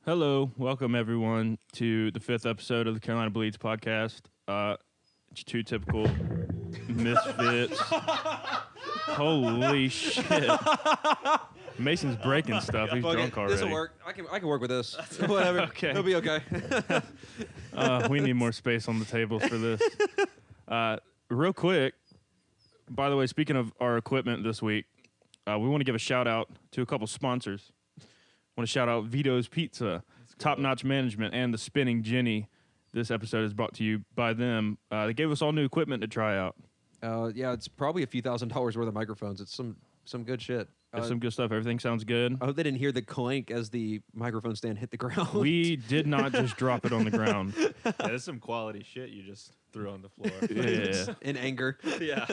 Hello, welcome everyone to the 5th episode of the Carolina Bleeds podcast. It's two typical misfits. Holy shit! Mason's breaking stuff. He's drunk already. This will work. I can work with this. Whatever. Okay. It'll be okay. We need more space on the tables for this. Real quick, by the way, speaking of our equipment this week, we want to give a shout out to a couple sponsors. Want to shout out Vito's Pizza, Top Notch Management, and the Spinning Jenny. This episode is brought to you by them. They gave us all new equipment to try out. Yeah, it's probably a few $1,000s worth of microphones. It's some good shit. There's some good stuff. Everything sounds good. I hope they didn't hear the clink as the microphone stand hit the ground. We did not just drop it on the ground. Yeah, there's some quality shit you just threw on the floor. Yeah. In anger. Yeah.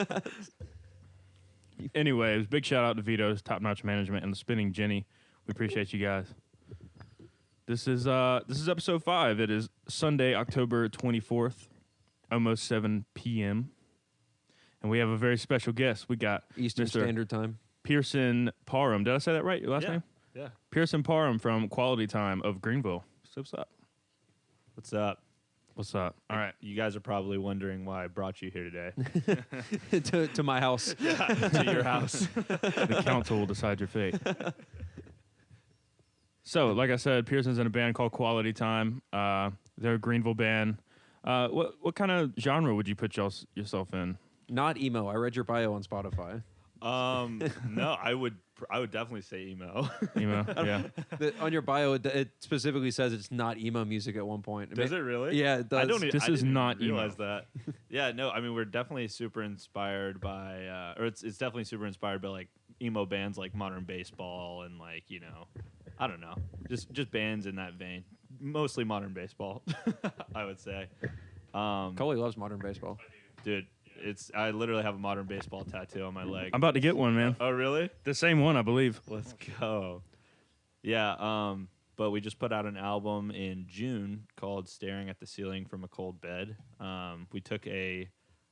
Anyways, big shout out to Vito's, Top Notch Management, and the Spinning Jenny. We appreciate you guys. This is episode 5. It is Sunday, October 24th, almost 7 p.m. And we have a very special guest. We got Eastern Mr. Standard Time. Pearson Parham. Did I say that right? Your last name? Yeah. Pearson Parham from Quality Time of Greenville. So what's up? What's up? What's up? All right. You guys are probably wondering why I brought you here today. to my house. To your house. The council will decide your fate. So, like I said, Pearson's in a band called Quality Time. They're a Greenville band. What kind of genre would you put yourself in? Not emo. I read your bio on Spotify. No, I would definitely say emo. Emo? Yeah. On your bio, it specifically says it's not emo music at one point. Does it really? Yeah, it does. This is not emo. realize that. Yeah, no, I mean we're definitely super inspired by, or it's definitely super inspired by like emo bands like Modern Baseball and like I don't know, just bands in that vein. Mostly Modern Baseball, I would say. Coley loves modern baseball. Dude, I literally have a Modern Baseball tattoo on my leg. I'm about to get one, man. Oh, really? The same one, I believe. Let's go. Yeah, but we just put out an album in June called Staring at the Ceiling from a Cold Bed. We took a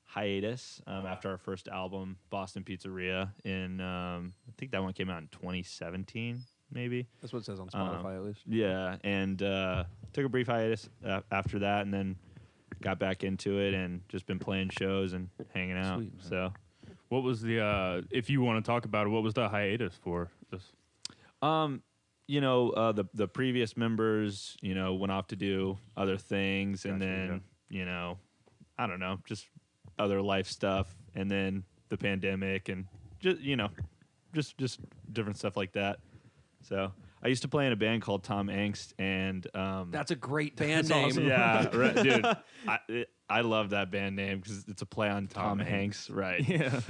hiatus after our first album, Boston Pizzeria, I think that one came out in 2017, maybe. That's what it says on Spotify, at least. Yeah, and took a brief hiatus after that, and then got back into it and just been playing shows and hanging out. Sweet, so, What was the, if you want to talk about it, what was the hiatus for? the previous members, went off to do other things, and then, I don't know, just other life stuff, and then the pandemic, and just different stuff like that. So I used to play in a band called Tom Angst, and That's a great band name. awesome. yeah, right, dude. I love that band name because it's a play on Tom Hanks, right? Yeah.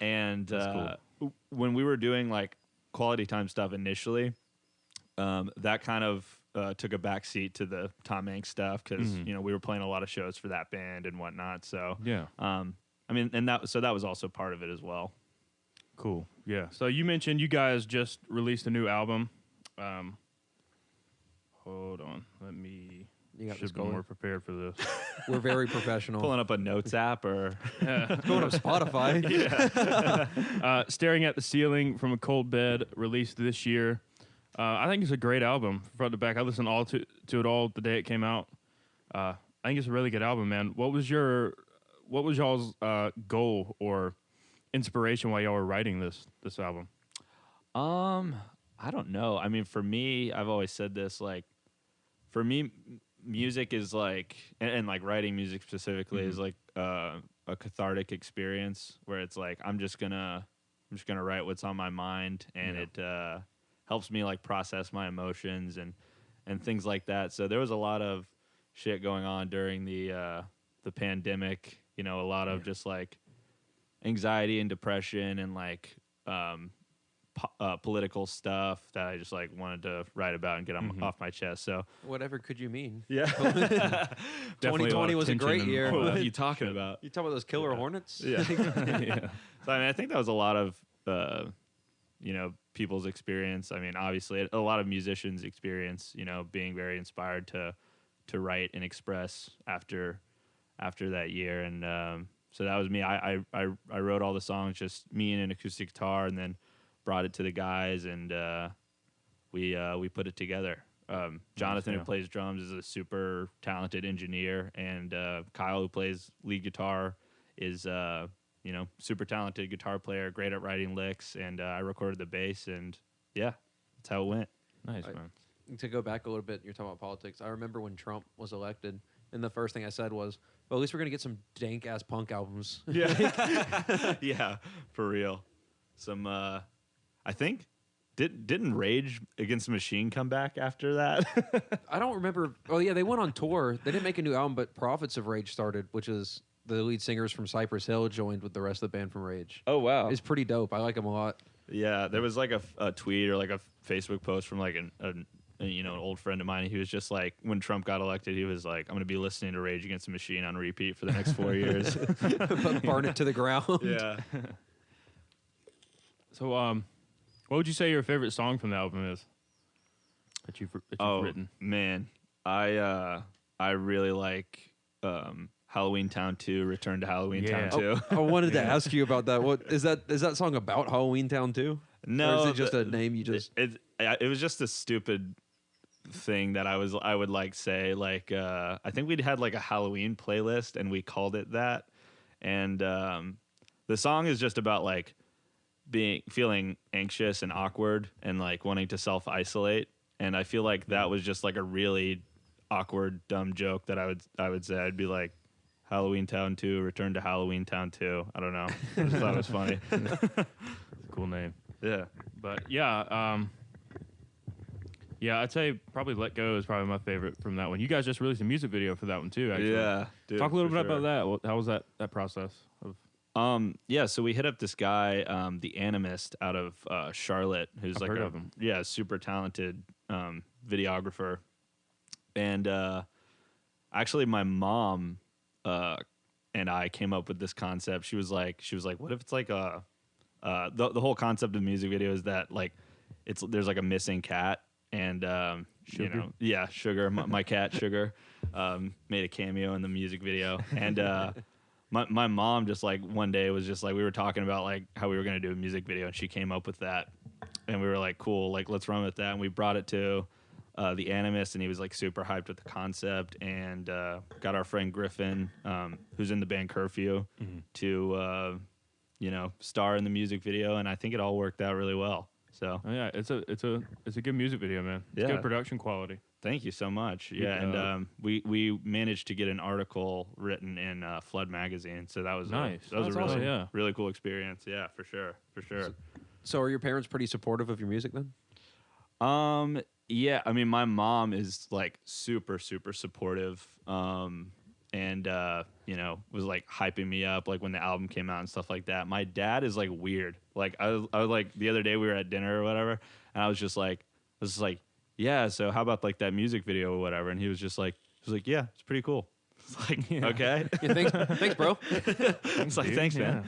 And Cool. when we were doing like Quality Time stuff initially, that kind of took a back seat to the Tom Hanks stuff because we were playing a lot of shows for that band and whatnot. So Yeah. I mean, and that was also part of it as well. Cool. Yeah. So you mentioned you guys just released a new album. Hold on. You got should this be more prepared for this. We're very professional. Pulling up a notes app or Going up Spotify. Staring at the Ceiling from a Cold Bed, released this year. I think it's a great album, front to back. I listened to it all the day it came out. I think it's a really good album, man. What was y'all's goal or inspiration while y'all were writing this album? I don't know. I mean, for me, I've always said this, like, for me, music is like, and like writing music specifically is like a cathartic experience where it's like I'm just gonna write what's on my mind, and it helps me like process my emotions and things like that. So there was a lot of shit going on during the pandemic. A lot of just like anxiety and depression and like political stuff that I just like wanted to write about and get off my chest. So Whatever could you mean? yeah, 2020 was a great year. what are you talking about? You talking about those killer hornets? Yeah. Yeah. So I mean, I think that was a lot of people's experience. I mean, obviously, a lot of musicians' experience. Being very inspired to write and express after that year, and so that was me. I wrote all the songs, just me and an acoustic guitar, and then brought it to the guys, and we put it together. Jonathan, yeah. who plays drums, is a super talented engineer, and Kyle, who plays lead guitar, is super talented guitar player, great at writing licks, and I recorded the bass, and yeah, that's how it went. Nice, I- man. To go back a little bit, you're talking about politics. I remember when Trump was elected, and the first thing I said was, "Well, at least we're gonna get some dank ass punk albums." Yeah, yeah, for real. Some, I think, didn't Rage Against the Machine come back after that? I don't remember. Oh yeah, they went on tour. They didn't make a new album, but Prophets of Rage started, which is the lead singers from Cypress Hill joined with the rest of the band from Rage. Oh wow, It's pretty dope. I like them a lot. yeah. There was like a tweet or like a Facebook post from like an old friend of mine. He was just like, when Trump got elected, he was like, I'm going to be listening to Rage Against the Machine on repeat for the next 4 years. But burn it to the ground. Yeah. So, what would you say your favorite song from the album is that you've written? Man, I really like Halloween Town 2, Return to Halloween Yeah. Town 2. I wanted to ask you about that. What is that? Is that song about Halloween Town too? No, Or is it just a name you just? it was just a stupid thing that I would like say, like I think we'd had like a Halloween playlist and we called it that, and the song is just about like feeling anxious and awkward and like wanting to self-isolate, and I feel like that was just like a really awkward dumb joke that I would say. I'd be like, Halloween Town 2, Return to Halloween Town 2. I don't know. I just thought it was funny. Cool name. Yeah. But yeah, yeah, I'd say probably Let Go is probably my favorite from that one. You guys just released a music video for that one too, actually. Yeah. Dude, Talk a little for bit sure. about that. How was that process of Yeah, so we hit up this guy, the Animist out of Charlotte, who's I've like heard of him. super talented videographer. And actually my mom and I came up with this concept. She was like, what if it's like the whole concept of the music video is that like there's like a missing cat, and Sugar? Sugar, my cat Sugar, made a cameo in the music video, and my mom just like one day was just like, we were talking about like how we were gonna do a music video, and she came up with that, and we were like, cool, like let's run with that, and we brought it to the Animist, and he was like super hyped with the concept, and got our friend Griffin, who's in the band Curfew, to star in the music video, and I think it all worked out really well. So Oh yeah, it's a good music video, man. It's Yeah. good production quality. thank you so much. Yeah. Yeah, and we managed to get an article written in Flood magazine, so that was Nice. that was That's a really awesome. Yeah. really cool experience. Yeah, for sure. So are your parents pretty supportive of your music then? Yeah, I mean, my mom is like super supportive, and was like hyping me up like when the album came out and stuff like that. My dad is like weird. Like I was like, the other day we were at dinner or whatever, and I was just like, yeah, so how about like that music video or whatever? And he was like, yeah, it's pretty cool. It's like, okay. Yeah, thanks, bro. It's like, Dude, thanks, man.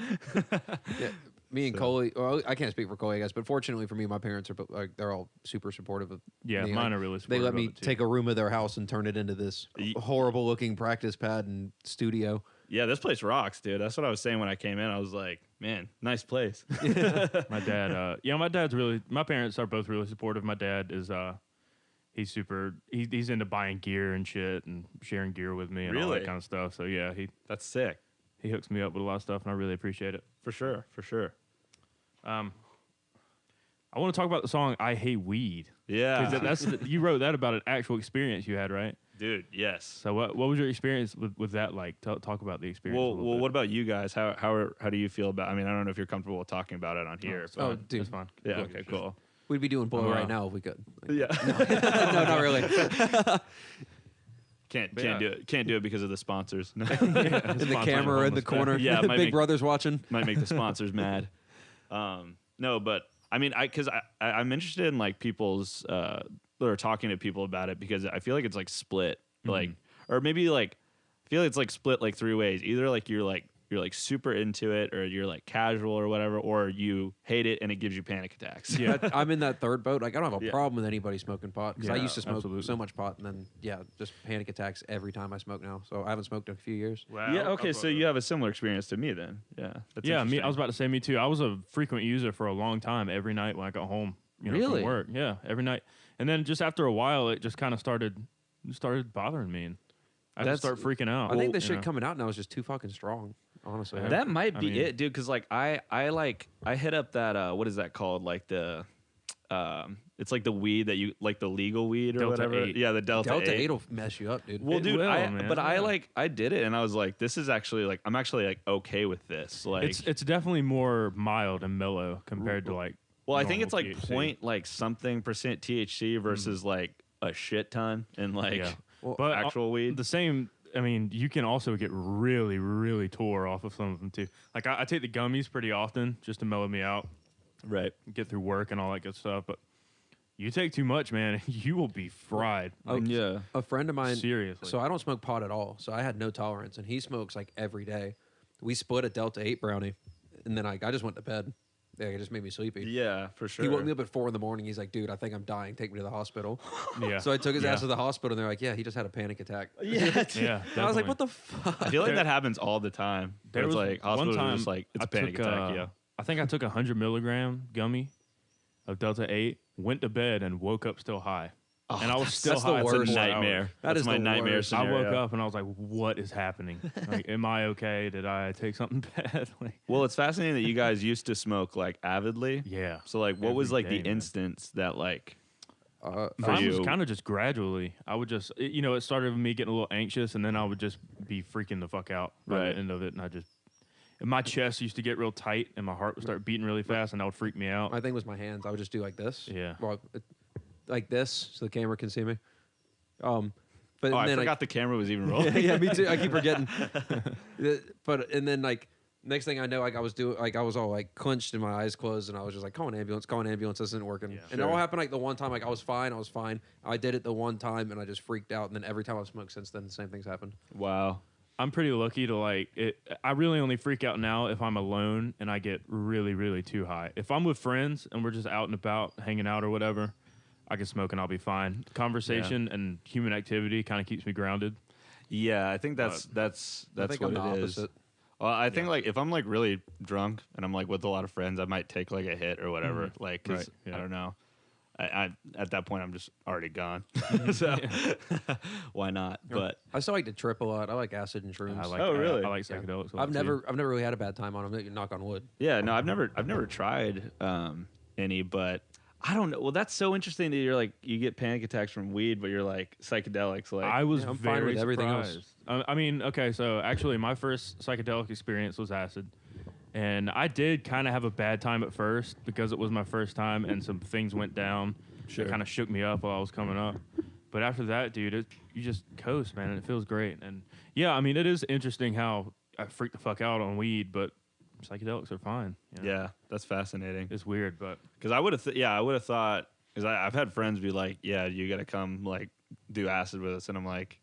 Yeah, me and Coley. Well, I can't speak for Coley, I guess, but fortunately for me, my parents are like they're all super supportive of. Yeah, me. mine Like, are really They supportive let of me it, too. take a room of their house and turn it into this horrible looking practice pad and studio. Yeah, this place rocks, dude. That's what I was saying when I came in. I was like, man, nice place. My dad, my parents are both really supportive. My dad is, he's into buying gear and shit and sharing gear with me and all Really? that kind of stuff. So yeah, That's sick. he hooks me up with a lot of stuff and I really appreciate it. For sure. I want to talk about the song "I Hate Weed." Yeah. 'Cause you wrote that about an actual experience you had, right? Dude, yes. So what was your experience with that like? Talk about the experience. a Well, little bit. what about you guys? How do you feel about? I mean, I don't know if you're comfortable with talking about it on here. It's but- fine. Oh, dude. It's fine. yeah. Cool. Okay. Cool. We'd be doing Blow I'm, right now if we could. Yeah. No, not really. Can't But yeah. do it. Can't do it because of the sponsors. No. In the camera in the corner. Yeah, it might Big make- Brother's watching. Might make the sponsors mad. No, but I mean, I'm interested in like people's or talking to people about it, because I feel like it's like split, like, or maybe like I feel like it's like split like three ways. Either like you're like super into it, or you're like casual or whatever, or you hate it and it gives you panic attacks. Yeah. I'm in that third boat. Like I don't have a Yeah. problem with anybody smoking pot, because I Yeah, used to smoke absolutely. so much pot, and then just panic attacks every time I smoke now. So I haven't smoked in a few years. Wow. Yeah. Okay. So you have a similar experience to me then. Yeah. That's Yeah, me. interesting. I was about to say me too. I was a frequent user for a long time. Every night when I got home, from Really? work. Yeah, every night. And then just after a while, it just kind of started bothering me. And I had to start freaking out. I think the you shit know? coming out now is just too fucking strong. Honestly, Yeah. That might I be mean- it, dude. Because like I hit up that what is that called? Like the it's like the weed that you like, the legal weed or Delta whatever. 8. Yeah, the Delta 8. will mess you up, dude. Well, It dude, will, man. but Yeah. I did it and I was like, this is actually like, I'm actually like okay with this. Like, It's definitely more mild and mellow compared to like. well, I think it's like normal THC. point like something percent THC versus like a shit ton and like Yeah. Well, But actual weed. The same. I mean, you can also get really, really tore off of some of them too. Like I take the gummies pretty often just to mellow me out, right. get through work and all that good stuff. But you take too much, man, you will be fried. Oh, Yeah. a friend of mine. Seriously. So I don't smoke pot at all. So I had no tolerance, and he smokes like every day. We split a Delta 8 brownie, and then I just went to bed. Yeah, it just made me sleepy. Yeah, for sure. He woke me up at 4 a.m. He's like, "Dude, I think I'm dying. Take me to the hospital." Yeah. So I took his Yeah. ass to the hospital, and they're like, "Yeah, he just had a panic attack." Yeah. Yeah. And I was like, definitely. "What the fuck?" I feel like There- that happens all the time. There It's was like hospitals one are time just like, it's I a panic took, attack. Yeah. I think I took 100 milligram gummy of Delta 8, went to bed, and woke up still high. And I was still that's the high. for worst. 4 Nightmare. hours. That That's is my the nightmare worst. I scenario. woke up and I was like, "What is happening? Like, am I okay? Did I take something bad?" Like, Well, it's fascinating that you guys used to smoke like avidly. yeah. So like, what was Every like day, the man. instance that like for Mine was you? kind of just gradually. I would just, it started with me getting a little anxious, and then I would just be freaking the fuck out by Right. the end of it, and my chest used to get real tight, and my heart would start beating really fast, and that would freak me out. My thing was my hands. I would just do like this. Yeah. Well, like this, so the camera can see me. But Oh, I then forgot the camera was even rolling. yeah, me too. I keep forgetting. But and then like next thing I know, like I was all like clenched and my eyes closed, and I was just like, "Call an ambulance! Call an ambulance! This isn't working." Yeah. And it all happened like the one time. Like I was fine. I did it the one time, and I just freaked out. And then every time I've smoked since then, the same thing's happened. Wow. I'm pretty lucky to like it. I really only freak out now if I'm alone and I get really, really too high. If I'm with friends and we're just out and about, hanging out or whatever, I can smoke and I'll be fine. Conversation and human activity kind of keeps me grounded. Yeah, I think that's I think what I'm the it is. opposite. Well, I think like if I'm like really drunk and I'm like with a lot of friends, I might take like a hit or whatever. Like, 'cause Right, yeah. I don't know. I at that point I'm just already gone. So why not? But I still like to trip a lot. I like acid and shrooms. I like. Oh, really? I like psychedelics. a lot, I've too. never really had a bad time on them. Knock on wood. yeah, no, I've never tried any, but I don't know. Well, that's so interesting that you're like you get panic attacks from weed, but you're like psychedelics. Like I was I'm fine very with everything else. surprised. I mean, okay, so actually, my first psychedelic experience was acid, and I did kind of have a bad time at first because it was my first time, and some things went down. Sure. It kind of shook me up while I was coming up. But after that, dude, you just coast, man, and it feels great. And yeah, I mean, it is interesting how I freak the fuck out on weed, but psychedelics are fine. you know? yeah, that's fascinating. It's weird, but Because I would have, I would have thought, because I've had friends be like, yeah, you got to come like do acid with us, and I'm like,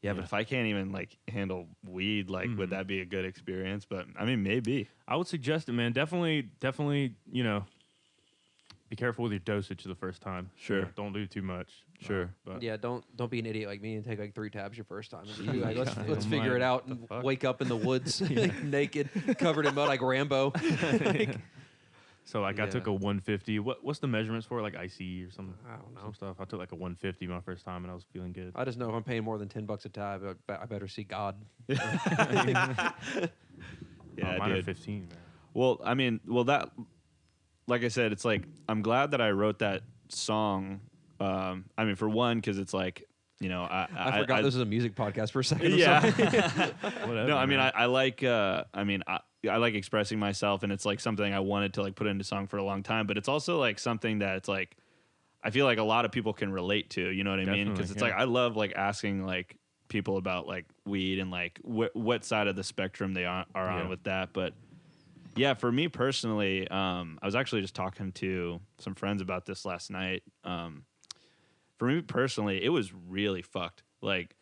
yeah, but Yeah. if I can't even like handle weed, like, would that be a good experience? But I mean, maybe. I would suggest it, man. Definitely, be careful with your dosage the first time. Sure. Don't do too much. Sure. But Yeah, don't be an idiot like me and take like 3 tabs your first time. And just be like, God, let's oh figure my, it out what and the fuck? wake up in the woods like, naked, covered in mud like Rambo. So like I took Yeah. a 150. What's the measurements for like IC or some I don't know. some stuff? I took like a 150 my first time and I was feeling good. I just know if I'm paying more than $10 a tab, I better see God. Yeah, mine are dude. 15, man. Well, I mean, that, like I said, it's like I'm glad that I wrote that song. I mean, for one, because it's like, I forgot this was a music podcast for a second. I'm Yeah. sorry. Whatever. No, I mean, man. I like. I like expressing myself, and it's like something I wanted to like put into song for a long time. But it's also like something that it's like I feel like a lot of people can relate to. You know what I mean? Because Definitely, it's like I love like asking like people about like weed and like what side of the spectrum they are Yeah. on with that. But yeah, for me personally, I was actually just talking to some friends about this last night. For me personally, it was really fucked. Like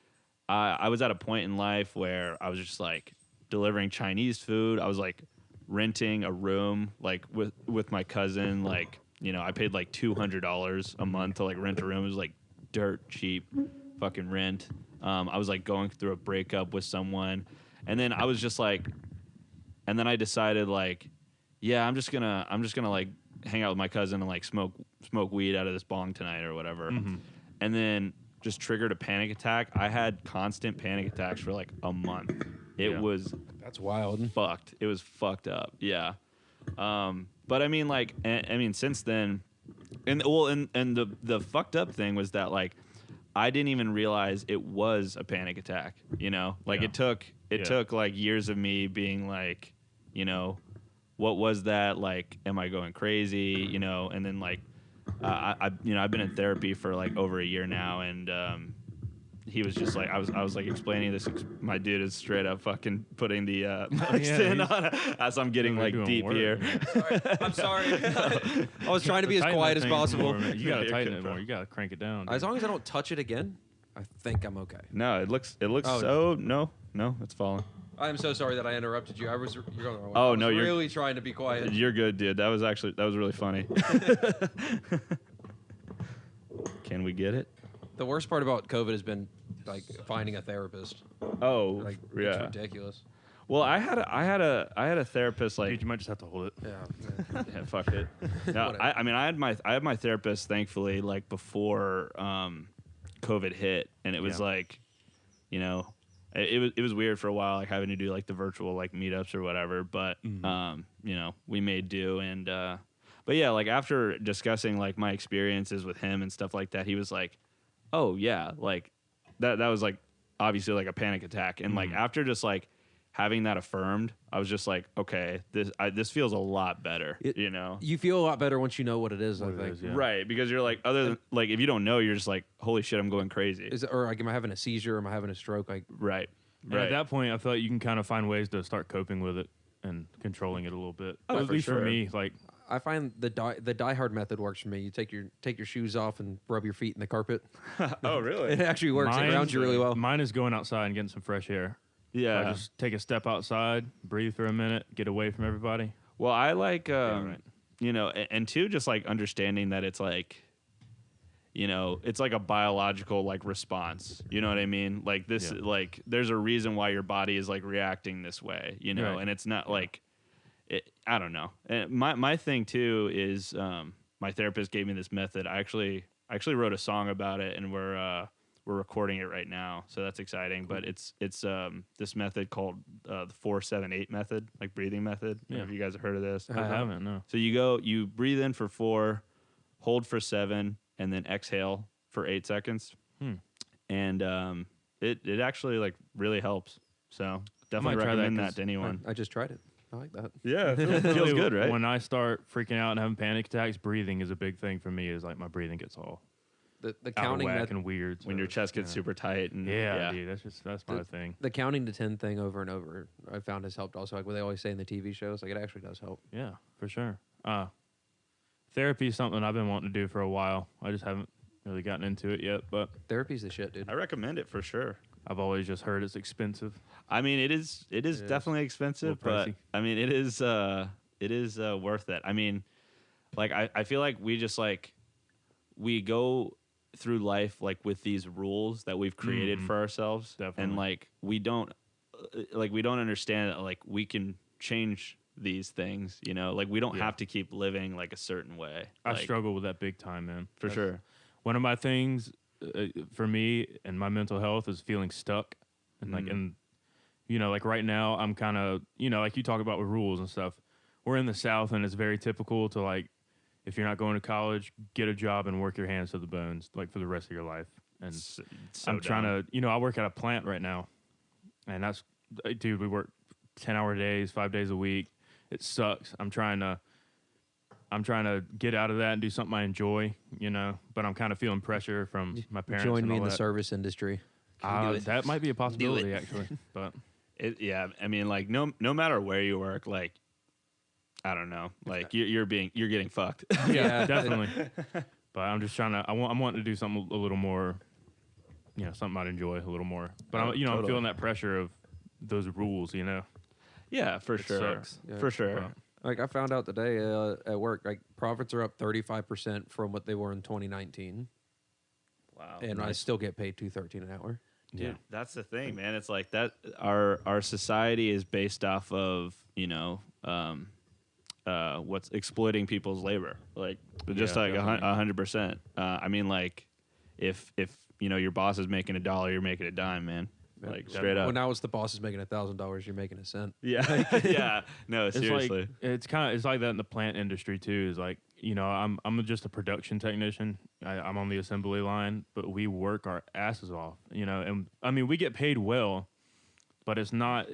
I was at a point in life where I was just like delivering Chinese food. I was like renting a room like with my cousin. Like, I paid like $200 a month to like rent a room. It was like dirt cheap fucking rent. I was like going through a breakup with someone, and then I was just like, and then I decided like, yeah, I'm just gonna like hang out with my cousin and like smoke smoke weed out of this bong tonight or whatever. Mm-hmm. And then just triggered a panic attack. I had constant panic attacks for like a month. It was That's wild. fucked. It was fucked up. Yeah. But I mean, like, I mean, since then, and the fucked up thing was that like I didn't even realize it was a panic attack. You know, like Yeah. it took like years of me being like, you know, what was that? Like, am I going crazy? You know, and then like, I've been in therapy for like over a year now, and he was just like, I was like explaining this. My dude is straight up fucking putting the mics in on as I'm getting like doing deep work, here. man. I'm sorry. I was trying to be as Tighten quiet that as thing possible. more, man. You gotta You're tighten good, it bro. more. You gotta crank it down. As dude. long as I don't touch it again, I think I'm okay. No, it looks Oh. so no, it's falling. I am so sorry that I interrupted you. You're going the wrong way. Oh, I was no, you're- really trying to be quiet. You're good, dude. That was really funny. Can we get it? The worst part about COVID has been like finding a therapist. Oh, Like yeah. it's ridiculous. Well, I had a therapist like. Dude, you might just have to hold it. Yeah. Yeah, fuck it. No, Whatever. I mean, I had my therapist, thankfully, like before COVID hit, and it was Yeah. like, you know, it was weird for a while, like having to do like the virtual like meetups or whatever. But you know, we made do, and but yeah, like after discussing like my experiences with him and stuff like that, he was like, oh yeah, like that was like obviously like a panic attack, and like after just like having that affirmed, I was just like, okay, this feels a lot better, you know? You feel a lot better once you know what it is. I What it think. is, yeah. Right, because you're like, other than like, if you don't know, you're just like, holy shit, I'm going crazy. Is it, or like, am I having a seizure? Am I having a stroke? Like, Right, And right. at that point, I feel like you can kind of find ways to start coping with it and controlling it a little bit. Oh, At for least sure. for me, like I find the die hard method works for me. You take your shoes off and rub your feet in the carpet. Oh, really? It actually works. It grounds you really well. Mine is going outside and getting some fresh air. Yeah. I just take a step outside, breathe for a minute, get away from everybody. Well, I like, right. you know, and two, just like understanding that it's like, you know, it's like a biological like response. You know what I mean? Like this, Yeah. like there's a reason why your body is like reacting this way. You know, Right. and it's not like, I don't know. And my thing too is my therapist gave me this method. I actually wrote a song about it, and we're recording it right now, so that's exciting. But it's this method called the 4-7-8 method, like breathing method. I don't know Yeah. if you guys have heard of this. I haven't, no. So you breathe in for 4, hold for 7, and then exhale for 8 seconds. And it actually like really helps. So definitely might try that recommend that 'cause to anyone. I just tried it. I like that. Yeah, it feels Really, good, right? When I start freaking out and having panic attacks, breathing is a big thing for me. Is like my breathing gets all The out of counting whack method. and weird. When so your it's- chest gets yeah. super tight and Yeah, dude, that's my thing. The counting to 10 thing over and over, I found has helped. Also, like what they always say in the TV shows, like it actually does help. Yeah, for sure. Therapy is something I've been wanting to do for a while. I just haven't really gotten into it yet, but Therapy's the shit, dude. I recommend it for sure. I've always just heard it's expensive. I mean, it is definitely expensive, A little but pricey. I mean, it is worth it. I mean, like I feel like we just like we go through life like with these rules that we've created for ourselves, Definitely. and like we don't understand that like we can change these things. You know, like we don't Yeah. have to keep living like a certain way. I Like, struggle with that big time, man. for That's sure. One of my things for me and my mental health is feeling stuck, and like, and you know, like right now, I'm kind of, you know, like you talk about with rules and stuff. We're in the South, and it's very typical to like, if you're not going to college, get a job and work your hands to the bones, like for the rest of your life. And So I'm trying dumb. to, you know, I work at a plant right now, and that's, dude, we work 10-hour days, 5 days a week. It sucks. I'm trying to get out of that and do something I enjoy, you know. But I'm kind of feeling pressure from my parents. Join and me all in the that. service industry. Can you do it? That might be a possibility, actually. But Yeah, I mean, like no matter where you work, like I don't know, like you're getting fucked. Yeah. definitely. But I'm just trying to. I'm wanting to do something a little more, you know, something I'd enjoy a little more. But I'm, you know, I'm Totally. feeling that pressure of those rules, you know. Yeah, for It sure, sucks. Yeah. for sure. But- Like I found out today at work, like profits are up 35% from what they were in 2019, Wow, and I still get paid $2.13 an hour. dude, Yeah. that's the thing, man. It's like that. Our society is based off of what's exploiting people's labor, like just Yeah, like definitely. 100%. I mean, like if your boss is making $1, you're making a dime, man. Like straight Well, up. now it's the boss is making $1,000. You're making a cent. Yeah, yeah. No, It's seriously. like it's like that in the plant industry too. Is like I'm just a production technician. I'm on the assembly line, but we work our asses off. And I mean we get paid well, but it's not.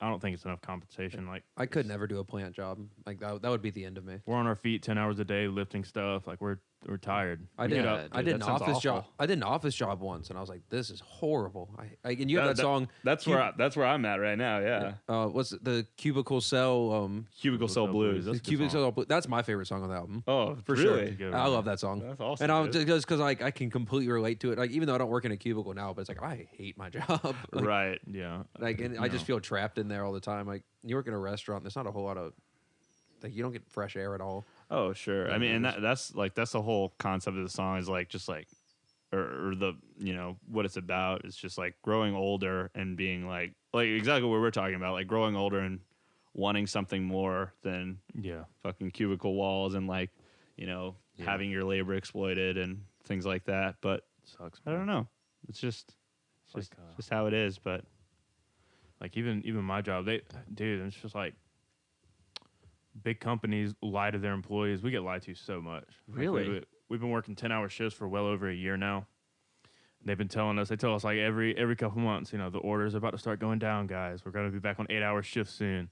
I don't think it's enough compensation. Like I could never do a plant job. Like that would be the end of me. we're on our feet 10 hours a day lifting stuff. Like we're tired. I We did. get Yeah, up. I dude, did that an sounds office job. awful. I did an office job once, and I was like, "This is horrible." And you have that song. That's where I'm at right now. Yeah. What's it, the Cubicle Cell? Cubicle Cell Blues. That's a good Cubicle song. Cell. That's my favorite song on the album. Oh, For really? That's a good I one. love that song. That's awesome, And I dude. just because like I can completely relate to it. Like even though I don't work in a cubicle now, but it's like I hate my job. Like, Right. Yeah. Like and I just feel trapped in there all the time. Like you work in a restaurant, there's not a whole lot of like you don't get fresh air at all. Oh, sure. I mean, and that's the whole concept of the song is like just like, or the what it's about is just like growing older and being like exactly what we're talking about, like growing older and wanting something more than Yeah. fucking cubicle walls and like having your labor exploited and things like that. But Sucks. I don't know. It's just Like, just how it is. But like even my job, dude, it's just like big companies lie to their employees. We get lied to so much. Like, Really? we've been working 10-hour shifts for well over a year now. They've been they tell us like every couple months, the order's about to start going down, guys. We're going to be back on 8-hour shifts soon.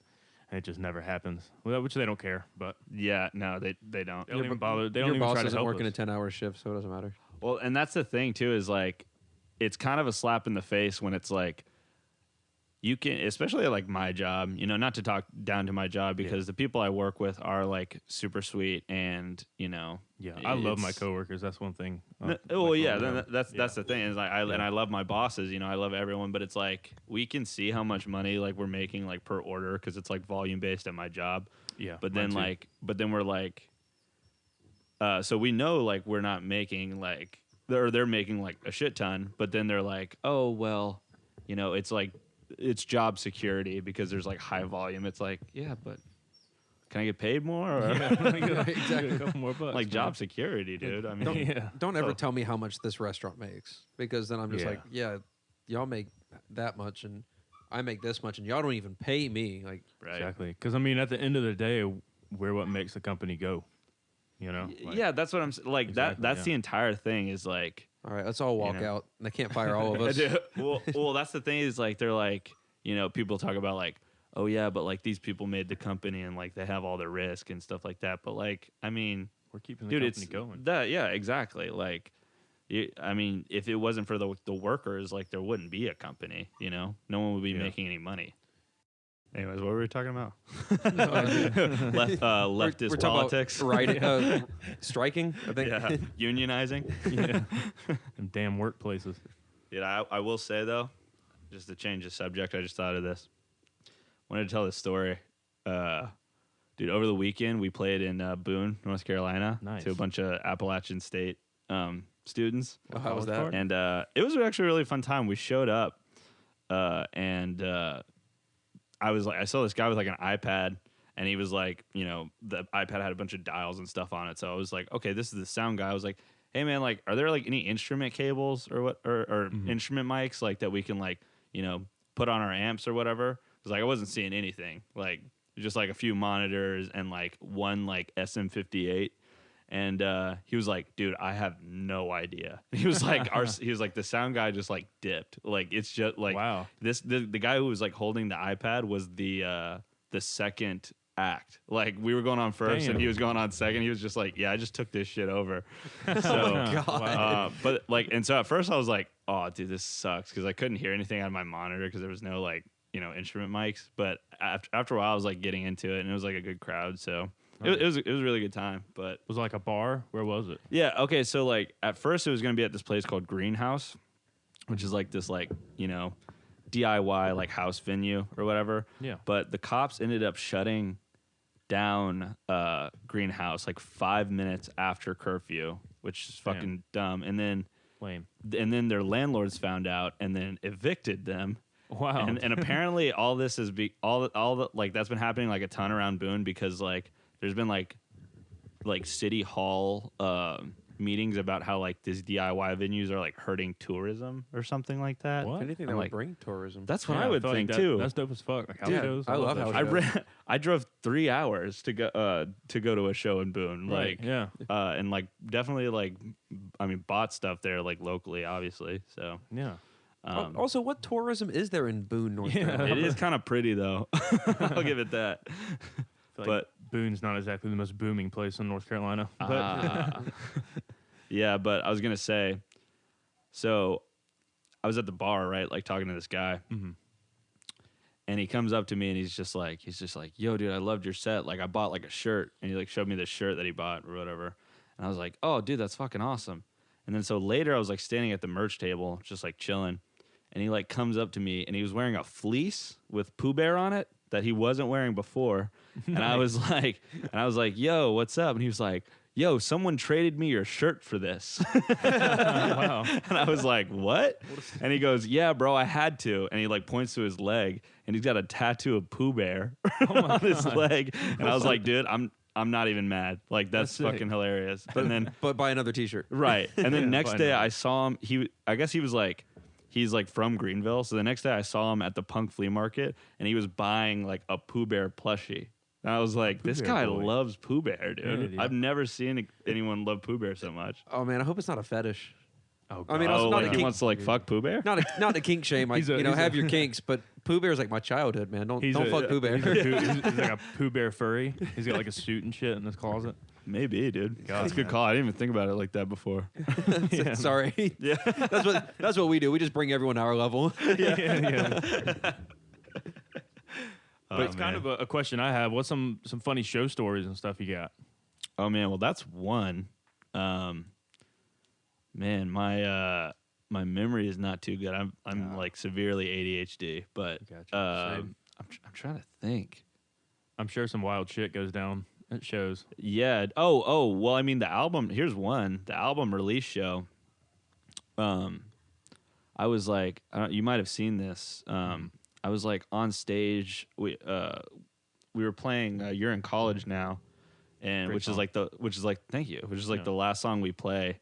And it just never happens. Well, which they don't care, but yeah, no, they don't. they don't even bother. They don't Your even boss try to isn't help working us. a 10-hour shift, so it doesn't matter. Well, and that's the thing too, is like it's kind of a slap in the face when it's like you can, especially at like my job, not to talk down to my job because the people I work with are like super sweet and Yeah, I love my it's- coworkers. That's one thing. Well, yeah, on then that's the thing is like and I love my bosses, I love everyone, but it's like we can see how much money like we're making like per order because it's like volume based at my job. Yeah, But mine then too. we're like, so we know like we're not making like they're making like a shit ton, but then they're like, oh well, it's like it's job security because there's like high volume. It's like, yeah, but can I get paid more? Or Exactly. A couple more bucks. like man. job security, dude. I mean, Yeah. Don't ever So- tell me how much this restaurant makes because then I'm just Yeah. like, yeah, y'all make that much and I make this much and y'all don't even pay me. Like, right. Exactly. Because I mean, at the end of the day, we're what makes the company go. Like, Yeah, that's what I'm like. Exactly, That's yeah. the entire thing. Is like, all right, let's all walk know. out. And they can't fire all of us. well, that's the thing. Is like they're like, people talk about like, oh yeah, but like these people made the company and like they have all the risk and stuff like that. But like, I mean, we're keeping the dude, company it's going. that. Yeah, exactly. Like, I mean, if it wasn't for the workers, like there wouldn't be a company. No one would be Yeah. making any money. Anyways, what were we talking about? We're Leftist talking politics. about writing, striking, I think. Yeah, unionizing. Yeah. Them damn workplaces. Yeah, I will say though, just to change the subject, I just thought of this. Wanted to tell this story. Dude, over the weekend we played in Boone, North Carolina, Nice. to a bunch of Appalachian State students, Oh, how was College that? party? and it was actually a really fun time. We showed up, and I saw this guy with like an iPad. And he was like, the iPad had a bunch of dials and stuff on it. So I was like, okay, this is the sound guy. I was like, hey man, like, are there like any instrument cables or what, or instrument mics like that we can like, put on our amps or whatever? Because like I wasn't seeing anything, like just like a few monitors and like one like SM58. And he was like, dude, I have no idea. He was like, he was like, the sound guy just like dipped. Like it's just like Wow. the guy who was like holding the iPad was the second act. Like we were going on first Damn. and he was going on second. He was just like, yeah, I just took this shit over. So, God. Wow. but like, and so at first I was like, oh, dude, this sucks because I couldn't hear anything on my monitor because there was no like, instrument mics. But after a while, I was like getting into it and it was like a good crowd. So it was a really good time. But Was it like a bar? Where was it? yeah, okay. So like at first it was gonna be at this place called Greenhouse, which is like this like DIY like house venue or whatever. Yeah. But the cops ended up shutting down Greenhouse like 5 minutes after curfew, which is fucking dumb. And then Lame. their landlords found out and then evicted them. Wow. And apparently all this is all the like that's been happening like a ton around Boone because like there's been like city hall meetings about how like these DIY venues are like hurting tourism or something like that. What? If anything, I'm that like, would bring tourism. That's what Yeah, I would feel like think too. That's dope as fuck. Like house Dude, shows. I love that house shit. shows. I drove 3 hours to go to a show in Boone. Right, Like yeah. and like definitely like I mean bought stuff there like locally obviously. So Yeah. Also, what tourism is there in Boone, North Yeah. Carolina? it is kind of pretty though. I'll give it that. Feel like But Boone's not exactly the most booming place in North Carolina. But yeah, but I was gonna say, so I was at the bar, right, like talking to this guy, and he comes up to me and he's just like, yo, dude, I loved your set. Like, I bought like a shirt, and he like showed me the shirt that he bought or whatever, and I was like, oh, dude, that's fucking awesome. And then so later, I was like standing at the merch table, just like chilling, and he like comes up to me and he was wearing a fleece with Pooh Bear on it that he wasn't wearing before, and I was like, yo, what's up? And he was like, yo, someone traded me your shirt for this. wow. And I was like, what? And he goes, yeah, bro, I had to. And he like points to his leg and he's got a tattoo of Pooh Bear on his leg. And I was like, dude, I'm not even mad. Like that's That's sick. fucking hilarious. And then But buy another T-shirt. right. And then Yeah, next why day not? I saw him. I guess he's like from Greenville. So the next day I saw him at the Punk Flea Market and he was buying like a Pooh Bear plushie. And I was like, this Bear guy boy. loves Pooh Bear, dude. Yeah, dude. I've never seen anyone love Pooh Bear so much. Oh man, I hope it's not a fetish. Oh, I mean, God. also Oh, not like a he kink- wants to like fuck Pooh Bear? Not a kink shame. Like He's a- have a- your kinks, but Pooh Bear's like my childhood, man. Don't fuck Pooh Bear. He's like a Pooh Bear furry. He's got like a suit and shit in his closet. Maybe, dude. God, That's a good man. call. I didn't even think about it like that before. Yeah. Sorry. Yeah. That's what we do. We just bring everyone to our level. yeah. Oh, But it's kind of a question I have. What's some funny show stories and stuff you got? Oh man, well that's one. Man, my memory is not too good. I'm like severely ADHD, but Gotcha. Same. I'm trying to think. I'm sure some wild shit goes down at shows. Yeah. Oh. Well, I mean, the album. Here's one. The album release show. I was like, you might have seen this. I was like on stage. We were playing. You're in college now, and Great which song. is like thank you, which is like Yeah. the last song we play.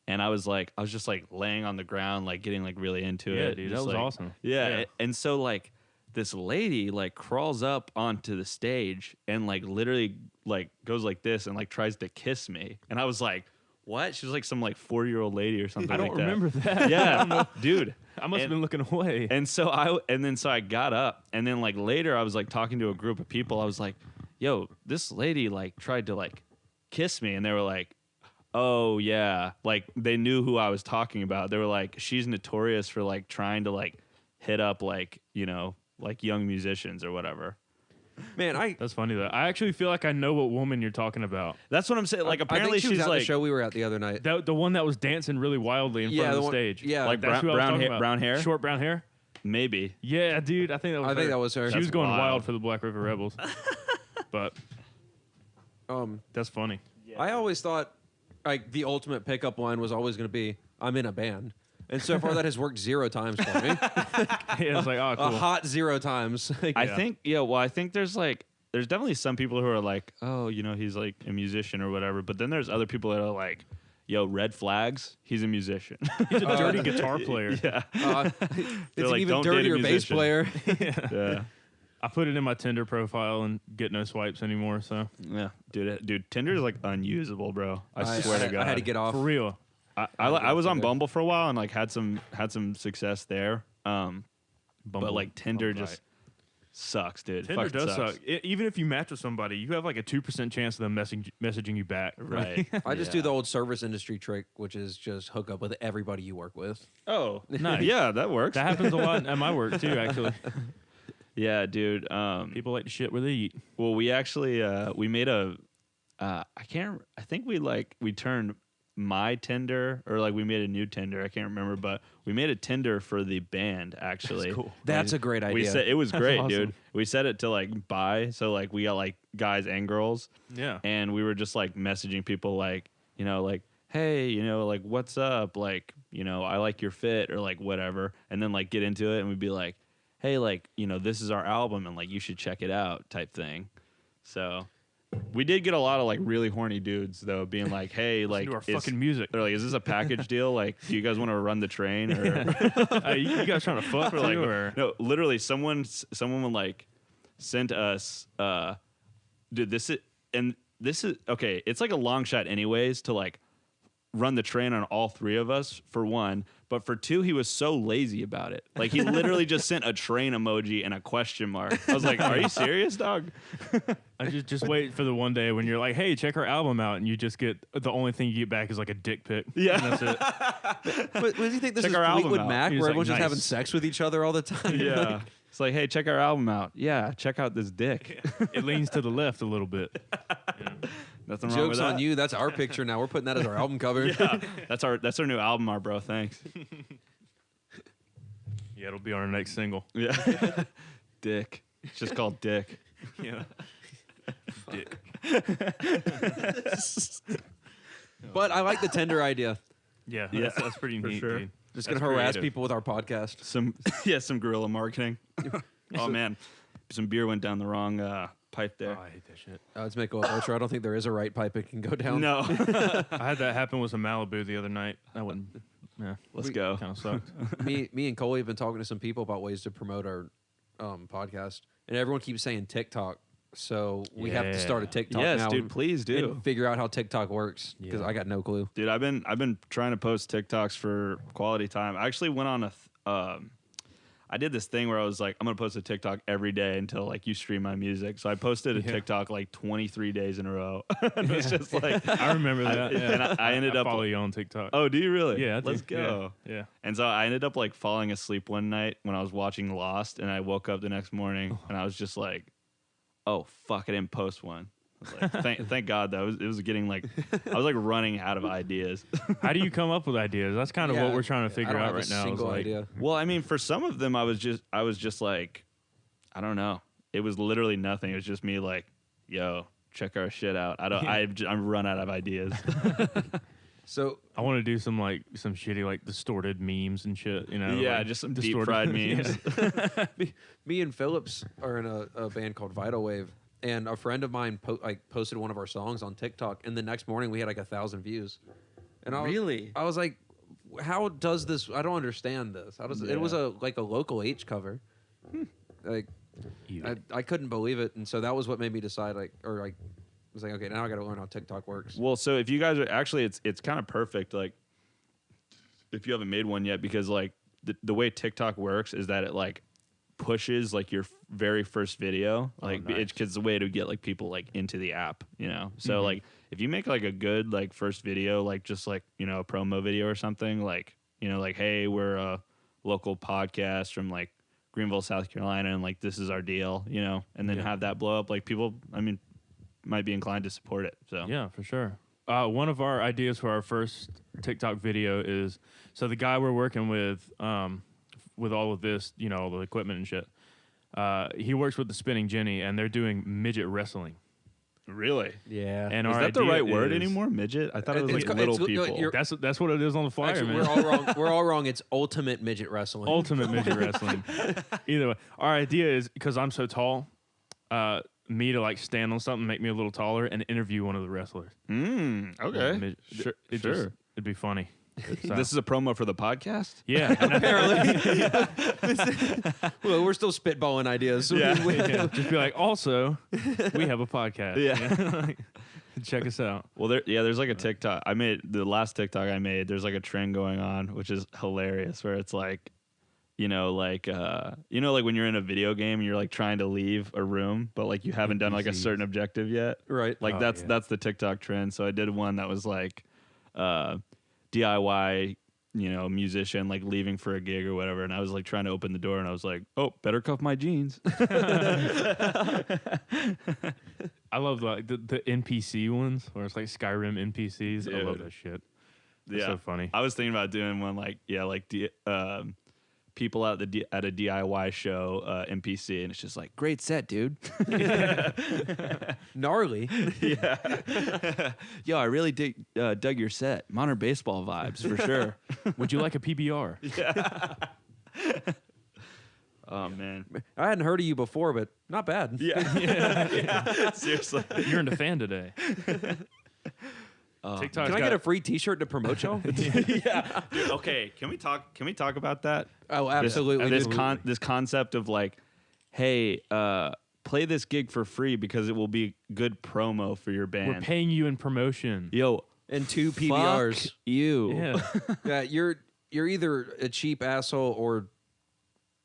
And I was just like laying on the ground, like getting like really into Yeah, it. dude, just, that was like- awesome. Yeah. Yeah. And so like this lady like crawls up onto the stage and like literally like goes like this and like tries to kiss me. And I was like, what? She was like some like 40-year-old lady or something I don't like that. remember that. Yeah, dude. I must have And- been looking away. And so I got up and then like later I was like talking to a group of people. I was like, yo, this lady like tried to like kiss me, and they were like, oh yeah, like they knew who I was talking about. They were like, she's notorious for like trying to like hit up like, you know, like young musicians or whatever. Man, That's funny though. I actually feel like I know what woman you're talking about. That's what I'm saying. Like I apparently think she was she's at like the show we were at the other night. The one that was dancing really wildly in front of the the one- stage. yeah. Like That's who I was brown talking hair, about. brown hair. Short brown hair. Maybe. Yeah, dude. I think that was. I think her. that was her. She was That's going wild. wild for the Black River Rebels. But that's funny. I always thought like the ultimate pickup line was always going to be, "I'm in a band," and so far that has worked 0 times for me. Yeah, it's like, oh, A cool. hot 0 times. Like, I think I think there's definitely some people who are like, oh, you know, he's like a musician or whatever. But then there's other people that are like, yo, red flags, he's a musician. He's a dirty guitar player. yeah. it's like, an even "Don't date a dirtier bass musician." player. Yeah. I put it in my Tinder profile and get no swipes anymore. So Yeah. Dude, Tinder's like unusable, bro. I swear to God. I had to get off. for real, I was on Tinder. Bumble for a while and like had some success there. But Bumble- like Tinder Bumble's just sucks, dude. Tinder Fucking does sucks. suck. Even if you match with somebody, you have like a 2% chance of them messaging you back. Right. I just Yeah. do the old service industry trick, which is just hook up with everybody you work with. Oh, Nice. Yeah, that works. That happens a lot at my work too. Actually, Yeah, dude. people like to shit where they eat. Well, we actually we made a I think we turned my Tinder or like we made a new Tinder. I can't remember, but we made a Tinder for the band actually. That's cool. That's a great idea. We said it was great, awesome. dude. We set it to like bi, so like we got like guys and girls, Yeah. and we were just like messaging people like, you know, like, hey, you know, like what's up, like, you know, I like your fit or like whatever, and then like get into it, and we'd be like, hey, like, this is our album and like you should check it out type thing. So we did get a lot of like really horny dudes though being like, hey, like to our fucking music. They're like, is this a package deal? Like, do you guys want to run the train or You guys trying to fuck like, too, or? no, literally someone like sent us dude, this is okay, it's like a long shot anyways to like run the train on all three of us for one, but for two, he was so lazy about it. Like he literally just sent a train emoji and a question mark. I was like, "Are you serious, dog?" I just wait for the one day when you're like, "Hey, check our album out," and you just get the only thing you get back is like a dick pic. Yeah, and that's it. But do you think this Check is our album Fleetwood out. Mac, He's where like, everyone's just nice. having sex with each other all the time? Yeah. It's like, hey, check our album out. Yeah, check out this dick. It leans to the left a little bit. Nothing wrong Jokes with that. on you. That's our picture now. We're putting that as our album cover. Yeah, that's our new album, our bro. Thanks. Yeah, it'll be our next single. Yeah, Dick. It's just called Dick. Yeah. Dick. But I like the Tinder idea. Yeah, Yeah, that's pretty for neat, sure. dude. Just That's gonna harass creative. people with our podcast. Some guerrilla marketing. Oh man, some beer went down the wrong pipe there. Oh, I hate that shit. Let's make a ultra. I don't think there is a right pipe it can go down. No, I had that happen with some Malibu the other night. That wouldn't. Yeah, let's go. kind of sucked. me and Coley have been talking to some people about ways to promote our podcast, and everyone keeps saying TikTok. So we have to start a TikTok Yes, now. dude, please do. And figure out how TikTok works because Yeah. I got no clue. Dude, I've been trying to post TikToks for quality time. I actually went on I did this thing where I was like, I'm gonna post a TikTok every day until like you stream my music. So I posted a Yeah. TikTok like 23 days in a row. And it was just like, I remember that. and I ended up. follow you on TikTok. Oh, do you really? yeah, I do. Let's go. Yeah. And so I ended up like falling asleep one night when I was watching Lost, and I woke up the next morning and I was just like, oh fuck, I didn't post one. I was like, thank God though. It was getting like I was like running out of ideas. How do you come up with ideas? That's kind of Yeah, what we're trying to I figure don't out have a right now. is single like, idea. Well, I mean, for some of them, I was just like, I don't know. It was literally nothing. It was just me like, yo, check our shit out. I'm run out of ideas. So I want to do some shitty like distorted memes and shit. You know? Yeah, like, just some deep distorted- fried memes. me and Phillips are in a band called Vital Wave, and a friend of mine posted one of our songs on TikTok, and the next morning we had like 1,000 views. And Really? I was like, how does this? I don't understand this. How does it was a local H cover, like Ew. I couldn't believe it, and so that was what made me decide I was like, okay, now I got to learn how TikTok works. Well, so if you guys are actually, it's kind of perfect. Like, if you haven't made one yet, because like the way TikTok works is that it like pushes like your very first video, like nice. it's the way to get like people like into the app, you know. So like if you make like a good like first video, like just like a promo video or something, like like hey, we're a local podcast from like Greenville, South Carolina, and like this is our deal, and then have that blow up, like people, I mean, might be inclined to support it. So Yeah, for sure. One of our ideas for our first TikTok video is so the guy we're working with all of this, all the equipment and shit. He works with the Spinning Jenny, and they're doing midget wrestling. really, Yeah, And is our that the idea right word is- anymore? Midget? I thought it was It's like co- little it's- people. you're- That's what it is on the flyer, actually, man. we're all wrong. We're all wrong. It's ultimate midget wrestling. Ultimate midget wrestling. Either way, our idea is because I'm so tall, me to like stand on something, make me a little taller, and interview one of the wrestlers. Okay, sure. It'd be funny. So, This is a promo for the podcast. yeah, and Apparently, well, we're still spitballing ideas. So Yeah. yeah, just be like, also, we have a podcast. Yeah. Check us out. Well, there's like a TikTok. I made the last TikTok I made. There's like a trend going on, which is hilarious, where it's like, like when you're in a video game and you're like trying to leave a room, but like you haven't done like a NPCs. certain objective yet. Right. Like Oh, that's yeah. the TikTok trend. So I did one that was like, DIY, musician like leaving for a gig or whatever, and I was like trying to open the door, and I was like, oh, better cuff my jeans. I love like the NPC ones where it's like Skyrim NPCs. I love Dude. that shit. It's so funny. I was thinking about doing one like people at at a DIY show, NPC, and it's just like, great set, dude. Gnarly. Yeah. Yo, I really dug your set. Modern baseball vibes for sure. Would you like a PBR? Oh man. I hadn't heard of you before, but not bad. Yeah. Seriously. You're into fan today. TikTok's Can I got get a free T-shirt to promote y'all? Yeah. Dude, okay. Can we talk about that? Oh, absolutely. This concept of like, hey, play this gig for free because it will be good promo for your band. We're paying you in promotion. Yo, and 2 PBRs. fuck you. Yeah. Yeah, you're either a cheap asshole or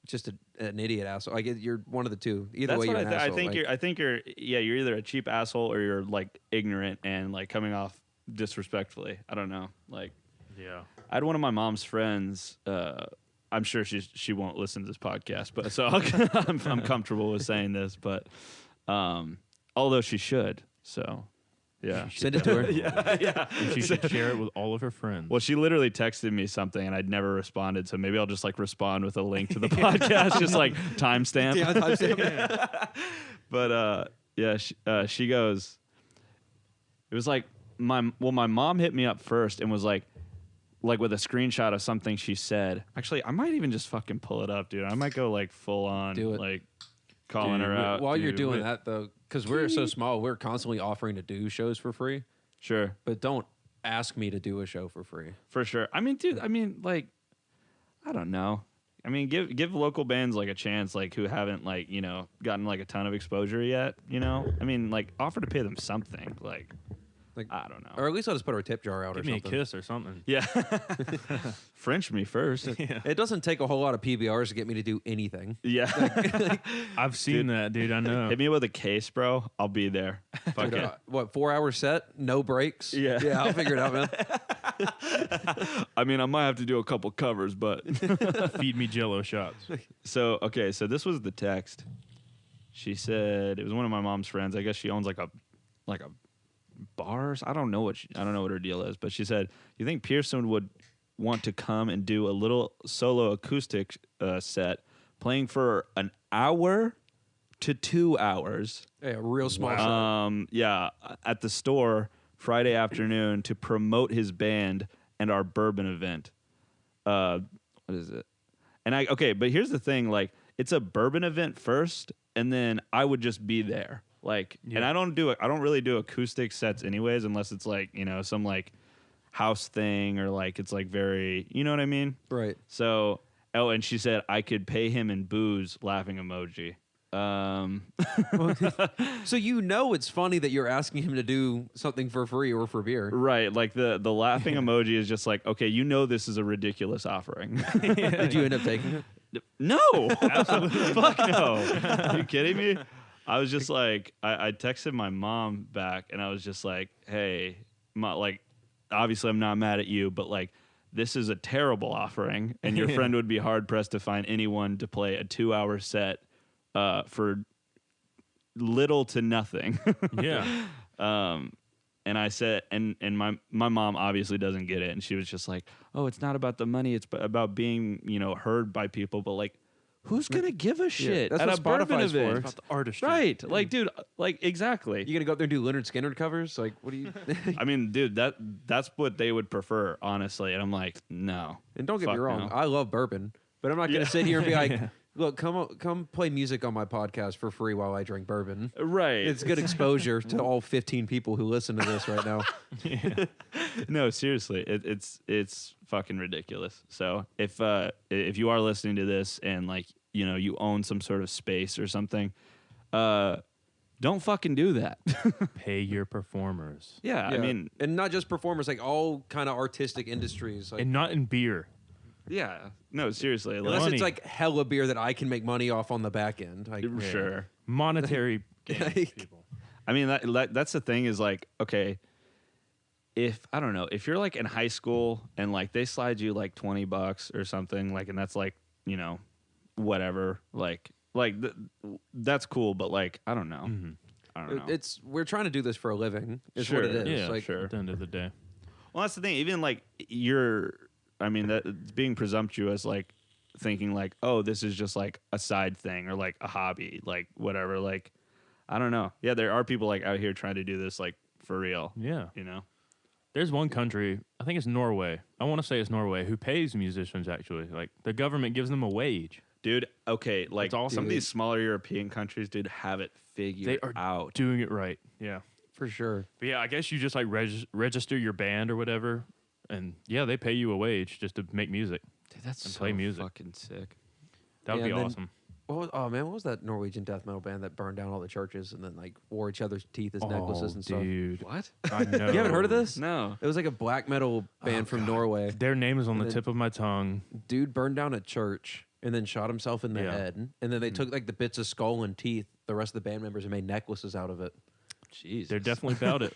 just an idiot asshole. I get you're one of the two. Either That's way, what you're an asshole. I think you're you're either a cheap asshole or you're like ignorant and like coming off disrespectfully. I don't know. Like, Yeah. I had one of my mom's friends. I'm sure she won't listen to this podcast, but so I'm comfortable with saying this. But although she should, so yeah, Send it to her. yeah. And she should share it with all of her friends. Well, she literally texted me something, and I'd never responded. So maybe I'll just like respond with a link to the podcast, just like timestamp. Yeah, timestamp. But she goes. It was like my mom hit me up first and was like with a screenshot of something she said. Actually, I might even just fucking pull it up, dude. I might go like full on, Do it. like calling Dude, her out. While you're dude. doing that, though, because we're so small, we're constantly offering to do shows for free. Sure, But don't ask me to do a show for free. for sure. I mean, dude. I mean, like, I don't know. I mean, give local bands like a chance, like who haven't like gotten like a ton of exposure yet. I mean, like offer to pay them something. Like I don't know. Or at least let us put our tip jar out Give or me something. a kiss or something. Yeah, French me first. Yeah. It doesn't take a whole lot of PBRs to get me to do anything. Yeah, I've seen that, dude. I know. hit me with a case, bro. I'll be there. Fuck Dude, it. what, 4-hour set? No breaks? Yeah. Yeah, I'll figure it out, man. I mean, I might have to do a couple covers, but Feed me Jello shots. so this was the text. She said it was one of my mom's friends. I guess she owns like a bars. I don't know what her deal is, but she said, "You think Pearson would want to come and do a little solo acoustic set, playing for an hour to 2 hours? Yeah, real small set. Yeah, at the store Friday afternoon to promote his band and our bourbon event. What is it? And but here's the thing, like it's a bourbon event first, and then I would just be there. Like, and I don't really do acoustic sets anyways, unless it's like, some like house thing or like it's like very, you know what I mean? Right. So, and she said I could pay him in booze, laughing emoji. So it's funny that you're asking him to do something for free or for beer. Right, like the laughing emoji is just like, okay, this is a ridiculous offering. Did you end up taking it? No, absolutely, fuck no. Are you kidding me? I was just like, I texted my mom back, and I was just like, hey, like, obviously I'm not mad at you, but like, this is a terrible offering, and your friend would be hard pressed to find anyone to play a 2-hour set for little to nothing. Yeah. And I said, and my mom obviously doesn't get it, and she was just like, oh, it's not about the money, it's about being heard by people, but like, who's gonna give a shit that's at what a bourbon Spotify's for. event? It's about the artistry. Right, like, dude, like exactly. You gonna go up there and do Leonard Skinner covers? Like, what do you? I mean, dude, that's what they would prefer, honestly. And I'm like, no. And don't get me Fuck wrong, no. I love bourbon, but I'm not gonna sit here and be like, Yeah. look, come play music on my podcast for free while I drink bourbon. Right. It's good exposure to all 15 people who listen to this right now. No, seriously, it's fucking ridiculous. So if you are listening to this and like you own some sort of space or something, don't fucking do that. Pay your performers. Yeah, I mean, and not just performers, like all kind of artistic industries. Like, And not in beer. yeah, no, seriously, unless money. it's like hella beer that I can make money off on the back end. Like, sure. Monetary gain, Like- people. I mean, that's the thing is like, okay, if I don't know, if you're like in high school and like they slide you like $20 or something, like, and that's like, whatever, like that's cool, but like, I don't know. Mm-hmm. I don't know. we're trying to do this for a living. Is Sure. what it is. Yeah, like, sure. At the end of the day. Well, that's the thing. Even like I mean, that it's being presumptuous, like thinking like, oh, this is just like a side thing or like a hobby, like whatever. Like, I don't know. Yeah, there are people like out here trying to do this like for real. Yeah. There's There's one country, I think it's Norway. I want to say it's Norway, who pays musicians actually. Like the government gives them a wage. Dude, okay, like It's awesome. some of these smaller European countries, dude, have it figured They are out. doing it right. Yeah. For sure. But yeah, I guess you just like register your band or whatever, and yeah, they pay you a wage just to make music. Dude, that's and so play music. fucking sick. That would Yeah, be and then- awesome. What was that Norwegian death metal band that burned down all the churches and then like wore each other's teeth as necklaces and stuff? dude. What? I know. You haven't heard of this? No. It was like a black metal band from Norway. Their name is on And the then- tip of my tongue. Dude burned down a church and then shot himself in the Yeah. head. And then they took like the bits of skull and teeth, the rest of the band members, and made necklaces out of it. Jesus. They're definitely about it.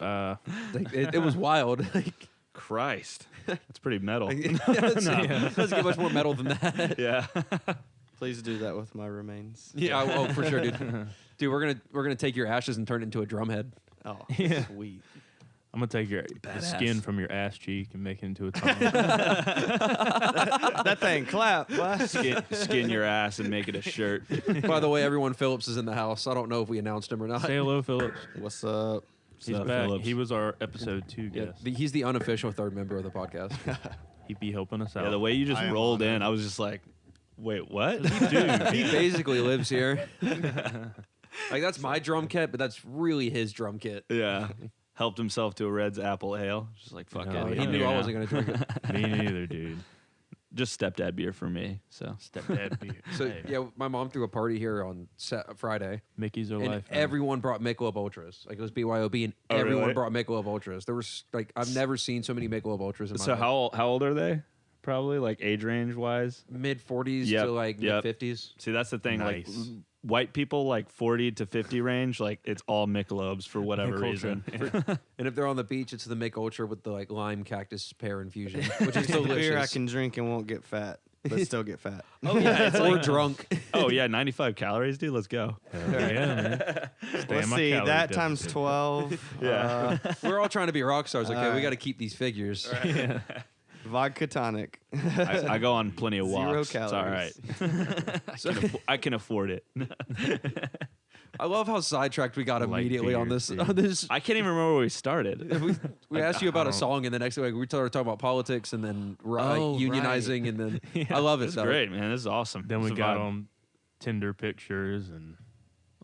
Like, it was wild. Like, Christ. That's pretty metal. it doesn't get much more metal than that. Yeah. Please do that with my remains. Yeah, oh, for sure, dude. Dude, we're gonna take your ashes and turn it into a drum head. Oh, Yeah. sweet. I'm gonna take the Badass. skin from your ass cheek and make it into a tongue. That thing clap. boy. Skin your ass and make it a shirt. By the way, everyone, Phillips is in the house. I don't know if we announced him or not. Say hello, Phillips. What's up? He's up, back. Phillips? He was our episode 2 Yeah, guest. he's the unofficial third member of the podcast. He'd be helping us out. Yeah, the way you just I am rolled in, honored. I was just like, wait, what? Dude, He basically lives here. Like that's my drum kit, but that's really his drum kit. Yeah. Helped himself to a Red's Apple Ale. Just like, fuck No, it. He yeah. knew I wasn't gonna drink it. me neither, dude. Just stepdad beer for me. So Stepdad beer. So Hey, yeah, my mom threw a party here on Friday, Mickey's our and life. man. everyone brought Michelob Ultras. Like it was BYOB, and Oh, everyone really? brought Michelob Ultras. There was like I've never seen so many Michelob Ultras in my So life. how old are they? Probably like age range wise. Mid 40s Yep, to like yep. mid 50s. See, that's the thing. Nice. Like white people, like 40 to 50 range, like it's all Michelobs for whatever Mick reason. Ultra. And if they're on the beach, it's the Mich Ultra with the like lime cactus pear infusion, which is delicious. Beer I can drink and won't get fat, but still get fat. Oh yeah, it's or like drunk. oh yeah, 95 calories, dude. Let's go. Hell yeah, man. Stay Let's in my see, calorie that times deficit. 12. Yeah. We're all trying to be rock stars. Okay, we Alright. got to keep these figures. Vodka tonic. I go on plenty of Zero walks. It's all right. calories. I can afford it. I love how sidetracked we got Light immediately on beers, this. dude. On this. I can't even remember where we started. We Like, asked you about I a don't- song, and the next week we started talking about politics, and then Oh, unionizing, and then I love it. It's though. great, man. This is awesome. Then we It's a got vibe. on Tinder pictures and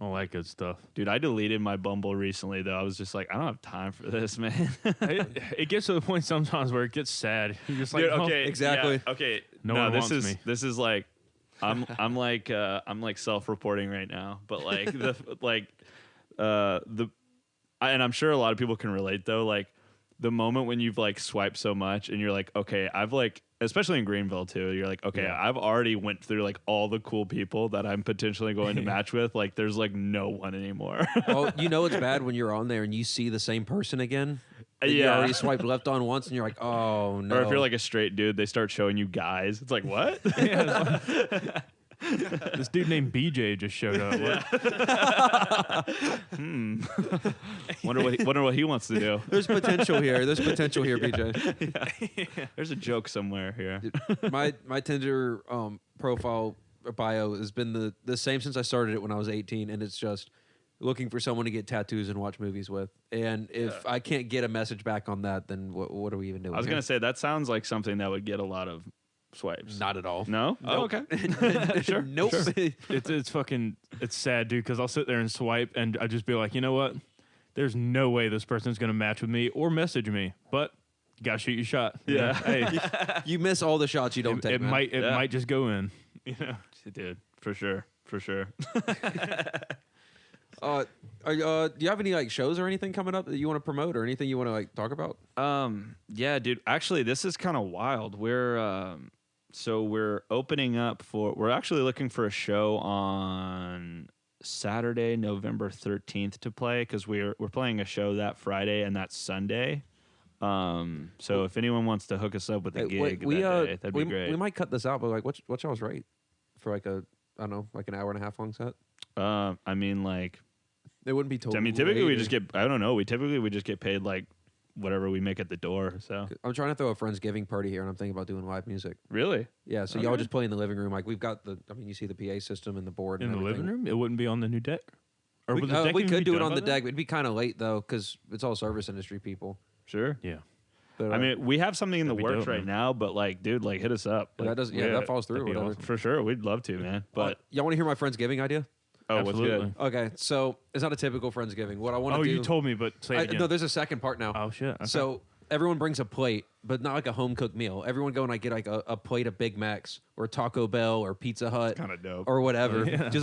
all that good stuff. Dude, I deleted my Bumble recently, though. I was just like, I don't have time for this, man. it gets to the point sometimes where it gets sad. You're just like, Dude, oh, okay, exactly. yeah, okay. No No, one this wants is me. this is like, I'm like self-reporting right now, but like and I'm sure a lot of people can relate though. Like the moment when you've like swiped so much and you're like, okay, I've like, especially in Greenville too, you're like, okay, Yeah. I've already went through like all the cool people that I'm potentially going to match with. Like there's like no one anymore. Well, you know it's bad when you're on there and you see the same person again. that You Yeah. already swiped left on once, and you're like, oh no. Or if you're like a straight dude, they start showing you guys. It's like, what? This dude named BJ just showed up. Wonder what he wants to do. There's potential here. There's potential here, BJ. There's a joke somewhere here. My Tinder profile bio has been the same since I started it when I was 18, and it's just looking for someone to get tattoos and watch movies with. And if I can't get a message back on that, then what are we even doing? I was here? gonna say that sounds like something that would get a lot of swipes. Not at all. No? Oh, Nope. okay. Sure. Nope. It's fucking it's sad, dude. Because I'll sit there and swipe, and I just be like, you know what? There's no way this person's gonna match with me or message me. But you gotta shoot your shot. You know? Yeah. Hey, You miss all the shots you don't take. it man. might Yeah. might just go in. You know. Dude, for sure. For sure. Do you have any like shows or anything coming up that you want to promote or anything you want to like talk about? Yeah, dude. Actually, this is kind of wild. We're opening up we're actually looking for a show on Saturday, November 13th to play because we're playing a show that Friday and that Sunday. So if anyone wants to hook us up with a Hey, gig wait, that day, that'd we, be great. We might cut this out, but like, what y'all's rate for like a I don't know, like an hour and a half long set? I mean, like, It wouldn't be told. I mean, typically we just get. I don't know. We just get paid like whatever we make at the door. So I'm trying to throw a Friendsgiving party here, and I'm thinking about doing live music. really, Yeah, so Okay. y'all just play in the living room. Like we've got the. I mean, you see the PA system and the board In and the everything. living room, it wouldn't be on the new deck. Or would the We decking could be do it done on by the then? deck. It'd be kind of late though, because it's all service industry people. sure. Yeah. But, I mean, we have something in the That'd be works dope, right man. now, but like, dude, like, hit us up. Like, that falls through or that'd be whatever. awesome. for sure. We'd love to, man. But Y'all want to hear my Friendsgiving idea? oh, what's Absolutely. good? Okay, so it's not a typical Friendsgiving. What I want to Oh, do. you told me, but say it again. No, there's a second part now. Oh shit. Okay. So everyone brings a plate, but not like a home cooked meal. Everyone go and like get like a plate of Big Macs or Taco Bell or Pizza Hut, Kinda dope. or whatever. Yeah. Just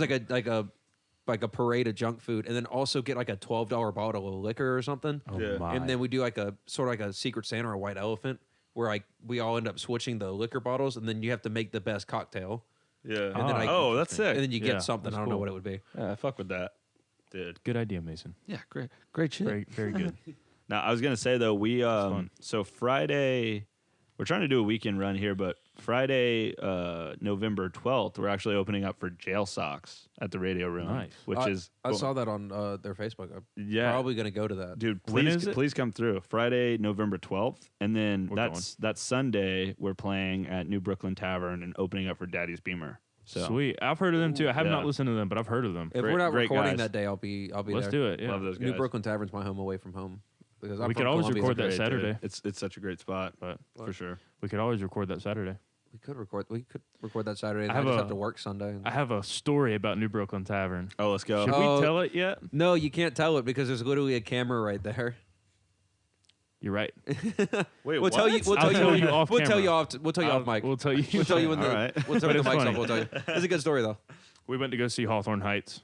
like a parade of junk food, and then also get like a $12 bottle of liquor or something. Oh Yeah. my. And then we do like a sort of like a Secret Santa or a White Elephant, where like we all end up switching the liquor bottles, and then you have to make the best cocktail, Yeah. And then I- oh, that's sick. and then you Yeah, get something. that's I don't know cool. what it would be. Yeah, fuck with that, dude. Good idea, Mason. Yeah, great shit. Very, very good. Now, I was gonna say though, we fun. so Friday, we're trying to do a weekend run here, but Friday, November 12th, we're actually opening up for Jail Socks at the Radio Room, Nice. which is I saw that on their Facebook. I'm yeah, probably gonna go to that. dude. When is it? Please come through Friday, November 12th, and then We're that's Sunday. We're playing at New Brooklyn Tavern and opening up for Daddy's Beamer. So Sweet. I've heard of them too. I have Yeah. not listened to them, but I've heard of them. If Great- we're not great recording guys. that day, I'll be Let's there. do it. Yeah. love those guys. New Brooklyn Tavern's my home away from home. Because I'm We from could always Columbia. record that Great, dude. Saturday. It's such a great spot, But for sure. we could always record that Saturday. We could record that Saturday. And I I, have just a- have to work Sunday. I have a story about New Brooklyn Tavern. Oh, let's go. Should Oh. we tell it yet? No, you can't tell it because there's literally a camera right there. You're right. Wait, We'll tell you. We'll I'll tell you off We'll tell you camera. off. We'll tell you off mic. We'll tell you. We'll tell you when the All right. we'll tell But you when the it's mic's funny. off. We'll tell you. It's a good story though. We went to go see Hawthorne Heights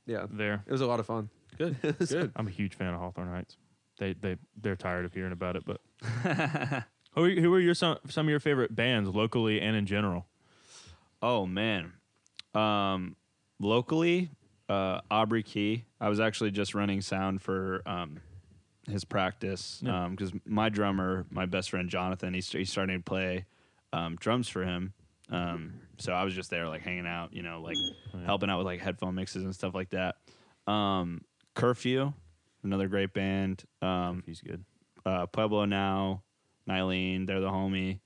Yeah, there. it was a lot of fun. Good, good. I'm a huge fan of Hawthorne Heights. They're tired of hearing about it, but who are your some of your favorite bands locally and in general? Oh man, locally, Aubrey Key. I was actually just running sound for his practice Yeah. because my drummer, my best friend Jonathan, he's starting to play drums for him. So I was just there like hanging out, you know, like helping out with like headphone mixes and stuff like that. Curfew, another great band. He's good. Pueblo Now, Nylene, they're the homie.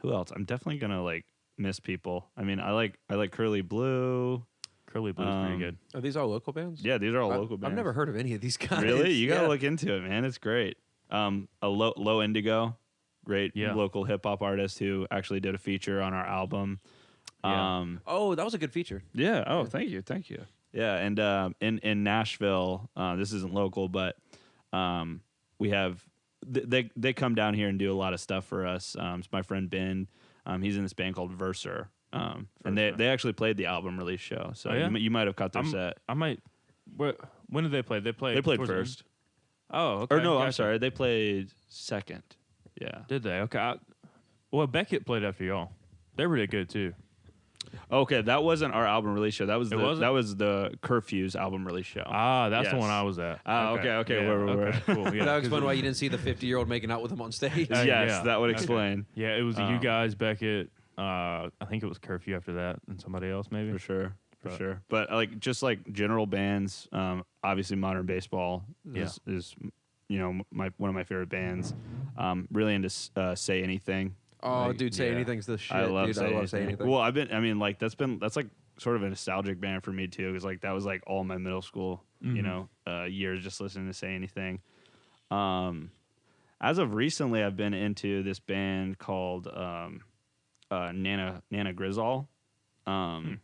Who else? I'm definitely gonna like miss people. I mean, I like Curly Blue. Curly Blue's pretty good. Are these all local bands? Yeah, these are all local bands. I've never heard of any of these guys. Really? You gotta Yeah. look into it, man. It's great. A low Indigo, great Yeah. local hip hop artist who actually did a feature on our album. Yeah. Oh, that was a good feature. Yeah. Oh, thank you. Yeah, and in Nashville, this isn't local, but we have they come down here and do a lot of stuff for us. It's my friend Ben. He's in this band called Verser. And they actually played the album release show, so Oh, yeah? you might have caught their set. I might. When did they play? They played They played towards the end? first, Oh, okay. or no, I'm gotcha. sorry, they played second. Yeah. Did they? Okay. Well, Beckett played after y'all. They were really good too. Okay, that wasn't our album release show. That was wasn't? that was the Curfew's album release show. Ah, that's the Yes. one I was at. Ah, okay, Yeah, word. cool. Yeah, That 'cause explains why you didn't see the 50-year-old making out with him on stage. Uh, Yes, yeah. that would Okay. explain. Yeah, it was you guys, Beckett. I think it was Curfew after that, and somebody else maybe. For sure. For But- sure. But like just like general bands, obviously Modern Baseball is you know one of my favorite bands. Really into Say Anything. Oh, Like, dude, Say yeah. Anything's the shit. I love dude. Say I love Say Anything. Well, that's like sort of a nostalgic band for me too, because like that was like all my middle school, you know, years just listening to Say Anything. As of recently, I've been into this band called Nana Grizzle, and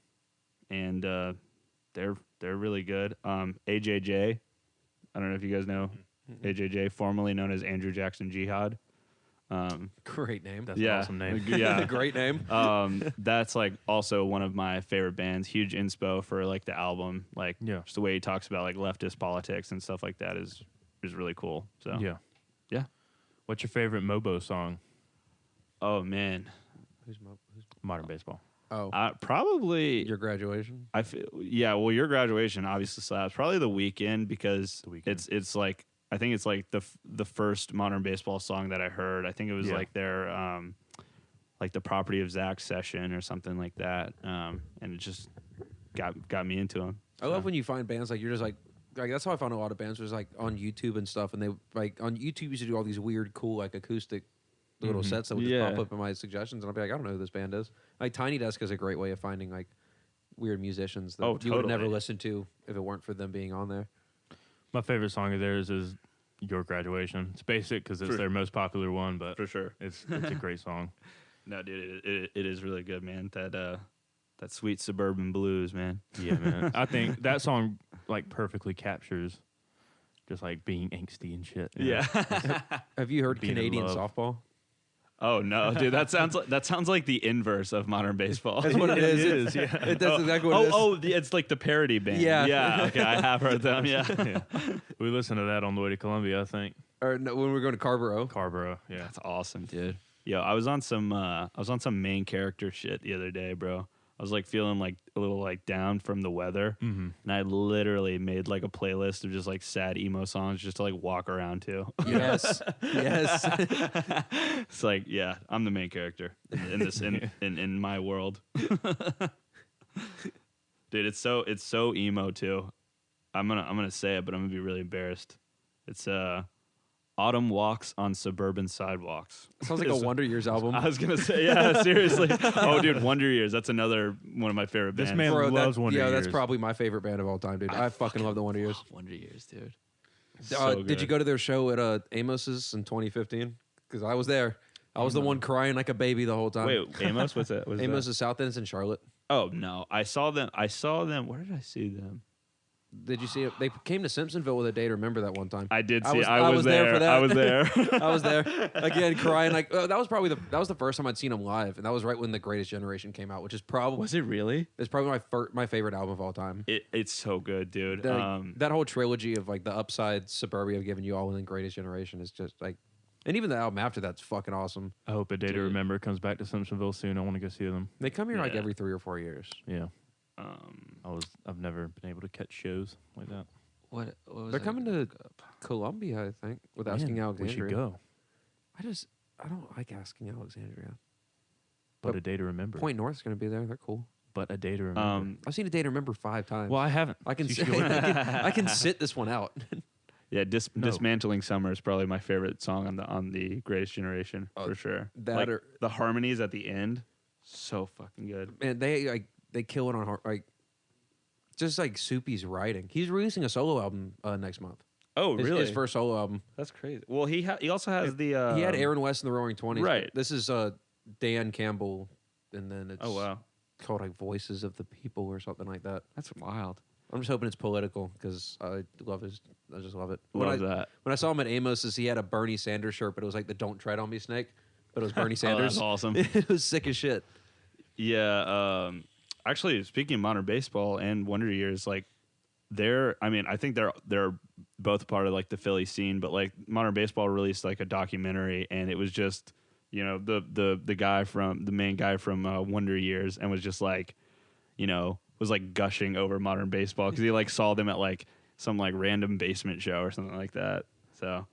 they're really good. AJJ, I don't know if you guys know AJJ, formerly known as Andrew Jackson Jihad. Great name. That's Yeah, an awesome name. yeah. Great name. That's like also one of my favorite bands. Huge inspo for like the album. Like Yeah. just the way he talks about like leftist politics and stuff like that is really cool. So Yeah. yeah. What's your favorite Mobo song? Oh man, Who's Modern Baseball. Oh, probably your graduation. I feel well. Your graduation obviously slaps. Probably The Weeknd because The Weeknd. it's like I think it's like the first Modern Baseball song that I heard. I think it was Yeah. like their like the Property of Zach session or something like that. And it just got me into him. I love when you find bands like you're just like that's how I found a lot of bands was like on YouTube and stuff, and they like on YouTube used to do all these weird, cool like acoustic little sets that would just Yeah. pop up in my suggestions, and I'll be like, I don't know who this band is. Like Tiny Desk is a great way of finding like weird musicians that Oh, you would never totally. listen to if it weren't for them being on there. My favorite song of theirs is Your Graduation. It's basic because it's For- their most popular one, but for sure. it's a great song. No, dude, it is really good, man. That sweet suburban blues, man. Yeah, man. I think that song like perfectly captures just like being angsty and shit. you know? Yeah. Have you heard Being in Canadian love. softball? Oh no, dude, that sounds like the inverse of modern baseball. That's what it is. It is, yeah. That's exactly what it is. It's like the parody band. Yeah. yeah. Okay, I have heard them. Yeah, Yeah. We listened to that on the way to Columbia, I think. Or no, when we were going to Carborough. Carborough, yeah. that's awesome, dude. Yo, I was on some main character shit the other day, bro. I was like feeling like a little like down from the weather, and I literally made like a playlist of just like sad emo songs just to like walk around to. Yes. Yes. It's like, yeah, I'm the main character in this in my world. Dude, it's so emo too. I'm gonna say it, but I'm gonna be really embarrassed. It's Autumn Walks on Suburban Sidewalks. Sounds like a Wonder Years album. I was gonna say, yeah, seriously. Oh, dude, Wonder Years. That's another one of my favorite bands. This man loves Wonder Years. that's probably my favorite band of all time, dude. I fucking love the Wonder Years. Wonder Years, dude. Did you go to their show at Amos's in 2015? Because I was there. I was the one crying like a baby the whole time. Wait, Amos? What's that? Amos is South End's in Charlotte. Oh no, I saw them. Where did I see them? Did you see it? They came to Simpsonville with a day to remember that one time. I did I see. was- I I was was there there. for that. I was there. I was there again crying like that was probably the first time I'd seen them live, and that was right when The Greatest Generation came out, which is probably Was it really? it's probably my favorite album of all time. It's so good, dude. That whole trilogy of like the Upside, Suburbia, Giving You All, and then Greatest Generation is just like, and even the album after that's fucking awesome. I hope A Day to Dude. Remember comes back to Simpsonville soon. I want to go see them. They come here like Yeah. every 3 or 4 years. Yeah. I've never been able to catch shows like that. what was They're coming to Columbia, I think, with Asking Man, Alexandria. We should go. I don't like Asking Alexandria. But But A Day to Remember. Point North's gonna be there. They're cool. But A Day to Remember. I've seen A Day to Remember 5 times. Well, I haven't. I can So you sit, should go with me. I can sit this one out. Yeah, No. Dismantling Summer is probably my favorite song on the Greatest Generation Oh, for sure. that Like, or- the harmonies at the end, so fucking good. Man, they kill it on like just like Soupy's writing. He's releasing a solo album next month. Oh, His first solo album. That's crazy. Well, he also has the he had Aaron West in the Roaring Twenties. right. This is Dan Campbell, and then it's Oh wow, called like Voices of the People or something like that. that's wild. I'm just hoping it's political because I just love it. Love that. When I saw him at Amos's, he had a Bernie Sanders shirt, but it was like the "Don't Tread on Me" snake. But it was Bernie Oh, Sanders. that's awesome. It was sick as shit. Yeah. Actually, speaking of modern baseball and Wonder Years, like I think they're both part of like the Philly scene, but like modern baseball released like a documentary, and it was just the main guy from Wonder Years, and was just like was like gushing over modern baseball because he like saw them at like some like random basement show or something like that. So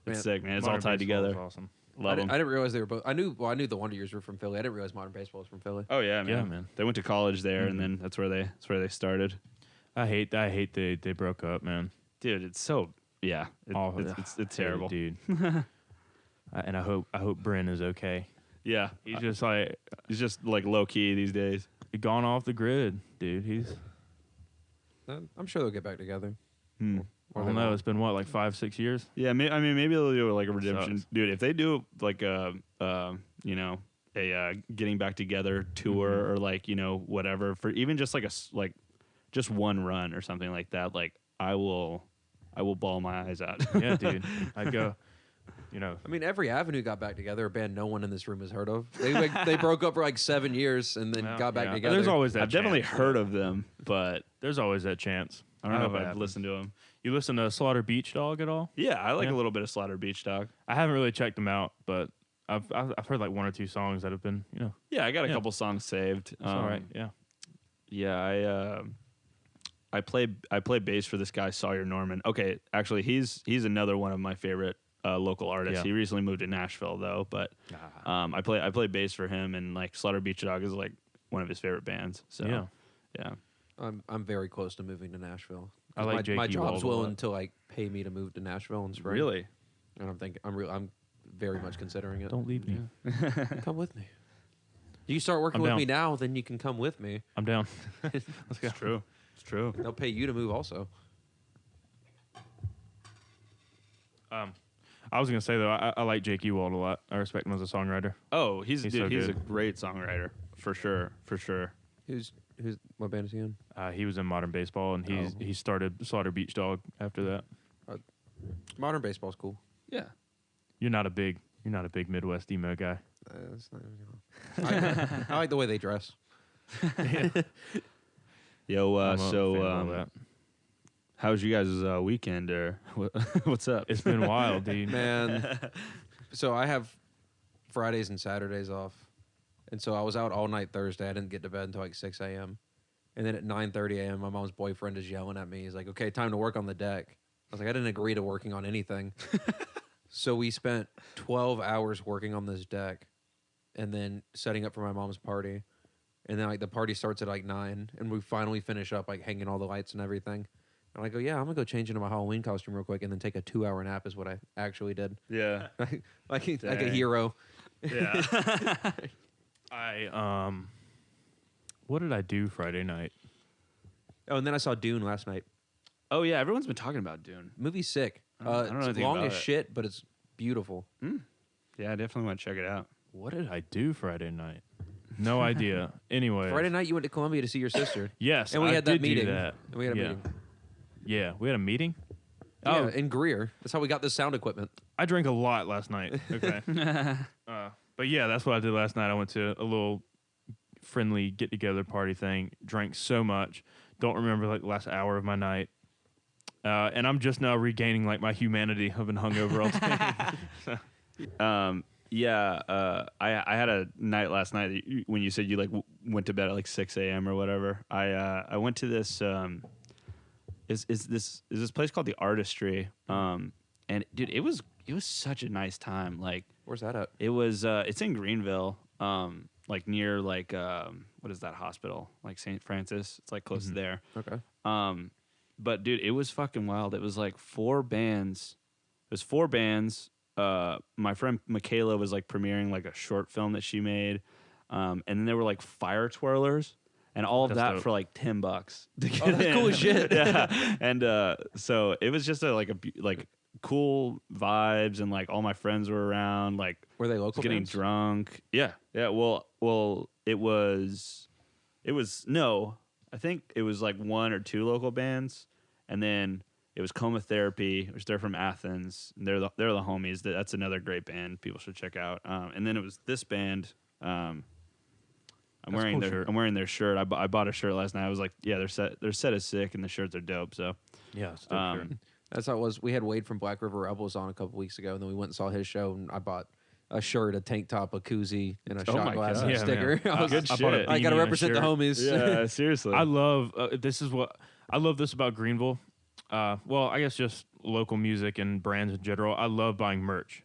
it's Man, sick, man. It's Modern all tied baseball is together. Awesome. Love I them. didn't realize they were both. I knew the Wonder Years were from Philly. I didn't realize modern baseball was from Philly. Oh yeah, man. Yeah, man. They went to college there, and then that's where they started. I hate they broke up, man. Dude, it's so it's Hate it, terrible. dude. And I hope Bryn is okay. Yeah, He's just like he's just like low key these days. gone off the grid, dude. He's I'm sure they'll get back together. I don't know. It's been what, like 5-6 years? Yeah, I mean maybe they'll do like a redemption, Sucks. dude. If they do like a getting back together tour or like whatever for even just like just one run or something like that, like I will bawl my eyes out. Yeah, dude. I'd go. I mean, Every Avenue got back together. A band no one in this room has heard of. They broke up for like 7 years and then Well, got back yeah. together. There's always that. I've definitely chance. heard of them, but There's always that chance. I don't know hope if it I've happens. listened to them. You listen to Slaughter Beach Dog at all? Yeah, I like Yeah. a little bit of Slaughter Beach Dog. I haven't really checked them out, but I've heard like 1 or 2 songs that have been Yeah, I got a Yeah. couple songs saved. it's all right. Yeah. Yeah, I play bass for this guy Sawyer Norman. Okay, actually he's another one of my favorite local artists. Yeah. He recently moved to Nashville though, but I play bass for him, and like Slaughter Beach Dog is like one of his favorite bands. So Yeah. yeah. I'm very close to moving to Nashville. I 'Cause like my Jake job's Ewald a lot. willing to like pay me to move to Nashville in spring. Really? And I'm very much considering it. Don't leave me. Come with me. You start working I'm with down. me now, then you can come with me. I'm down. It's true. It's true. They'll pay you to move also. I was gonna say though, I like Jake Ewald a lot. I respect him as a songwriter. Oh, he's so a good. great songwriter for sure. Who's what band is he in? He was in Modern Baseball, and he started Slaughter Beach Dog after that. Modern baseball's cool. Yeah. You're not a big Midwest emo guy. That's not, I like the way they dress. Yo, I'm a fan of all that. how's you guys' weekend or what's up? It's been wild, dude. Man. So I have Fridays and Saturdays off. And so I was out all night Thursday. I didn't get to bed until like 6 a.m. And then at 9:30 a.m., my mom's boyfriend is yelling at me. He's like, okay, time to work on the deck. I was like, I didn't agree to working on anything. So we spent 12 hours working on this deck and then setting up for my mom's party. And then like the party starts at like 9 and we finally finish up like hanging all the lights and everything. And I go, yeah, I'm going to go change into my Halloween costume real quick and then take a 2-hour nap is what I actually did. Yeah. like a Dang. hero. Yeah. What did I do Friday night? Oh, and then I saw Dune last night. Oh yeah, everyone's been talking about Dune. Movie's sick. I don't know It's anything long about as it. shit, but it's beautiful. Yeah, I definitely want to check it out. What did I do Friday night? No idea. Anyway, Friday night, you went to Columbia to see your sister. Yes, And we I had that did do meeting. that. And we had a yeah. meeting. Yeah, we had a meeting. Yeah, in Greer. That's how we got this sound equipment. I drank a lot last night. Okay. But yeah, that's what I did last night. I went to a little friendly get-together party thing. Drank so much. Don't remember like the last hour of my night. And I'm just now regaining like my humanity. I've been hungover all day. I had a night last night that when you said you like went to bed at like 6 a.m. or whatever. I went to this is this place called the Artistry. And dude, it was such a nice time. Like, Where's that at? it was it's in Greenville, like near like what is that hospital? Like St. Francis. It's like close to there. Okay. But dude, it was fucking wild. It was like 4 bands. It was 4 bands. My friend Michaela was like premiering like a short film that she made. And then there were like fire twirlers and all of That's that dope. for like $10 to get Oh, that's in. cool as shit. Yeah. And so it was just like cool vibes and like all my friends were around, like Were they local getting bands? drunk. Yeah. Well, it was no, I think it was like 1 or 2 local bands, and then it was Coma Therapy, which they're from Athens. And they're the homies. That's another great band people should check out. And then it was this band. I'm That's wearing cool their shirt. I'm wearing their shirt. I bought a shirt last night. I was like, yeah, their set is sick and the shirts are dope. So Yeah, it's dope shirt. That's how it was. We had Wade from Black River Rebels on a couple weeks ago, and then we went and saw his show, and I bought a shirt, a tank top, a koozie, and a Oh shot my glass God. and a Yeah, sticker. man. I, was, Good I bought a shit. I got to beanie and a represent the shirt. homies. yeah, seriously. I love I love this about Greenville. Well, I guess just local music and brands in general. I love buying merch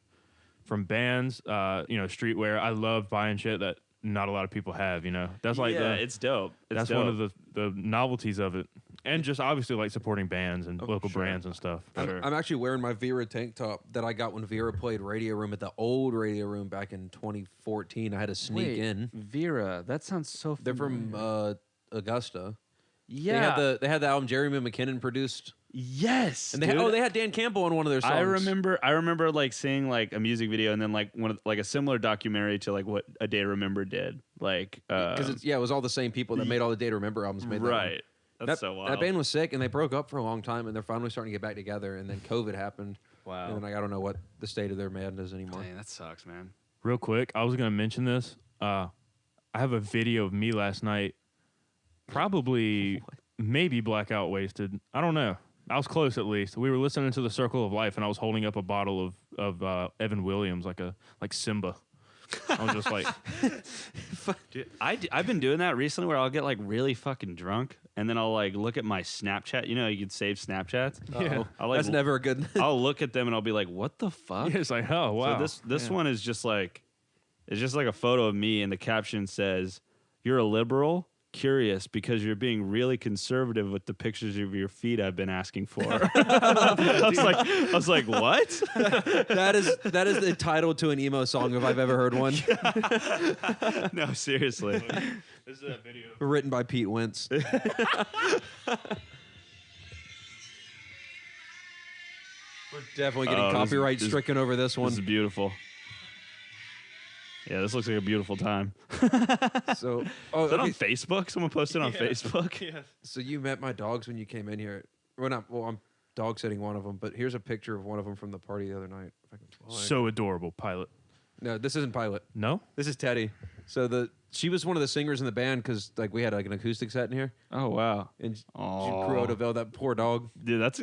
from bands, streetwear. I love buying shit that not a lot of people have, That's like it's dope. that's one of the novelties of it. And just obviously like supporting bands and local sure. brands and stuff. I'm actually wearing my Vera tank top that I got when Vera played Radio Room at the old Radio Room back in 2014. I had to sneak in. Vera. That sounds so. They're from Augusta. Yeah. They had the album Jeremy McKinnon produced, Yes. and they dude. they had Dan Campbell on one of their songs. I remember like seeing like a music video and then like like a similar documentary to like what A Day to Remember did. Like because it was all the same people that made all the Day to Remember albums. Made that one. right. That's so wild. That band was sick, and they broke up for a long time, and they're finally starting to get back together. And then COVID happened. Wow. And then I don't know what the state of their band is anymore. Dang, that sucks, man. Real quick, I was going to mention this. I have a video of me last night, probably maybe blackout wasted. I don't know. I was close at least. We were listening to The Circle of Life, and I was holding up a bottle of Evan Williams, like Simba. I was just like, Dude, I've been doing that recently where I'll get like really fucking drunk and then I'll like look at my Snapchat. You know, you can save Snapchats. Yeah. I'll, like, That's never a good. I'll look at them and I'll be like, what the fuck? it's like, oh wow. So this Yeah. one is just like, it's just like a photo of me and the caption says, "You're a liberal, curious because you're being really conservative with the pictures of your feet I've been asking for." I was like, what? that is the title to an emo song if I've ever heard one. No, seriously. This is a video. Written by Pete Wentz. We're definitely getting Oh, copyright this- stricken over this one. This is beautiful. Yeah, this looks like a beautiful time. So, Is that on Facebook? Someone posted on Yeah. Facebook. Yeah. So you met my dogs when you came in here. Well, I'm dog sitting one of them, but here's a picture of one of them from the party the other night. If I can find it. So adorable, Pilot. No, this isn't Pilot. No? This is Teddy. So she was one of the singers in the band because like we had like an acoustic set in here, Oh wow, and she Aw. grew out of that poor dog. dude, that's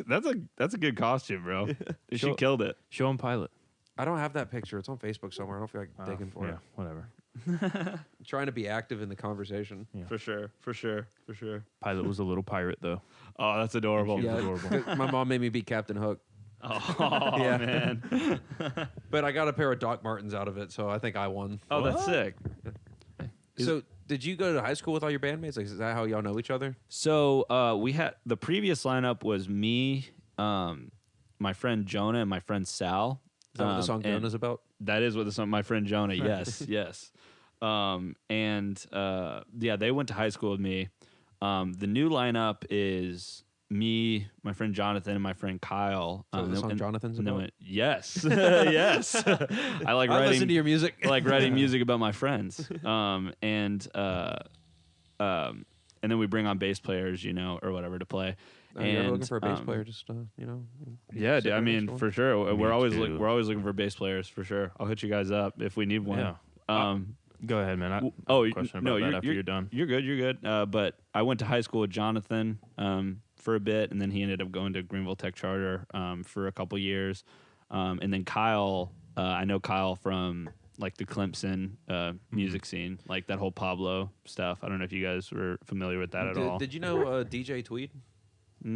a good costume, bro. She Show- killed it. Show him Pilot. I don't have that picture. It's on Facebook somewhere. I don't feel like digging for yeah, it. whatever. I'm trying to be active in the conversation. Yeah. For sure. Pilot was a little pirate, though. Oh, that's adorable. She was adorable. My mom made me be Captain Hook, Oh Yeah. man. but I got a pair of Doc Martens out of it, so I think I won. Oh, that's sick. So did you go to high school with all your bandmates? Like, is that how y'all know each other? So we had the previous lineup was me, my friend Jonah, and my friend Sal. Is that what the song and Jonah's about? That is what the song. My friend Jonah. Yes, yes. Yeah, they went to high school with me. The new lineup is me, my friend Jonathan, and my friend Kyle. Is that what the song and- Jonathan's and they about? went, yes, yes. I like I writing. listen to your music. I like writing music about my friends. And then we bring on bass players, or whatever to play. You're And, looking for a bass player, just you know. Yeah, dude, I sit mean, next to for sure. We're always too. we're always looking for bass players for sure. I'll hit you guys up if we need one. Yeah. Go ahead, man. Question about that after you're done. You're good. You're good. But I went to high school with Jonathan for a bit, and then he ended up going to Greenville Tech Charter for a couple years. And then Kyle, I know Kyle from like the Clemson music scene, like that whole Pablo stuff. I don't know if you guys were familiar with that at all. Did you know DJ Tweed? I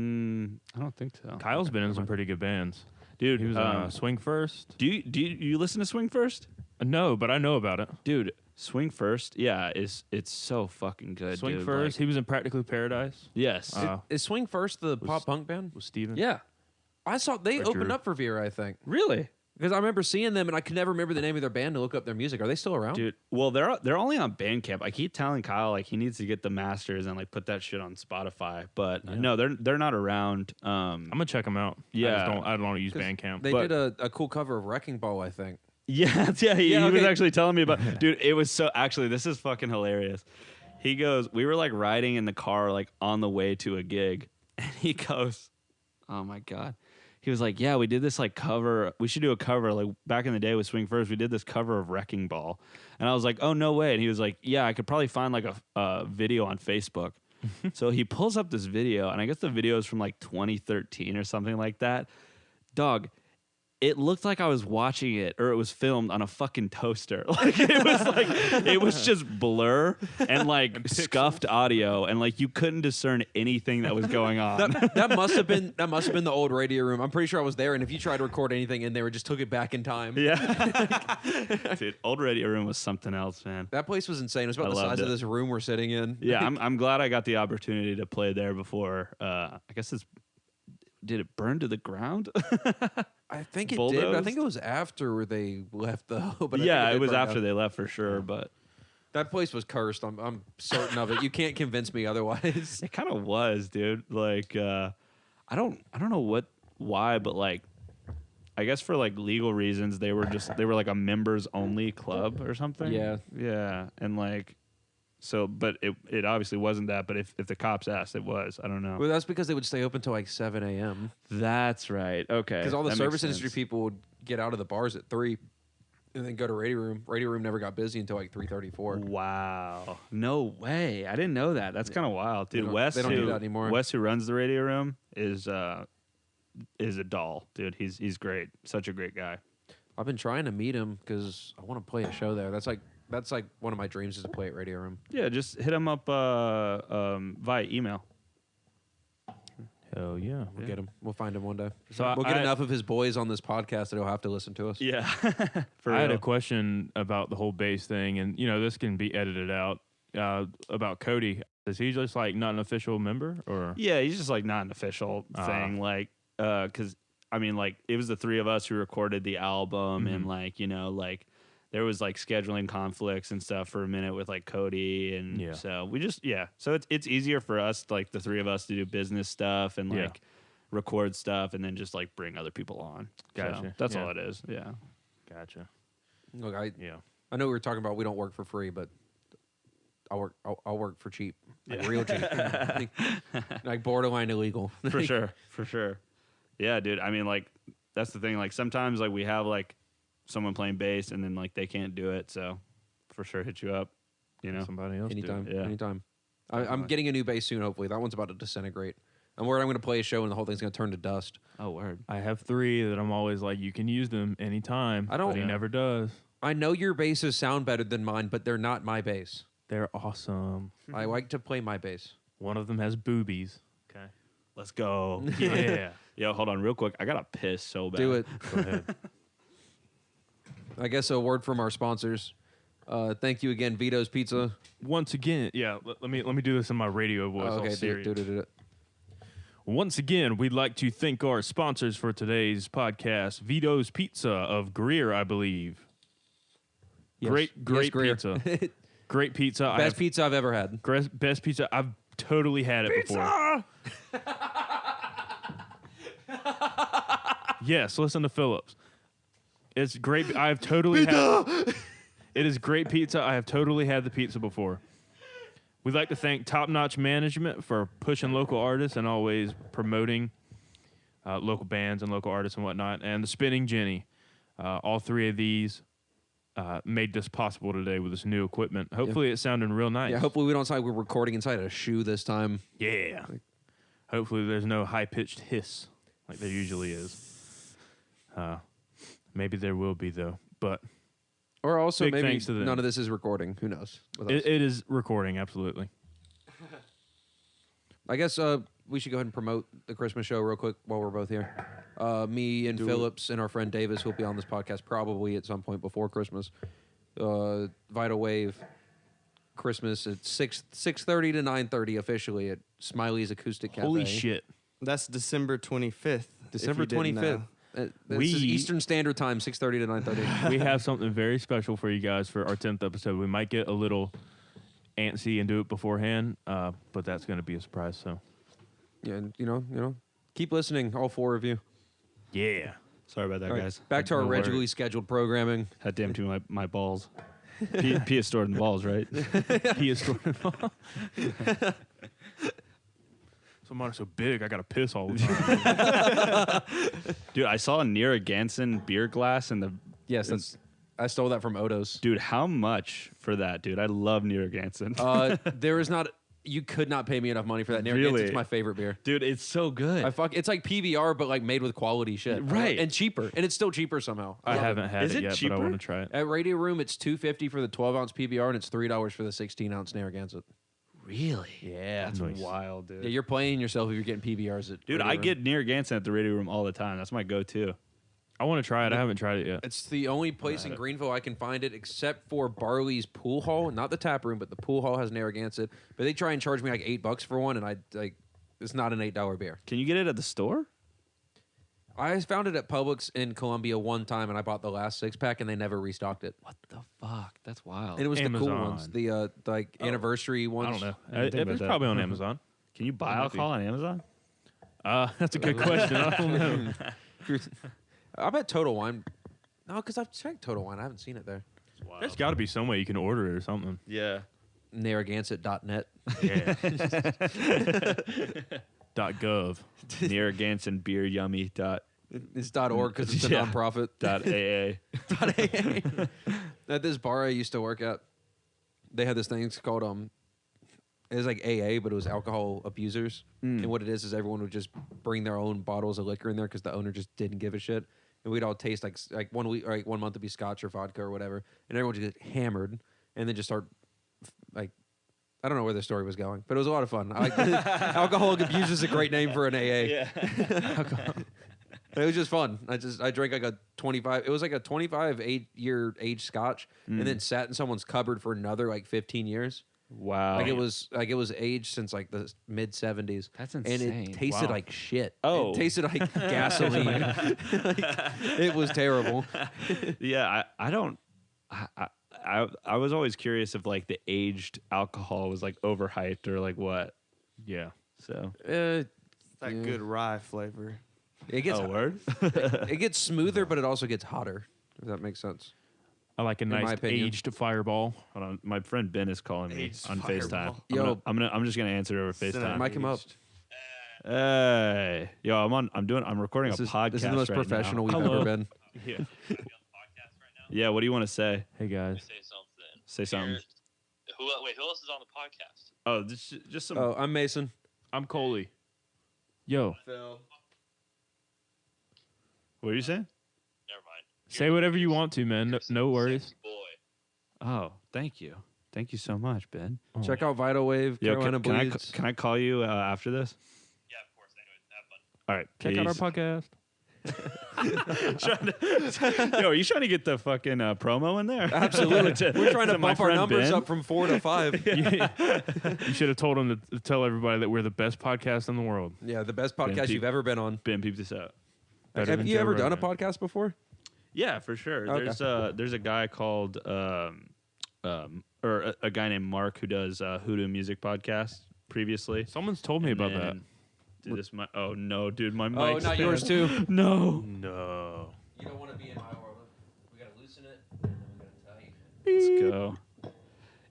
don't think so. Kyle's been in some pretty good bands. Dude, He was on Swing First. do you listen to Swing First? No, but I know about it. Dude, Swing First, yeah, it's so fucking good. Swing dude. First. Like, He was in Practically Paradise yes. Is Swing First the pop punk band? with Steven. Yeah. I saw they Or opened Drew. up for Vera, I think, Really? because I remember seeing them and I could never remember the name of their band to look up their music. Are they still around? Dude, well, they're only on Bandcamp. I keep telling Kyle like he needs to get the masters and like put that shit on Spotify. But no, they're not around. I'm gonna check them out. Yeah. I don't use Bandcamp. They But- did a cool cover of Wrecking Ball, I think. Yeah, he Yeah, was okay. actually telling me about. Dude, it was so actually this is fucking hilarious. He goes, we were like riding in the car like on the way to a gig, and he goes, "Oh my god." He was like, "Yeah, we did this like cover. We should do a cover like back in the day with Swing First. We did this cover of Wrecking Ball." And I was like, "Oh no way!" And he was like, "Yeah, I could probably find like a video on Facebook." So he pulls up this video, and I guess the video is from like 2013 or something like that. Dog, it looked like I was watching it, or it was filmed on a fucking toaster. Like it was just blur and like scuffed audio, and like you couldn't discern anything that was going on. That must have been the old radio room. I'm pretty sure I was there, and if you tried to record anything in there, it just took it back in time. Yeah, dude, old radio room was something else, man. That place was insane. It was about I the loved size of it. this room we're sitting in. Yeah, I'm glad I got the opportunity to play there before. I guess did it burn to the ground? I think it did. But I Bulldozed? think it was after they left, though. But I Yeah, think it was burned after down. they left for sure, but That place was cursed. I'm certain of it. You can't convince me otherwise. it kind of was, dude. Like, I don't know why, but like, I guess for like legal reasons, they were like a members only club or something. Yeah, and like, so, but it obviously wasn't that. But if the cops asked, it was. I don't know. Well, that's because they would stay open till like 7 a.m. That's right. Okay, Because all the that service makes industry sense. people would get out of the bars at 3 and then go to Radio Room. Radio Room never got busy until like 3:34. Wow. No way. I didn't know that. That's kind of wild, dude. don't- Wes, they don't do who, that anymore. Wes, who runs the radio room, is a doll, dude. He's great. Such a great guy. I've been trying to meet him because I want to play a show there. That's like one of my dreams is to play at Radio Room. Yeah, just hit him up via email. Hell yeah. We'll get him. We'll find him one day. So We'll get I- enough of his boys on this podcast that he'll have to listen to us. Yeah. For I had real. a question about the whole bass thing, and this can be edited out. About Cody, is he just like not an official member, or Yeah, he's just like not an official thing, like because I mean, like it was the three of us who recorded the album, and like like there was like scheduling conflicts and stuff for a minute with like Cody, and Yeah. so we just so it's easier for us, like the three of us, to do business stuff and Yeah. like record stuff, and then just like bring other people on. So Gotcha. that's Yeah. all it is. Yeah. Gotcha. Look, I Yeah. know we were talking about we don't work for free, but I'll work for cheap, like real cheap, like borderline illegal. For sure. For sure. Yeah, dude. I mean, like, that's the thing. Like, sometimes, like, we have, like, someone playing bass, and then, like, they can't do it. So, for sure, hit you up, you know? Somebody else. Anytime, Do it. Yeah. anytime. I'm Definitely. getting a new bass soon. Hopefully, that one's about to disintegrate. I'm worried I'm going to play a show and the whole thing's going to turn to dust. Oh, word. I have 3 that I'm always like, you can use them anytime. I don't- But he Yeah. never does. I know your basses sound better than mine, but they're not my bass. They're awesome. I like to play my bass. One of them has boobies. Okay. Let's go. Yeah. Yo, hold on real quick. I got to piss so bad. Do it. Go ahead. I guess a word from our sponsors. Thank you again, Vito's Pizza. Once again, yeah. Let me do this in my radio voice. Oh, all okay, serious. do it. Once again, we'd like to thank our sponsors for today's podcast, Vito's Pizza of Greer, I believe. Yes. Great Yes, Greer. pizza. Great pizza. Best pizza I've ever had. Best pizza. I've totally had it before. Yes, listen to Phillips. It's great. I've totally had. It is great pizza. I have totally had the pizza before. We'd like to thank Top Notch Management for pushing local artists and always promoting local bands and local artists and whatnot. And the Spinning Jenny. All 3 of these made this possible today with this new equipment. Hopefully, it's sounding real nice. Yeah, hopefully we don't sound like we're recording inside a shoe this time. Yeah. Hopefully, there's no high pitched hiss like there usually is. Maybe there will be though, but Or also Big maybe thanks to them. none of this is recording. Who knows? with us. it is recording absolutely. I guess we should go ahead and promote the Christmas show real quick while we're both here. Me and Phillips and our friend Davis, who'll be on this podcast probably at some point before Christmas. Vital Wave Christmas at 6:30 to 9:30 officially at Smiley's Acoustic Cafe. Holy shit! That's December 25th. December if you didn't 25th. know. This is Eastern Standard Time, 6:30 to 9:30. We have something very special for you guys for our 10th episode. We might get a little antsy and do it beforehand, but that's going to be a surprise. So Yeah, and you know, keep listening, all 4 of you. yeah, Sorry about that, All right, guys. back to our No worries. regularly scheduled programming. Had to empty my balls. Pee is stored in balls, right? he is stored. So mine are so big, I got to piss all the time. Dude, I saw a Narragansett beer glass in the... Yes, I stole that from Odo's. Dude, how much for that, dude? I love Narragansett. There is not. You could not pay me enough money for that. Narragansett Really? It's my favorite beer. Dude, it's so good. It's like PBR, but like made with quality shit. Right. And cheaper. And it's still cheaper somehow. I love it. haven't had Is it it yet, but cheaper? I want to try it. At Radio Room, it's $2.50 for the 12-ounce PBR, and it's $3 for the 16-ounce Narragansett. Really? Yeah. That's Nice. wild, dude. Yeah, you're playing yourself if you're getting PBRs at Dude, Radio I Room. get Narragansett at the radio room all the time. That's my go-to. I want to try it. I haven't tried it yet. It's the only place in Greenville I can find it, except for Barley's Pool Hall. Not the tap room, but the pool hall has Narragansett. But they try and charge me like $8 for one, and I like it's not an $8 beer. Can you get it at the store? I found it at Publix in Columbia one time, and I bought the last 6-pack, and they never restocked it. What the fuck? That's wild. And it was the cool Amazon. ones, the like anniversary I ones. don't know. I didn't think about It's that. probably on Amazon. Can you buy It might alcohol on Amazon? That's a good question. I don't know. I bet Total Wine. No, because I've checked Total Wine. I haven't seen it there. There's got to be some way you can order it or something. Yeah. Narragansett.net. Yeah. .gov. Narragansett beer yummy dot It's .org because it's a Yeah. nonprofit. dot AA. At this bar I used to work at, they had this thing. It's called it was like AA, but it was alcohol abusers. And what it is everyone would just bring their own bottles of liquor in there because the owner just didn't give a shit. And we'd all taste like 1 week, or like 1 month would be scotch or vodka or whatever, and everyone would get hammered and then just start like. I don't know where the story was going, but it was a lot of fun. I like alcoholic abuse is a great name for an AA. Yeah. It was just fun. I drank like a 25. It was like a 25 8-year age scotch, and then sat in someone's cupboard for another like 15 years. Wow. Like it was aged since like the mid 70s. That's And insane. it tasted Wow. like shit. Oh. It tasted like gasoline. Like, it was terrible. Yeah, I don't. I was always curious if like the aged alcohol was like overhyped or like what. Yeah. So That Yeah. good rye flavor. It gets word. it gets smoother, but it also gets hotter. If that makes sense. I like a my nice opinion. aged fireball. Hold on, my friend Ben is calling me Aged on Fireball. FaceTime. Yo. I'm just gonna answer it over Cinnamon FaceTime. Mic him up. aged. Hey, yo, I'm recording This a is podcast. this is the most right professional now. we've Hello. ever been. Yeah. Yeah, what do you want to say? Hey guys. Say something. Say something. Who else is on the podcast? Oh, just some. Oh, I'm Mason. I'm Coley. Yo, Phil. What are you saying? Never mind. say whatever you want to, man. No worries. Sexy boy. Oh, thank you so much, Ben. Oh. Check out Vital Wave, Yo, Carolina can I Bleeds. can I call you after this? Yeah, of course. Anyways, have fun. All right. Check out our peace. podcast. Yo, are you trying to get the fucking promo in there? Absolutely. We're trying to my bump our friend numbers Ben? up from 4 to 5. You should have told him to tell everybody that we're the best podcast in the world. Yeah, the best podcast Pe- you've ever been on. Ben, peep this out. Better Have than you Joe ever done a Rogan. podcast before? Yeah, for sure. Okay. There's a guy called or a guy named Mark who does Hoodoo Music Podcast previously. Someone's told me And about that. then- Dude, oh no, dude, my Oh, mic's not yours too. No. No. You don't want to be in my world. We gotta loosen it, and then we gotta tighten. Let's go.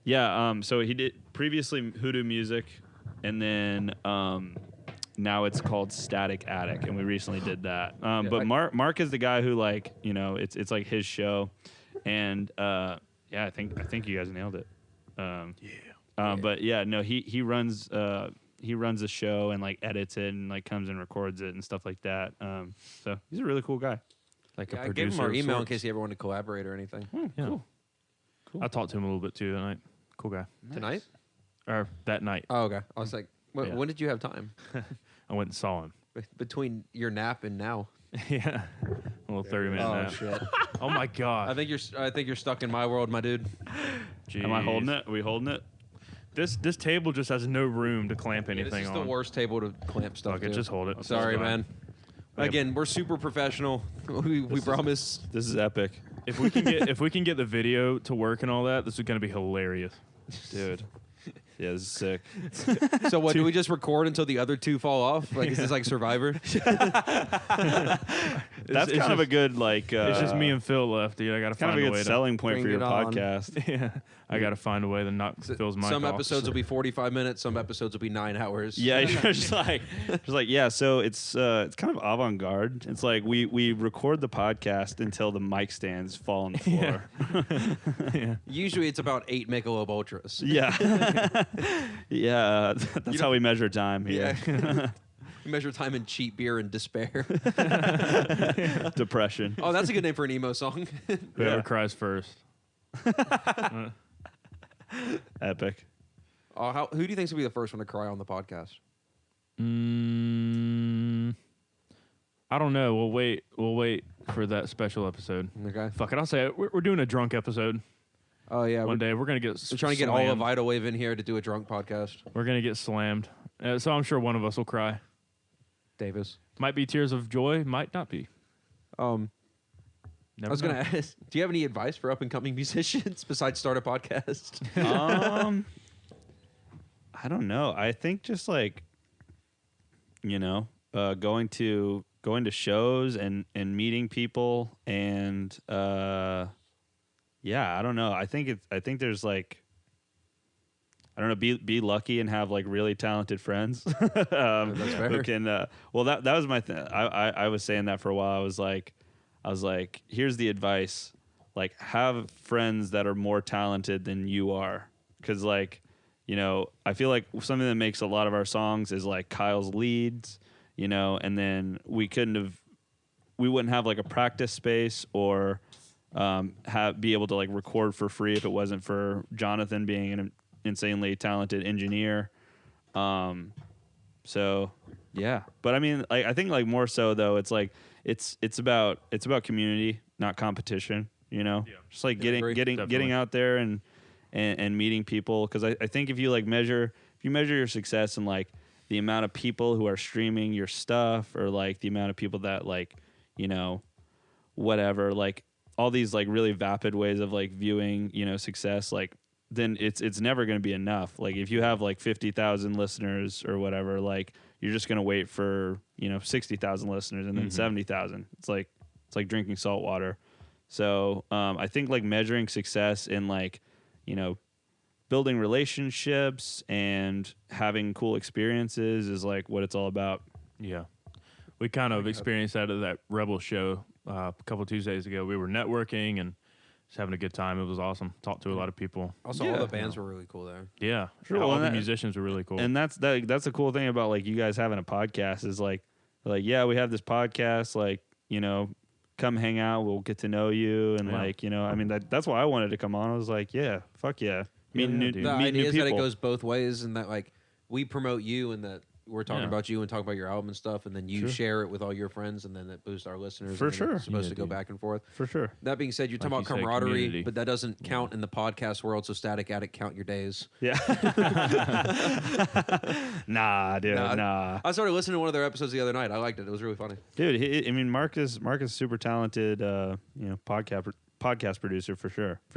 Yeah, so he did previously Hoodoo Music, and then now it's called Static Attic, and we recently did that. But Mark is the guy who it's like his show, and yeah, I think you guys nailed it. But yeah, no, he runs the show and like edits it and like comes and records it and stuff like that. So he's a really cool guy. Like Yeah, a I producer. gave him our of email in sorts. case he ever wanted to collaborate or anything. Yeah. Cool. I talked to him a little bit too that night. Cool guy. Tonight? Or that night. Oh, okay. I was like, Yeah. when did you have time? I went and saw him. Between your nap and now. Yeah. A little 30-minute nap. shit! Oh my god. I think you're stuck in my world, my dude. Am I holding Jeez. it? Are we holding it? This table just has no room to clamp Yeah, anything this is on. the worst table to clamp stuff Fuck it, to. just hold it. Sorry, It's fine. man. Again, we're super professional. We promise. This is epic. If we can get the video to work and all that, this is gonna be hilarious. Dude. Yeah, this is sick. So what? Do we just record until the other two fall off? Like is this like Survivor? That's kind of a good like. It's just me and Phil left, dude. I gotta kind find of a a good way selling point bring for your it on. podcast. to. Yeah, I gotta find a way to knock Phil's mic Some off. episodes will be 45 minutes. Some episodes will be 9 hours. Yeah, you're just like yeah. So it's kind of avant garde. It's like we record the podcast until the mic stands fall on the floor. Yeah. Usually it's about 8 Michelob Ultras. Yeah, yeah. That's how we measure time here. We measure time in cheap beer and despair. Depression. Oh, that's a good name for an emo song. Whoever Yeah. cries first. Epic. Oh, who do you think's gonna be the first one to cry on the podcast? I don't know. We'll wait for that special episode. Okay. Fuck it. I'll say it. We're doing a drunk episode Oh yeah, one day. We're gonna get. we're trying to get all of slammed. Vital Wave in here to do a drunk podcast. We're gonna get slammed. So I'm sure one of us will cry. Davis. Might be tears of joy. Might not be. I Never was know. gonna ask, do you have any advice for up and coming musicians besides start a podcast? I don't know. I think just like going to shows and meeting people and yeah, I don't know. I think there's like I don't know, be lucky and have like really talented friends. That's fair. Who can well that was my thing. I was saying that for a while. I was like here's the advice. Like have friends that are more talented than you are, cuz like I feel like something that makes a lot of our songs is like Kyle's leads, and then we wouldn't have like a practice space or be able to like record for free if it wasn't for Jonathan being an insanely talented engineer. So yeah, but I mean, like I think like more so though, it's like it's about community, not competition. Just like agree. getting Definitely. out there and meeting people, because I think if you measure your success in like the amount of people who are streaming your stuff, or like the amount of people that like whatever, like all these like really vapid ways of like viewing success, like then it's never going to be enough. Like if you have like 50,000 listeners or whatever, like you're just going to wait for 60,000 listeners and then 70,000. It's like drinking salt water. So I think like measuring success in like building relationships and having cool experiences is like what it's all about. Yeah. We kind of experienced that at that Rebel show a couple Tuesdays ago. We were networking and just having a good time. It was awesome. Talked to a lot of people. Also, all the bands were really cool there. Yeah. Sure. All Well, the musicians were really cool. And that's a cool thing about like you guys having a podcast is like yeah, we have this podcast, like, come hang out, we'll get to know you and like, I mean that's why I wanted to come on. I was like, yeah, fuck yeah. The idea is that it people. goes both ways, and that like we promote you, and that we're talking about you and talking about your album and stuff, and then you share it with all your friends, and then it boosts our listeners. For and then sure. it's supposed to go back and forth. For sure. That being said, you're talking Like about you said, camaraderie, community. but that doesn't count in the podcast world. So Static Addict, count your days. Yeah. Nah, dude. Nah. I started listening to one of their episodes the other night. I liked it. It was really funny. Dude, Mark is super talented podcast producer for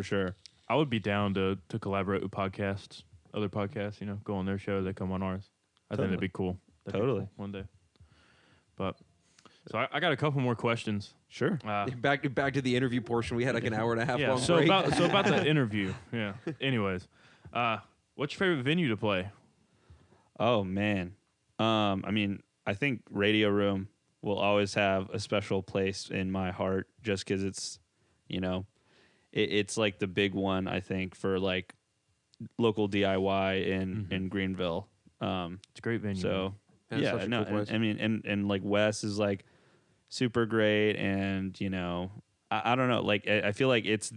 sure. I would be down to collaborate with other podcasts, go on their show, they come on ours. I think that'd be cool. That'd be Totally. cool one day. But so I got a couple more questions. Sure. Back to the interview portion. We had like an hour and a half Yeah. long So break. about the interview. Yeah. Anyways, what's your favorite venue to play? Oh man. I mean, I think Radio Room will always have a special place in my heart just because it's, it's like the big one, I think, for like local DIY in Greenville. It's a great venue. So Yeah, it's yeah, such a no, cool place. I mean, and like Wes is like super great, and I don't know, like I feel like it's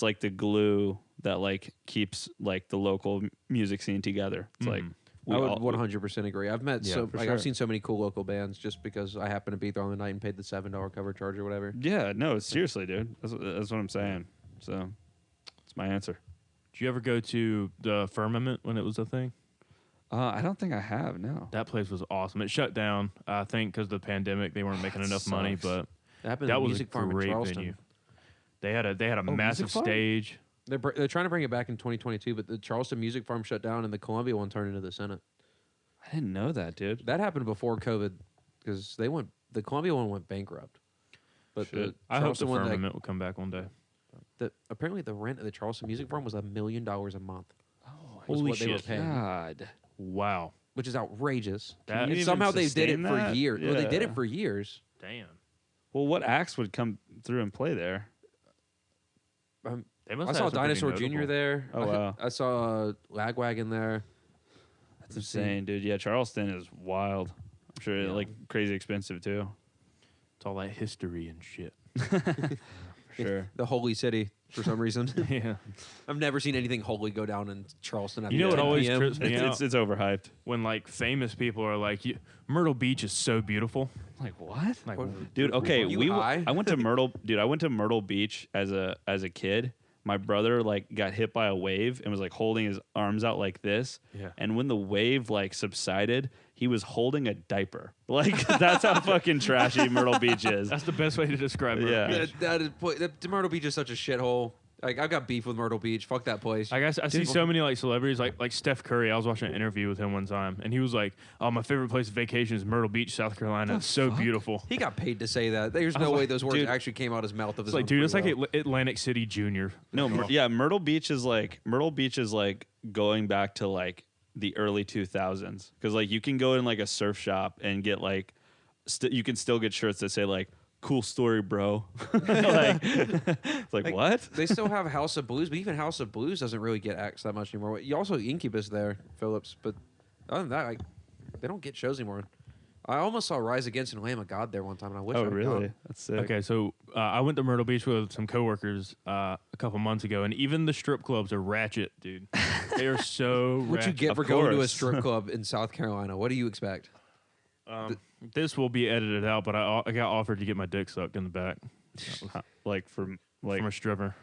like the glue that like keeps like the local music scene together. It's like I would 100% agree. I've met for I've sure. seen so many cool local bands just because I happened to be there on the night and paid the $7 cover charge or whatever. yeah, no, seriously, dude, that's what I'm saying. So that's my answer. Did you ever go to the Firmament when it was a thing? I don't think I have. No. That place was awesome. It shut down, I think, because of the pandemic. They weren't making enough money, sucks. but That happened that at the was Music a Farm in great Charleston. venue. They had a Music massive Farm? stage. They're trying to bring it back in 2022, but the Charleston Music Farm shut down and the Columbia one turned into the Senate. I didn't know that, dude. That happened before COVID because the Columbia one went bankrupt. But the I hope the Charleston one, Firmament will come back one day. apparently the rent of the Charleston Music Farm was $1 million a month. Oh, Was Holy what they were shit. paying, God. Wow. which is outrageous. That- Can And you even somehow they did it sustain for that? years. Well, they did Yeah. it for years. Damn. Well, what acts would come through and play there? They must I have saw some pretty Dinosaur Jr. notable- there. Oh, wow. I saw Lagwagon there. That's insane, dude. Yeah, Charleston is wild. I'm sure Yeah. like crazy expensive too. It's all that history and shit. Sure. The holy city for some reason. Yeah. I've never seen anything holy go down in Charleston. You know what 10 always PM. trips me out? It's overhyped. When like famous people are like, Myrtle Beach is so beautiful. Like what? Like, Dude, okay, You high? I went to Myrtle. Dude, I went to Myrtle Beach as a kid. My brother like got hit by a wave and was like holding his arms out like this. Yeah. And when the wave like subsided, he was holding a diaper. Like that's how fucking trashy Myrtle Beach is. that's the best way to describe it. Yeah. Myrtle Beach is such a shithole. Like I've got beef with Myrtle Beach. Fuck that place. I guess I see so many like celebrities like Steph Curry. I was watching an interview with him one time, and he was like, "Oh, my favorite place to vacation is Myrtle Beach, South Carolina. It's so beautiful." He got paid to say that. There's no was way like, those words dude, actually came out his mouth of his It's like, own dude, it's free like will. Atlantic City Junior. No, yeah, Myrtle Beach is like going back to like the early 2000s because like you can go in like a surf shop and get like you can still get shirts that say like cool story, bro. Like, it's like what? They still have House of Blues, but even House of Blues doesn't really get acts that much anymore. You also Incubus there, Phillips, but other than that, like, they don't get shows anymore. I almost saw Rise Against and Lamb of God there one time, and I wish Oh I'd really? gone. That's sick. Okay, so I went to Myrtle Beach with some coworkers a couple months ago, and even the strip clubs are ratchet, dude. They are so What you ratchet. get Of for going to a course. strip club in South Carolina? What do you expect? This will be edited out, but I got offered to get my dick sucked in the back Like from from a stripper.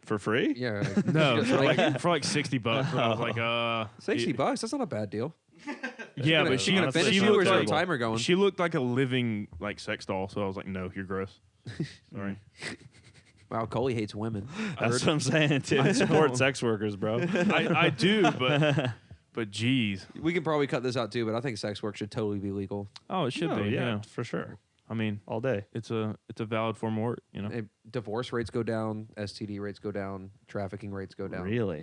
for free? Yeah, No, just for like like $60. And I was like, $60. That's not a bad deal. Yeah, but She gonna honestly, finish she you or looked is there a like timer going? she looked like a living like sex doll. So I was like, no, you're gross. Sorry. Wow, Coley hates women. That's what I'm saying, dude. Support sex workers, bro. I do, but geez. We can probably cut this out too, but I think sex work should totally be legal. Oh, it should No, be. Yeah. for sure. I mean, All day. it's a valid form of work. You know. Divorce rates go down, STD rates go down, trafficking rates go down. Really?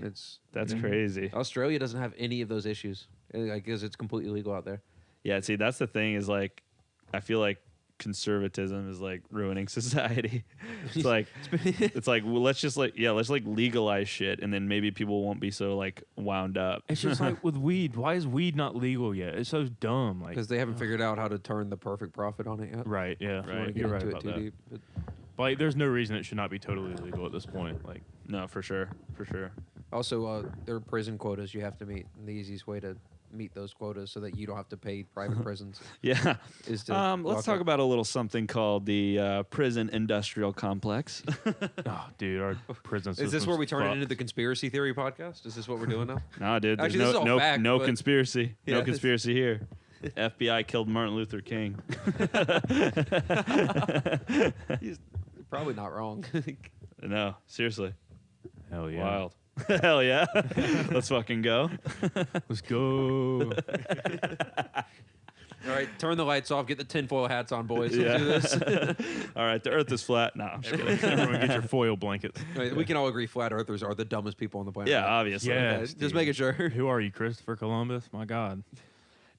That's Yeah. crazy. Australia doesn't have any of those issues. I guess it's completely legal out there. Yeah, see, that's the thing is like, I feel like conservatism is like ruining society. It's like well, let's legalize shit, and then maybe people won't be so like wound up. It's just like with weed. Why is weed not legal yet? It's so dumb. Like Because they haven't figured out how to turn the perfect profit on it yet. right. Yeah. If you wanna get You're right into about it too that. deep. But Like, there's no reason it should not be totally legal at this point. Like, No, for sure. also, there are prison quotas you have to meet. And the easiest way to meet those quotas so that you don't have to pay private prisons Yeah. is to Let's lock talk up. about a little something called the prison industrial complex. oh, dude, our prison system. Is this where we turn it into the conspiracy theory podcast? Is this what we're doing now? No, dude. There's Actually, this is all fact, no but- conspiracy. Yeah. No conspiracy here. FBI killed Martin Luther King. He's probably not wrong. No, seriously. Hell yeah. Wild. Hell yeah. Let's fucking go. Let's go. All right, turn the lights off. Get the tinfoil hats on, boys. Yeah. Let's do this. All right, the earth is flat. No, I'm just kidding. Everyone get your foil blankets. Wait, we can all agree flat earthers are the dumbest people on the planet. Yeah, right? obviously. Yeah. Okay, Yes, just dude. making sure. Who are you, Christopher Columbus? My God.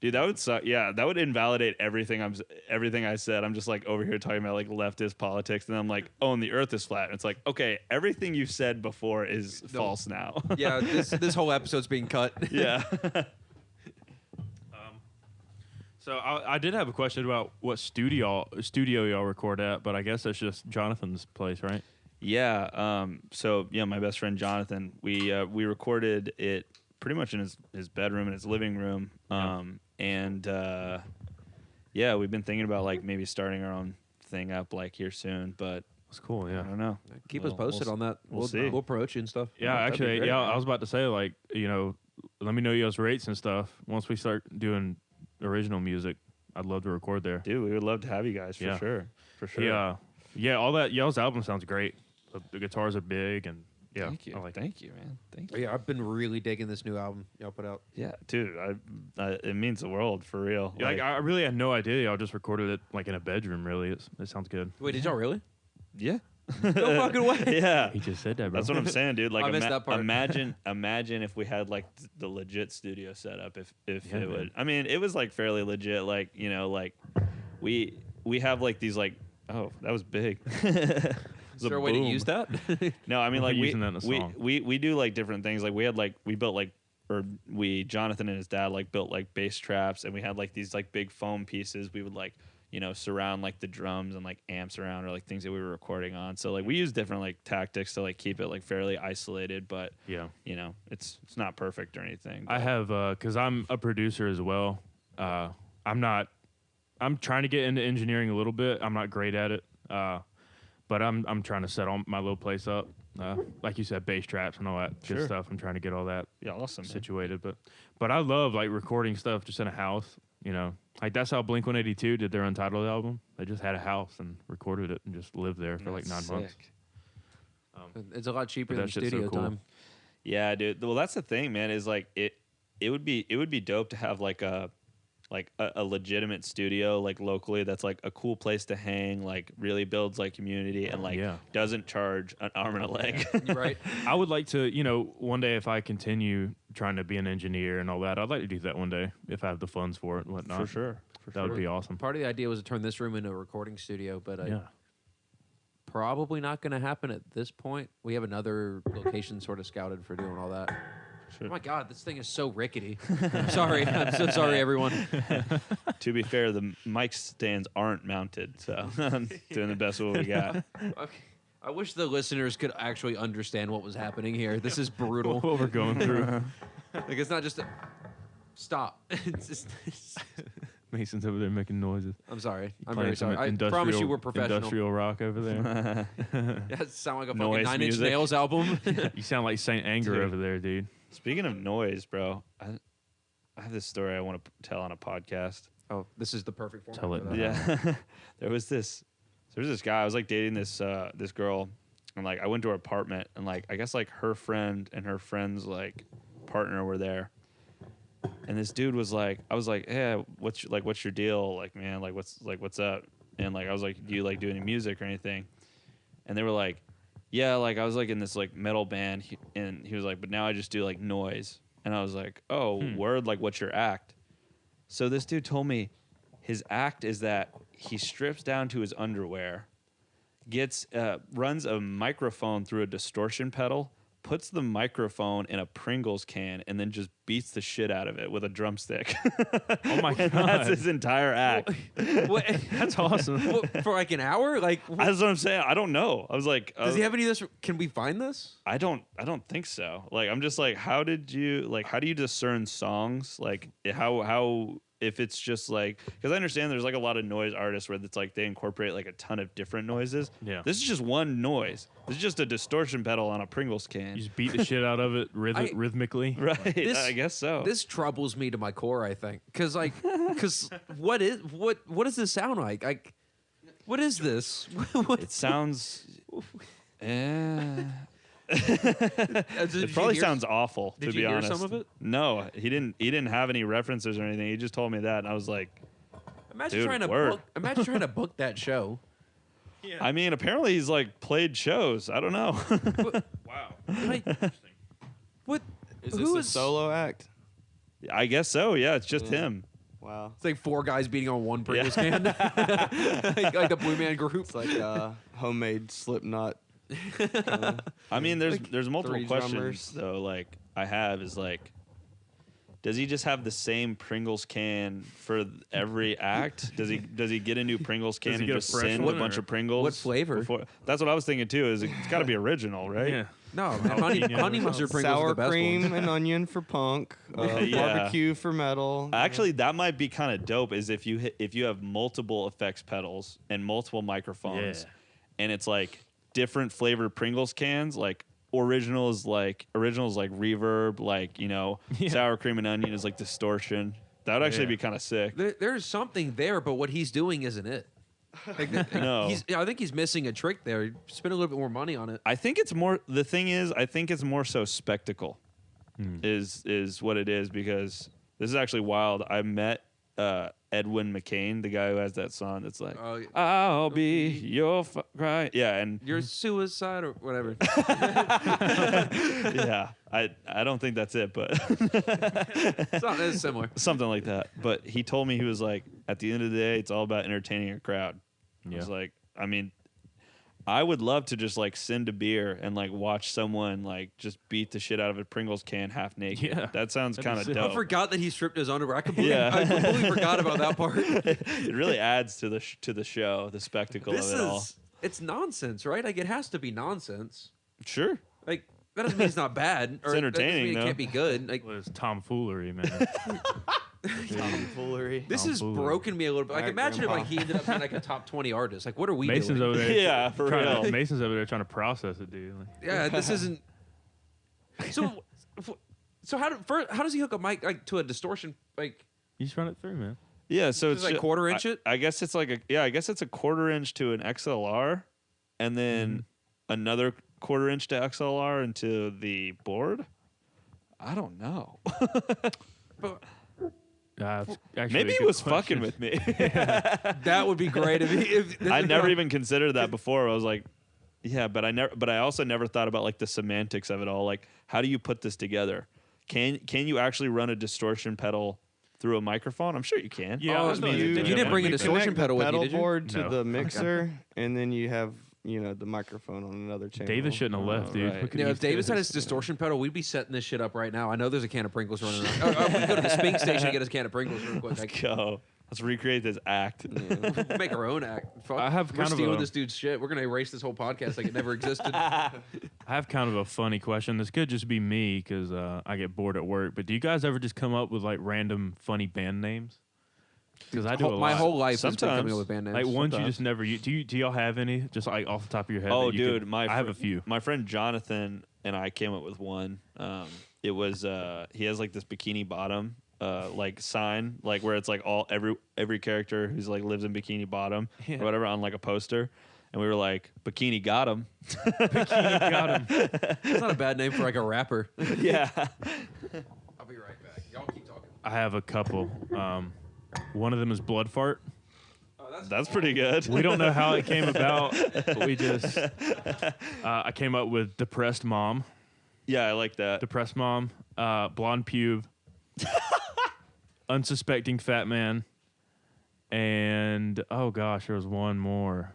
Dude, that would suck. Yeah, that would invalidate everything I said. I'm just like over here talking about like leftist politics, and I'm like, oh, and the earth is flat. And it's like, okay, everything you said before is false now. Yeah, this whole episode's being cut. Yeah. So I did have a question about what studio y'all record at, but I guess that's just Jonathan's place, right? Yeah. So yeah, my best friend Jonathan, we recorded it pretty much in his bedroom, in his living room. And yeah, we've been thinking about like maybe starting our own thing up like here soon, but That's cool. I Yeah. don't know. Keep us posted on that. we'll see. We'll approach you and stuff. Yeah, That'd be actually, great. yeah. I was about to say, like, let me know y'all's rates and stuff. Once we start doing original music, I'd love to record there. Dude, we would love to have you guys for Yeah. sure. For sure. Yeah. All that. Y'all's album sounds great. The guitars are big, and yeah, Thank you. I like it. Thank you, man. Thank But you. yeah, I've been really digging this new album y'all put out. Yeah, dude, it means the world for real. Yeah, like, I really had no idea y'all just recorded it like in a bedroom. Really, it sounds good. Wait, did y'all really? yeah. No fucking way. Yeah. He just said that, bro. That's what I'm saying, dude. Like, I missed that part. imagine if we had like the legit studio setup. If Yeah, it man. would, I mean, it was like fairly legit. Like, like we have like these like, oh, that was big. Is there a way to use that? No, I mean We'll like be we using that in a song. we do like different things. Like we built like Jonathan and his dad like built like bass traps, and we had like these like big foam pieces. We would like surround like the drums and like amps around, or like things that we were recording on. So like we use different like tactics to like keep it like fairly isolated, but Yeah. it's not perfect or anything. I but- have because I'm a producer as well. I'm trying to get into engineering a little bit. I'm not great at it, but I'm trying to set all my little place up. Like you said, bass traps and all that good Sure. stuff. I'm trying to get all that yeah, awesome. Man. situated. But I love like recording stuff just in a house. Like that's how Blink-182 did their Untitled album. They just had a house and recorded it and just lived there for like 9 That's months. sick. It's a lot cheaper But than that shit's so studio cool. time. Yeah, dude. Well, that's the thing, man. Is like it would be dope to have like a legitimate studio like locally that's like a cool place to hang, like really builds like community and like Yeah. doesn't charge an arm and a leg. Right. I would like to, one day if I continue trying to be an engineer and all that, I'd like to do that one day if I have the funds for it and whatnot. For sure. That would be awesome. Part of the idea was to turn this room into a recording studio, but Yeah. probably not going to happen at this point. We have another location sort of scouted for doing all that. Sure. Oh my God, this thing is so rickety. I'm sorry. I'm so sorry, everyone. To be fair, the mic stands aren't mounted, so I'm doing the best with what we got. Okay. I wish the listeners could actually understand what was happening here. This is brutal. What we're going through. Like, it's not just a... Stop. It's Mason's over there making noises. I'm sorry. I'm Playing very some sorry. I promise you we're professional. Industrial rock over there. Yeah, it sound like a fucking Noise 9 Inch music. Nails album. You sound like Saint Anger Dude. over there, dude. Speaking of noise, bro, I have this story I want to tell on a podcast. Oh, this is the perfect format Tell it for that. Yeah, there was this guy. I was like dating this girl, and like I went to her apartment, and like I guess like her friend and her friend's like partner were there, and this dude was like, I was like, hey, what's your deal, like, man, like what's up, and like I was like, do you like do any music or anything, and they were like, yeah, like I was like in this like metal band, and he was like, but now I just do like noise, and I was like, oh, word, like what's your act? So this dude told me his act is that he strips down to his underwear, runs a microphone through a distortion pedal, puts the microphone in a Pringles can, and then just beats the shit out of it with a drumstick. Oh my god, That's his entire act. What? that's awesome. What, for like an hour? Like, That's what I'm saying. I don't know. I was like, does he have any of this? Can we find this? I don't think so. Like, I'm just like, how do you discern songs? Like, how if it's just like, because I understand there's like a lot of noise artists where it's like they incorporate like a ton of different noises. Yeah. This is just one noise. This is just a distortion pedal on a Pringles can. You just beat the shit out of it rhythmically. Right. This- I guess so. This troubles me to my core. I think because what does this sound like? Like, what is this? What? It sounds. Did It you probably hear- sounds awful. Did to you be hear honest, some of it? No, he didn't. He didn't have any references or anything. He just told me that, and I was like, Imagine Dude, trying to word. imagine trying to book that show. I mean, apparently he's like played shows. I don't know. Wow. Like, what? Is Who this a solo act? I guess so. Yeah, it's just him. Wow. It's like 4 guys beating on one Pringles can, like the Blue Man Group. It's like a homemade Slipknot. I mean, there's multiple 3 questions drummers. though. Like I have is like, does he just have the same Pringles can for every act? Does he get a new Pringles can he and get a just fresh send one, a bunch or- of Pringles? What flavor? That's what I was thinking too. Is it's got to be original, right? Yeah. No, honey Jalapeno. mustard Pringles are Sour the best cream ones. and onion for punk. Yeah. Barbecue for metal. Actually, that might be kind of dope. Is if you have multiple effects pedals and multiple microphones, Yeah. and it's like different flavored Pringles cans, like original is like reverb, like Yeah. sour cream and onion is like distortion. That would actually Yeah. be kind of sick. There's something there, but what he's doing isn't it. Like, No. I think he's missing a trick there. Spend a little bit more money on it. I think it's more. The thing is, I think it's more so spectacle, Hmm. is what it is, because this is actually wild. I met Edwin McCain, the guy who has that song that's like, Oh, "I'll be your cry." Yeah, and You're suicide or whatever. yeah, I don't think that's it, but It's similar. something like that. But he told me, he was like, at the end of the day, it's all about entertaining a crowd. I Yeah. was like, I mean, I would love to just like send a beer and like watch someone like just beat the shit out of a Pringles can half naked. Yeah. That sounds That'd be kind of sick. dope. I forgot that he stripped his underwear. I completely, Yeah. I completely forgot about that part. It really adds to the show, the spectacle This of it all. it's nonsense, right? Like it has to be nonsense. Sure. Like that doesn't mean it's not bad. Or that doesn't entertaining, mean it though. can't be good. Like Well, it's tomfoolery, man. Tomfoolery. this has Tomfoolery. broken me a little bit. Like Alright, imagine if Grandpa. like he ended up being like a top 20 artist. Like what are we Mason's doing? over there. Yeah, for trying real. Mason's over there trying to process it, dude. Like, Yeah, this isn't. So, how does he hook a mic like to a distortion? Like you just run it through, man. Yeah, so Just it's like ju- quarter inch it? I guess it's like I guess it's a quarter inch to an XLR, and then another quarter inch to XLR into the board. I don't know. but That's actually Maybe a he good was question. fucking with me. that would be great if I never even considered that before. I was like, yeah, but I also never thought about like the semantics of it all. Like, how do you put this together? Can you actually run a distortion pedal through a microphone? I'm sure you can. Yeah, Oh, I feel like you you didn't can. bring a You distortion Connect pedal the with you, pedal did you? board to No. the mixer, and then you have the microphone on another channel. Davis shouldn't have left, dude. right. We could've Yeah, if used Davis had his. his distortion pedal, we'd be setting this shit up right now. I know there's a can of Pringles running around. We can go to the Spink station and get us a can of Pringles real quick. Let's go. Let's recreate this act. Like, make our own act. Fuck. I have We're kind of stealing a- this dude's shit. We're gonna erase this whole podcast like it never existed. I have kind of a funny question. This could just be me because I get bored at work. But do you guys ever just come up with like random funny band names? Because I do a lot. My whole life has been Sometimes. coming up with band names. like ones you sometimes. just never use. Do y'all have any just like off the top of your head? Oh, that you dude, could- I have a few. My friend Jonathan and I came up with one. It was he has like this bikini bottom like sign, like where it's like every character who's like lives in Bikini Bottom Yeah. or whatever on like a poster, and we were like, Bikini got him. Bikini got him. That's not a bad name for like a rapper. Yeah. I'll be right back. Y'all keep talking. I have a couple. One of them is blood fart. That's pretty good. We don't know how it came about, but we just I came up with depressed mom. Yeah, I like that. Depressed mom, blonde pube, unsuspecting fat man, and oh gosh, there was one more.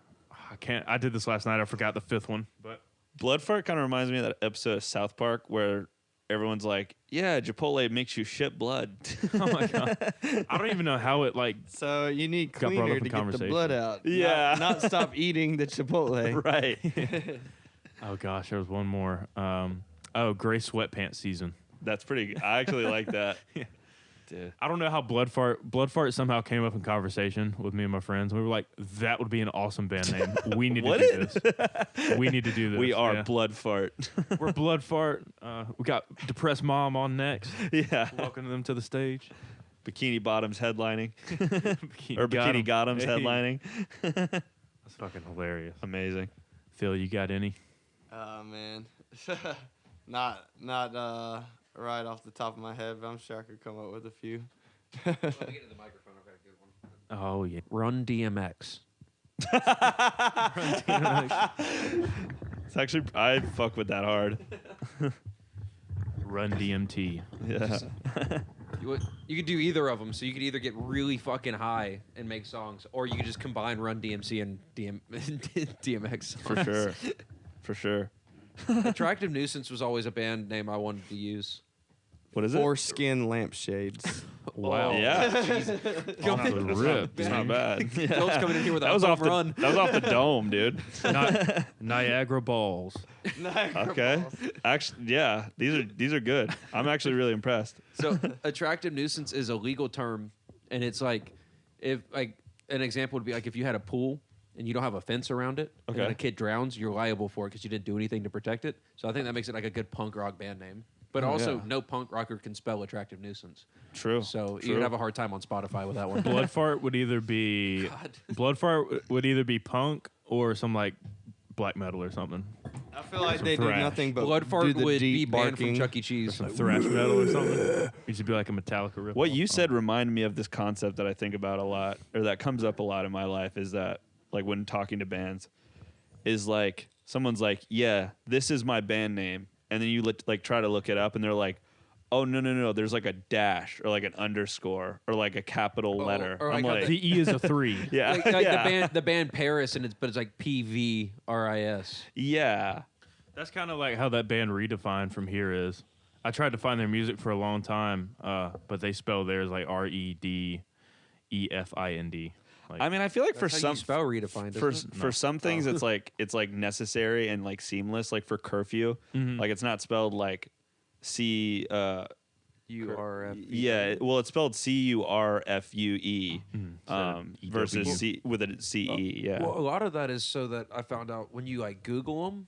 I did this last night. I forgot the fifth one, but Blood fart kind of reminds me of that episode of South Park where everyone's like, "Yeah, Chipotle makes you shit blood." oh my god, I don't even know how it like. So you need Got brought cleaner up in to get the conversation. blood out. Yeah. Not stop eating the Chipotle. Right. Oh gosh, there was one more. Gray sweatpants season. That's pretty. I actually like that. Yeah. Dude. I don't know how blood fart somehow came up in conversation with me and my friends. We were like, that would be an awesome band name. We need to do this. We need to do this. We are Yeah. blood fart. We're blood fart. We got depressed mom on next. Yeah. Welcome them to the stage. Bikini Bottoms headlining. Bikini Or got Bikini 'em. Bottoms Hey. headlining. That's fucking hilarious. Amazing. Phil, you got any? Oh man, not right off the top of my head, but I'm sure I could come up with a few. Let me get to the microphone. I've got a good one. Oh yeah. Run DMX. It's actually, I fuck with that hard. Run DMT. Yeah. You could do either of them. So you could either get really fucking high and make songs, or you could just combine Run DMC and DMX songs. For sure. For sure. Attractive Nuisance was always a band name I wanted to use. What is it? Foreskin lampshades. Wow. Yeah. Off the rip. It's not bad. Phil's coming in here with a That was home off the run. That was off the dome, dude. Niagara Balls. Okay. Actually, yeah. These are good. I'm actually really impressed. So attractive nuisance is a legal term, and it's like, if like an example would be like if you had a pool and you don't have a fence around it, and then Okay. a kid drowns, you're liable for it because you didn't do anything to protect it. So I think that makes it like a good punk rock band name. But Oh, also, yeah. no punk rocker can spell attractive nuisance. True. So True. you'd have a hard time on Spotify with that one. Blood fart would either be punk or some like black metal or something. I feel like Some they do thrash. nothing but Blood fart do the would be deep banned barking. from Chuck E. Cheese. Some thrash metal or something. It should be like a Metallica riff. What you said reminded me of this concept that I think about a lot, or that comes up a lot in my life, is that like when talking to bands, is like someone's like, yeah, this is my band name, and then you like try to look it up, and they're like, oh no, there's like a dash or like an underscore or like a capital letter. or I'm like how like, The E is a 3. yeah, Like yeah, the band Paris, but it's like PVRIS. yeah. That's kind of like how that band Redefined from here is. I tried to find their music for a long time, but they spell theirs like REDEFIND. Like, I mean, I feel like for That's how some you spell redefined. for isn't it? for some things it's like necessary and like seamless. Like for curfew, like it's not spelled like C. URF. Yeah, well, it's spelled CURFUE EW. versus C with a CE. Yeah, Well, a lot of that is so that I found out when you like Google them,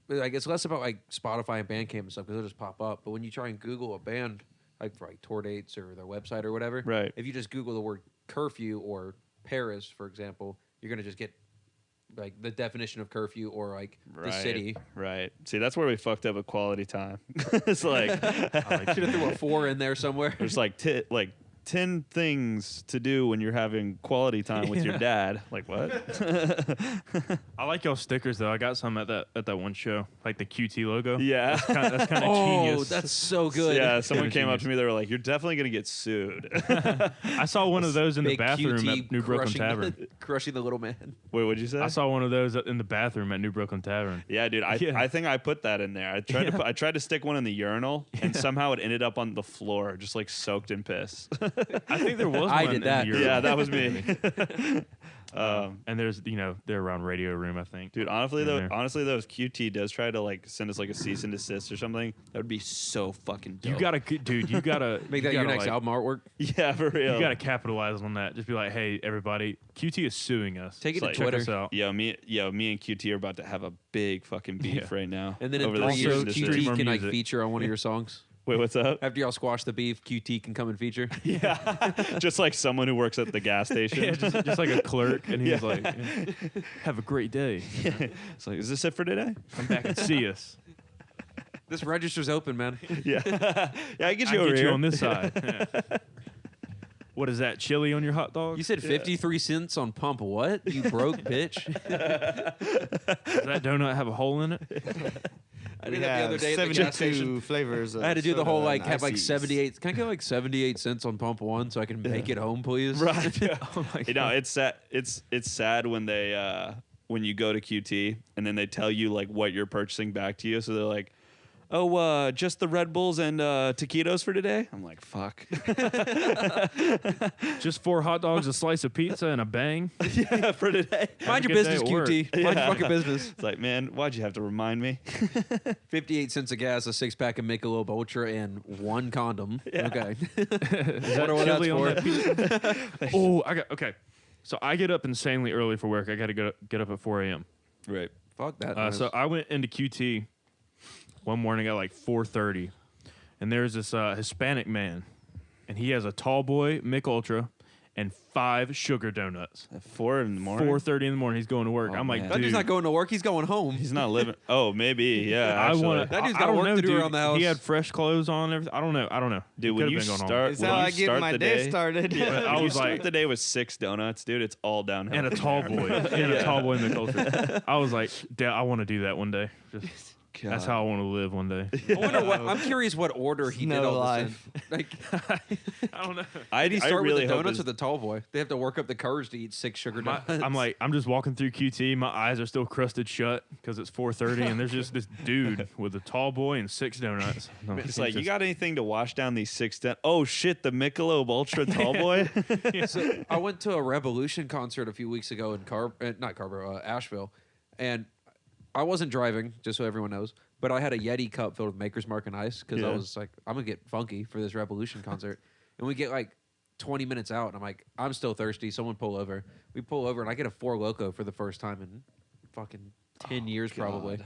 like it's less about like Spotify and Bandcamp and stuff because they'll just pop up. But when you try and Google a band, like for like tour dates or their website or whatever, Right. If you just Google the word curfew or Paris, for example, you're gonna just get like the definition of curfew or like the city. Right. See, that's where we fucked up with quality time. It's like Should have threw a 4 in there somewhere. there's like 10 things to do when you're having quality time with your dad. Like what? I like y'all stickers though. I got some at that one show, like the QT logo. Yeah. That's kind of Oh, genius. that's so good. Yeah, someone Kinda came up genius. to me. They were like, "You're definitely gonna get sued." I saw one of those in the Big bathroom QT at New Brooklyn crushing Tavern. crushing the little man. Wait, what'd you say? I saw one of those in the bathroom at New Brooklyn Tavern. Yeah, dude. Yeah. I think I put that in there. I tried to stick one in the urinal, and somehow it ended up on the floor, just like soaked in piss. I think there was I one did in that. the urinal. Yeah, that was me. And there's they're around Radio Room, I think. Dude, honestly In though, there. if QT does try to like send us like a cease and desist or something, that would be so fucking dope. You gotta, dude. You gotta Make you that your gotta, next like, album artwork. yeah, for real. You gotta capitalize on that. Just be like, hey, everybody, QT is suing us. Take it to like- Check Twitter. us out. Yo, me and QT are about to have a big fucking beef Yeah. right now. And then in over 3 this cease years, and desist. stream QT our can like music. feature on one of your songs. Wait, what's up? After y'all squash the beef, QT can come and feature. Yeah, just like someone who works at the gas station. Yeah, just like a clerk, and he's like, "Have a great day. It's like, is this it for today? Come back and see us. This register's open, man. Yeah, yeah. I get I you over get here you on this side." Yeah. What is that? Chili on your hot dog? You said 53 cents on pump what? You broke bitch. Does that donut have a hole in it? I did that the other day at the gas 72 station. flavors. I had to do the soda whole and like have like ices. 78. Can I get like 78 cents on pump one so I can make it home, please? Right. Oh my You know, it's sad. It's sad when they when you go to QT and then they tell you like what you're purchasing back to you. So they're like, "Oh, just the Red Bulls and taquitos for today." I'm like, "Fuck." Just 4 hot dogs, a slice of pizza, and a bang. Yeah, for today. Mind a your good day business, at work. QT. Mind your fucking business. It's like, man, why'd you have to remind me? 58 cents of gas, a 6-pack of Michelob Ultra, and 1 condom. Yeah. Okay. Is that Wonder what chili that's on for. that pizza? Oh, okay. So I get up insanely early for work. I got to get up at 4 a.m. Right. Fuck that. So I went into QT one morning at like 4:30, and there's this Hispanic man, and he has a tall boy Mick Ultra and 5 sugar donuts. At 4 in the morning. 4:30 in the morning, he's going to work. Oh, I'm like, man. that dude, dude's not going to work. He's going home. He's not living. Oh, maybe. Yeah. I Actually. want That dude's I got don't work know, to do dude. around the house. He had fresh clothes on. Everything. I don't know. Dude, He when could've you been going home. start, That's when how you I get start my the day started. I when you was start like- the day with 6 donuts, dude, it's all downhill. And a tall boy, a tall boy Mick Ultra. I was like, Dad, I want to do that one day. That's how I want to live one day. I wonder what. I'm curious what order he did No all life. this in. Like, I don't know. did he start really with the hope donuts his- or the tall boy? They have to work up the courage to eat 6 sugar donuts. I'm just walking through QT. My eyes are still crusted shut because it's 4:30, and there's just this dude with a tall boy and 6 donuts. No, It's he's like, you just- got anything to wash down these 6 Oh, shit, the Michelob Ultra Tall Boy? So I went to a Revolution concert a few weeks ago in Asheville, and I wasn't driving, just so everyone knows, but I had a Yeti cup filled with Maker's Mark and ice because I Yeah. was like, I'm gonna get funky for this Revolution concert, and we get like 20 minutes out, and I'm like, I'm still thirsty. Someone pull over. We pull over, and I get a Four Loko for the first time in fucking 10 years probably.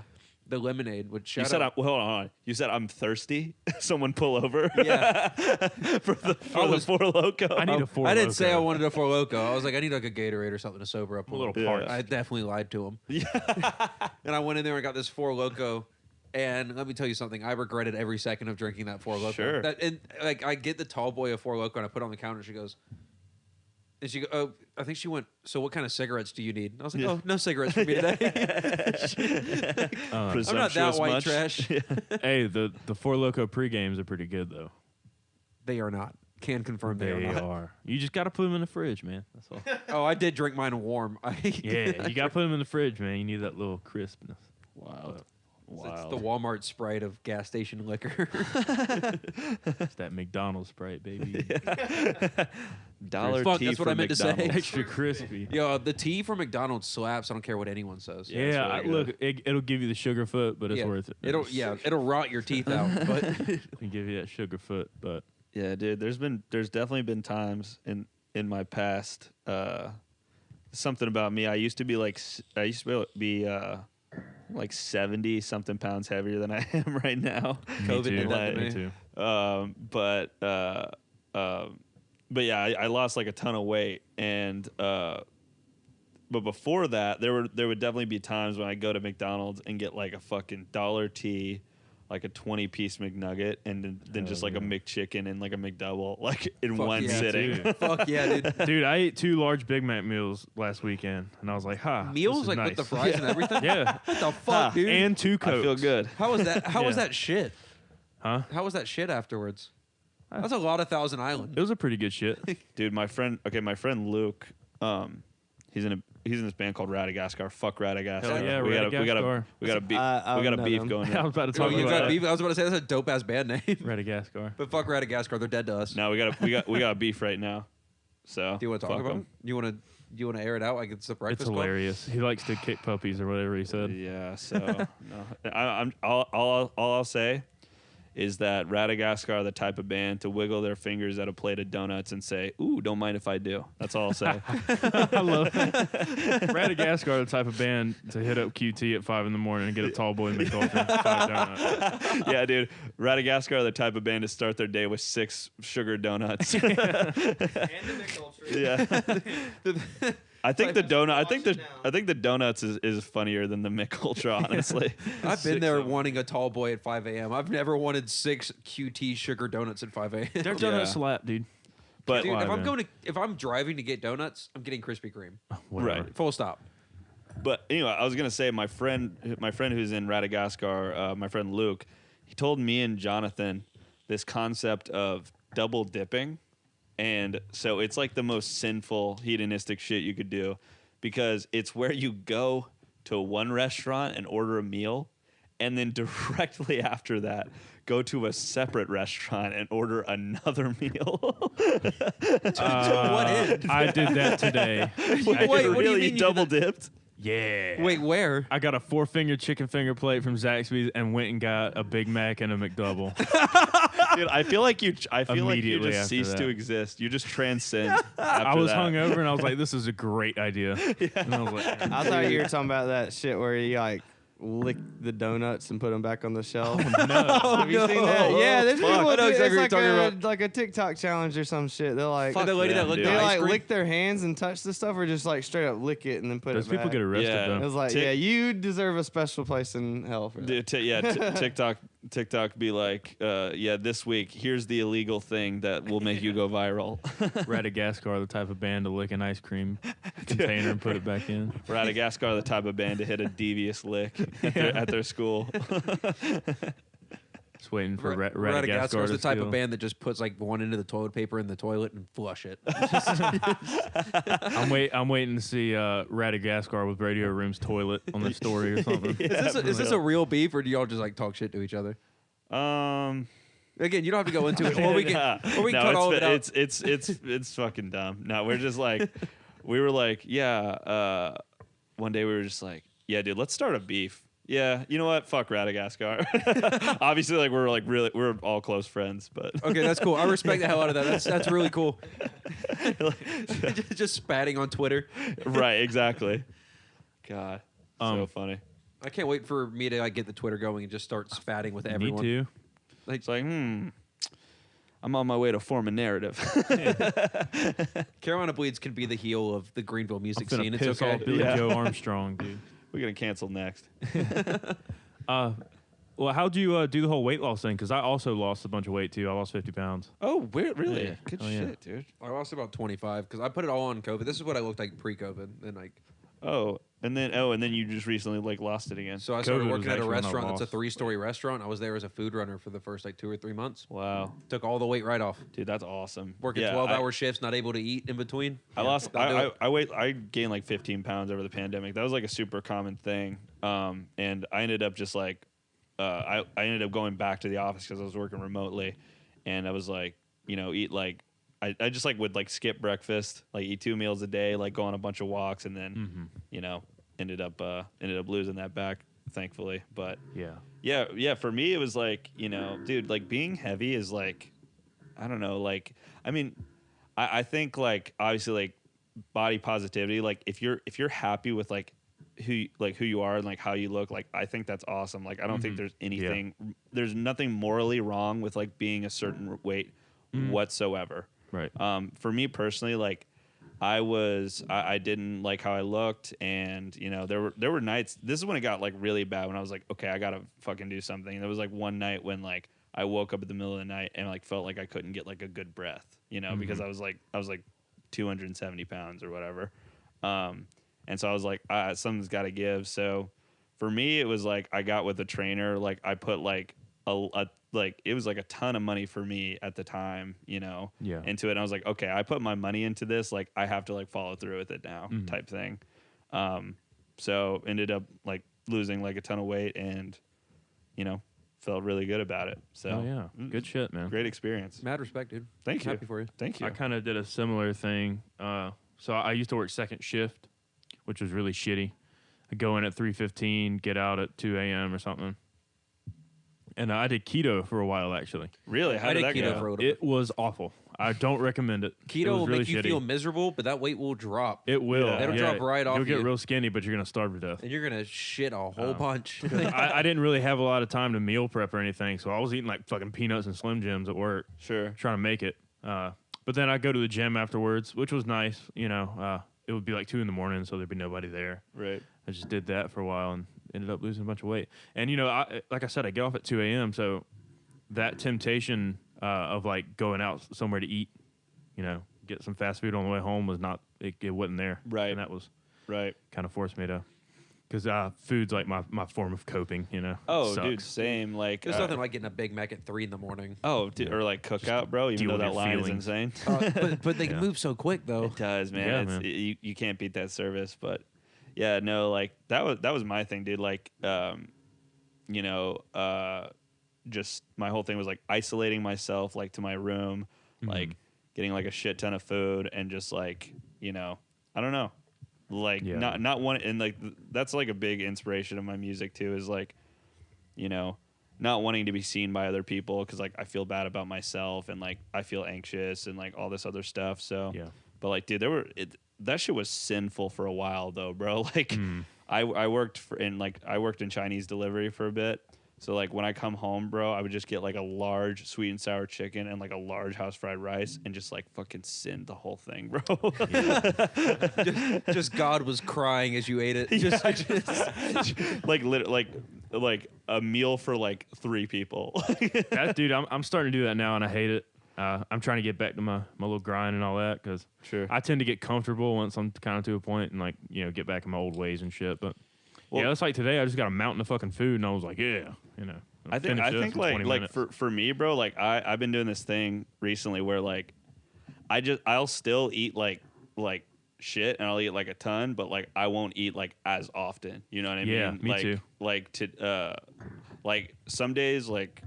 The lemonade, which You shout said, out. hold on. You said, I'm thirsty? Someone pull over? Yeah. for the Four Loko? I need a Four I didn't say I Loko. wanted a Four Loko. I was like, I need like a Gatorade or something to sober up a little Yeah. parched. I definitely lied to him. And I went in there and got this Four Loko. And let me tell you something. I regretted every second of drinking that Four Loko. Sure. And like, I get the tall boy a Four Loko and I put it on the counter. She goes, I think she went, so what kind of cigarettes do you need? And I was like, oh, no cigarettes for me today. I'm not that Presumptuous white much? trash. Hey, the Four Loko pre-games are pretty good though. They are not. Can confirm they are not. are. You just got to put them in the fridge, man. That's all. Oh, I did drink mine warm. Yeah, you got to put them in the fridge, man. You need that little crispness. Wild. It's the Walmart Sprite of gas station liquor. It's that McDonald's Sprite, baby. Dollar Fuck, tea that's what for I meant to say. McDonald's. Extra crispy. Yo, the tea from McDonald's slaps. I don't care what anyone says. Yeah, it's Yeah, really look, good. it'll give you the sugar foot, but it's Yeah. worth it. It'll rot your teeth out. But It'll give you that sugar foot, but Yeah, dude. There's definitely been times in my past. Something about me. I used to be like 70 something pounds heavier than I am right now. COVID me did too. that to Me me. too. But yeah, I lost like a ton of weight, and but before that, there would definitely be times when I go to McDonald's and get like a fucking dollar tea, like a 20-piece McNugget, and then just like a McChicken and like a McDouble, like in Fuck one yeah, sitting. dude. fuck yeah, dude. Dude, I ate 2 large Big Mac meals last weekend, and I was like, "Ha!" this Meals is like nice. with the fries and everything. Yeah, What the fuck, dude? and 2 I Cokes. feel good. How was that? How was Yeah. that shit? Huh? How was that shit afterwards? That's a lot of Thousand Island. It was a pretty good shit. Dude, my friend Luke, he's in this band called Radagaskar. Fuck Radagaskar. Hell yeah, we got a Radagaskar. beef. I We got a don't beef know going. I was about to Oh, talk you about got that. beef? I was about to say that's a dope ass band name. Radagaskar. But fuck Radagaskar, they're dead to us. No, we got beef right now. So Do you want to talk fuck about 'em. it? You want to air it out like it's the Breakfast It's Club? hilarious. He likes to kick puppies or whatever he said. Yeah. So no, all I'll say is that Radagast are the type of band to wiggle their fingers at a plate of donuts and say, "Ooh, don't mind if I do." That's all I'll say. I love that. Radagast are the type of band to hit up QT at 5 in the morning and get a tall boy McDulphin 5 donuts. Yeah, dude. Radagast are the type of band to start their day with 6 sugar donuts. And the Mick Ultra. Yeah. I think the donut. I think Wash the. it down. I think the donuts is funnier than the Mick Ultra. Honestly, I've been 6 there of 'em. wanting a tall boy at 5 a.m. I've never wanted 6 QT sugar donuts at 5 a.m. Their donut Yeah. slap, dude. But Dude, Why, if I'm driving to get donuts, I'm getting Krispy Kreme. Whatever. Right. Full stop. But anyway, I was gonna say my friend who's in Radagast, my friend Luke, he told me and Jonathan this concept of double dipping, and so it's like the most sinful hedonistic shit you could do, because it's where you go to one restaurant and order a meal, and then directly after that go to a separate restaurant and order another meal. what end? I did that today. Wait, what do you really mean you double did dipped? Yeah. Wait, where? I got a 4-finger chicken finger plate from Zaxby's and went and got a Big Mac and a McDouble. Dude, I feel like you Immediately just after cease to that. exist. You just transcend. I after was that. hungover and I was like, "This is a great idea." And I was like, I thought you were talking about that shit where you like lick the donuts and put them back on the shelf. Have you seen that? Yeah, there's Fuck. people I know do, exactly it's what like you're talking about. like a TikTok challenge or some shit. They're like, Fuck the lady that licked dude. the they ice like cream. lick their hands and touch the stuff, or just like straight up lick it and then put those it people back. get arrested Yeah. It though. was like, Tick- yeah, you deserve a special place in hell for that. Dude, TikTok be like, yeah, this week, here's the illegal thing that will make you go viral. Radagast are the type of band to lick an ice cream container and put it back in. Radagast are the type of band to hit a devious lick at their school. Just waiting for Radagast Radagast is the to type steal. of band that just puts like one end of the toilet paper in the toilet and flush it. I'm waiting to see Radagast with Radio Room's toilet on the story or something. Is this a real beef, or do y'all just like talk shit to each other? Again, you don't have to go into it, or we can, or we can cut all of it out. It's fucking dumb. No, we're just like, we were like, yeah. One day we were just like, yeah, dude, let's start a beef. Yeah, you know what? Fuck Radagast. Obviously, like we're all close friends, but Okay, that's cool. I respect the hell out of that. That's really cool. Just spatting on Twitter. right, exactly. God, so Um, funny. I can't wait for me to like get the Twitter going and just start spatting with everyone. Me too. It's like, I'm on my way to form a narrative. Carolina Bleeds can be the heel of the Greenville music I'm scene. finna It's piss okay. off Billy Yeah. Joe Armstrong, dude. We're gonna cancel next. Well, how'd you do the whole weight loss thing? Because I also lost a bunch of weight too. I lost 50 pounds. Oh, really? Yeah. Good Oh, yeah. shit, dude. I lost about 25 because I put it all on COVID. This is what I looked like pre-COVID, and like And then you just recently like lost it again. so I started COVID was working at a actually when I restaurant that's a lost. 3-story restaurant. I was there as a food runner for the first like 2 or 3 months. Wow, Took all the weight right off. dude, that's awesome. Working Yeah, 12-hour shifts, not able to eat in between. I lost. don't do it. I gained like 15 pounds over the pandemic. That was like a super common thing. And I ended up just like, I ended up going back to the office because I was working remotely, and I was like, eat like, I just like would like skip breakfast, like eat 2 meals a day, like go on a bunch of walks, and then, ended up losing that back, thankfully. But yeah. For me, it was like, dude, like being heavy is like, I don't know, like, I mean, I think like obviously like body positivity, like if you're happy with like who you are and like how you look, like I think that's awesome. Like I don't think there's anything, there's nothing morally wrong with like being a certain weight whatsoever. Right. For me personally, like I didn't like how I looked, and there were nights. This is when it got like really bad, when I was like, okay, I gotta fucking do something. And there was like one night when like I woke up in the middle of the night and like felt like I couldn't get like a good breath, because I was like 270 pounds or whatever. And so I was like, something's got to give. So for me, it was like I got with a trainer. Like I put like it was like a ton of money for me at the time, into it. And I was like, okay, I put my money into this. Like I have to like follow through with it now, type thing. So ended up like losing like a ton of weight, and felt really good about it. So Oh yeah, good shit, man. great experience. Mad respect, dude. Thank you. Happy for you. Thank you. I kind of did a similar thing. So I used to work second shift, which was really shitty. I'd go in at 3:15, get out at 2 a.m. or something. and I did keto for a while actually. Really? How I did did that keto go? for a little bit. It was awful. I don't recommend it. It Keto was will really make you shitty. feel miserable, but that weight will drop. It will. Yeah. It'll drop right off You'll get you. real skinny, but you're gonna starve to death. And you're gonna shit a whole bunch. I didn't really have a lot of time to meal prep or anything, so I was eating like fucking peanuts and Slim Jims at work, Sure. trying to make it. But then I go to the gym afterwards, which was nice. You know, it would be like 2 a.m, so there'd be nobody there. Right. I just did that for a while and ended up losing a bunch of weight. And you know, like I said, I get off at 2 a.m, so that temptation of like going out somewhere to eat, you know, get some fast food on the way home was not. It wasn't there. Right. And that was Right. kind of forced me to. Because food's like my form of coping, you know. Oh, Sucks. dude, same. Like, There's nothing like getting a Big Mac at 3 in the morning. oh, dude, or like cookout, bro. Even deal though with that your line feelings. is insane. But they Yeah. move so quick though. It does, man. Yeah, It's, man. You can't beat that service. But yeah, no, like that was my thing, dude. Like, you know, just my whole thing was like isolating myself like to my room, like getting like a shit ton of food and just like, you know, I don't know. Like Yeah. not one, and like that's like a big inspiration of my music too, is like, you know, not wanting to be seen by other people because like I feel bad about myself and like I feel anxious and like all this other stuff. So Yeah. but like, dude, that shit was sinful for a while though, bro. Like I worked in Chinese delivery for a bit. So like when I come home, bro, I would just get like a large sweet and sour chicken and like a large house fried rice and just like fucking sin the whole thing, bro. Just God was crying as you ate it. Just, like a meal for like 3 people. That dude, I'm starting to do that now, and I hate it. I'm trying to get back to my little grind and all that because Sure. I tend to get comfortable once I'm kind of to a point and like, you know, get back in my old ways and shit. But Well- yeah, it's like today I just got a mountain of fucking food and I was like, yeah, you know. I think like 20 minutes. for me, bro, like I've been doing this thing recently where like I'll still eat like shit and I'll eat like a ton, but like I won't eat like as often. You know what I Yeah, mean? me like, too. Like some days like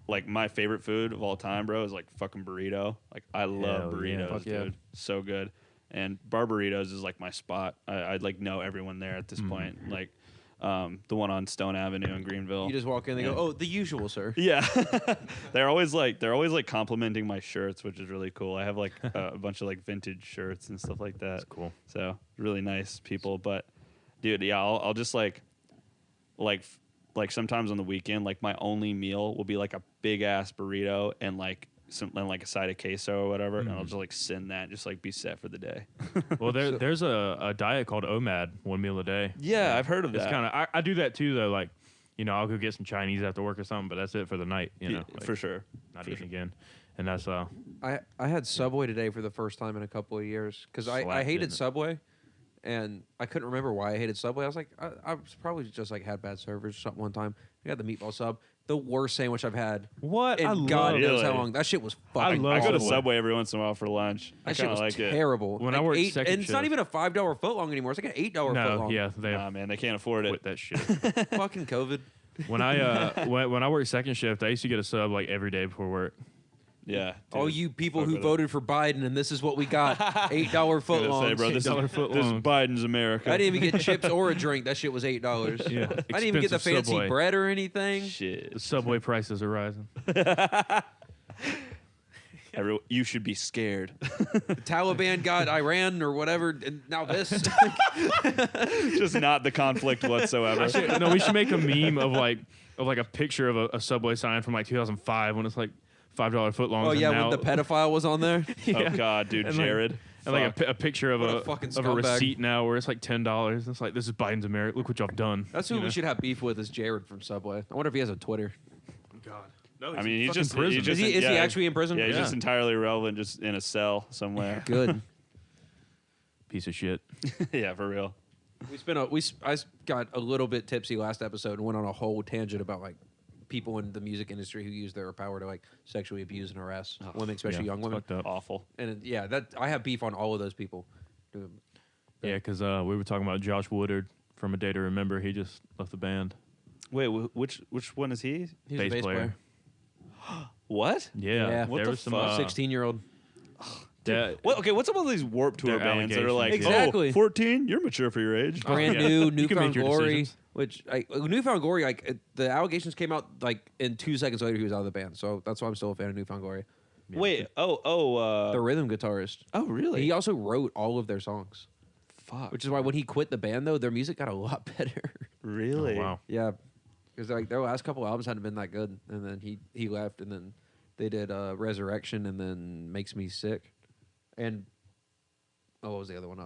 like my favorite food of all time, bro, is like fucking burrito. Like I love Hell yeah. burritos, Fuck yeah. dude. So good. And bar burritos is like my spot. I'd like know everyone there at this point. Like the one on Stone Avenue in Greenville. you just walk in and they Yeah. go, "Oh, the usual, sir." Yeah, they're always like complimenting my shirts, which is really cool. I have like a bunch of like vintage shirts and stuff like that. That's cool. So really nice people. But dude, yeah, I'll just like sometimes on the weekend, like my only meal will be like a big ass burrito and like a side of queso or whatever, and I'll just like send that, and just like be set for the day. Well, there's a diet called OMAD, 1 meal a day. Yeah, I've heard of It's that. kind of I do that too though. Like, you know, I'll go get some Chinese after work or something, but that's it for the night. You know, like, for sure. not For eating sure. again. And that's I had Subway today for the first time in a couple of years because I Slapped, hated didn't it? Subway, and I couldn't remember why I hated Subway. I was like, I was probably just like had bad service or something one time. I got the meatball sub, the worst sandwich I've had. what And God love knows it. how long. That shit was fucking. love I go to awful. Subway every once in a while for lunch. I That shit kind of was like it. terrible. When I worked $8 second and it's not shift- even a $5 foot long anymore. It's like an $8 foot No, long. yeah, they Nah, man, they can't afford it. quit that shit. Fucking COVID. When I when I worked second shift, I used to get a sub like every day before work. Yeah. All dude. you people Fuck who with it. voted for Biden, and this is what we got: $8 foot Gonna long. say, bro, this $8 is, foot this is long. Biden's America. I didn't even get chips or a drink. That shit was $8. Yeah, I didn't even get the expensive fancy Subway. bread or anything. Shit. The Subway prices are rising. You should be scared. The Taliban got Iran or whatever, and now this. Just not the conflict whatsoever. No, we should make a meme of like a picture of a Subway sign from like 2005 when it's like $5 foot long. Oh yeah, when the pedophile was on there. Oh God, dude, And, like, Jared. And like Fuck. a picture of What a a fucking of a scumbag. receipt now where it's like $10. It's like, this is Biden's America. Look what y'all done. That's who You we know? should have beef with is Jared from Subway. I wonder if he has a Twitter. God. No, I mean, he's fucking just prison. he's just Is he yeah, actually in prison? Yeah, he's Yeah. just entirely irrelevant, just in a cell somewhere. Good. piece of shit. Yeah, for real. I got a little bit tipsy last episode and went on a whole tangent about like people in the music industry who use their power to like sexually abuse and harass women, especially Yeah, young it's women. fucked up. Awful. And that I have beef on all of those people. Dude, Yeah, because we were talking about Josh Woodard from A Day to Remember. He just left the band. Wait, which one is he? he's a bass player. What? Yeah. Yeah. What there the was some, fuck? 16-year-old. What's up with these Warped Tour Their bands that are like, allegations, Exactly. 14, you're mature for your age. Brand yeah. new, You can make Newfound your Glory. decisions. Which Newfound Glory, the allegations came out like in 2 seconds later he was out of the band. So that's why I'm still a fan of Newfound Glory. Wait, The rhythm guitarist. oh, really? He also wrote all of their songs. Fuck. Which is why when he quit the band, though, their music got a lot better. Really? Oh, wow. Yeah, because like their last couple albums hadn't been that good, and then he left, and then they did Resurrection, and then Makes Me Sick, and what was the other one?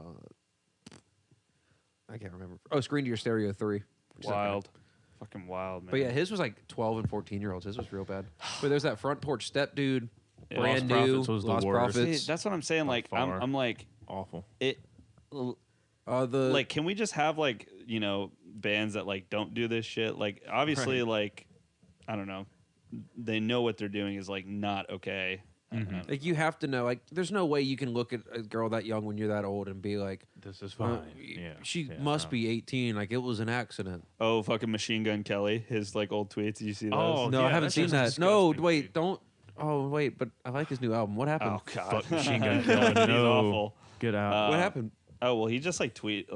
I can't remember. Oh, Screen to Your Stereo 3. which is okay. Wild. Fucking wild, man. But yeah, his was like 12 and 14-year-olds. His was real bad. But there's that Front Porch Step dude, Yeah. brand Lost new, Prophets was the Lost worst. Prophets. See, that's what I'm saying. By Like, far. I'm like, Awful. it. The Like, can we just have like bands that like don't do this shit? Like, obviously, Right. like, I don't know, they know what they're doing is like not okay. like you have to know. Like, there's no way you can look at a girl that young when you're that old and be like, This is fine. she Yeah, must no. be 18. Like, it was an accident. Oh, fucking Machine Gun Kelly, his like old tweets. Did you see those? Oh, No, I yeah, haven't that's seen just that. No, disgusting, wait, dude. don't. Oh, wait, but I like his new album. What happened? Oh god, Fuck Machine Gun Kelly. He's No. awful. Get out. What happened? Oh well, he just like he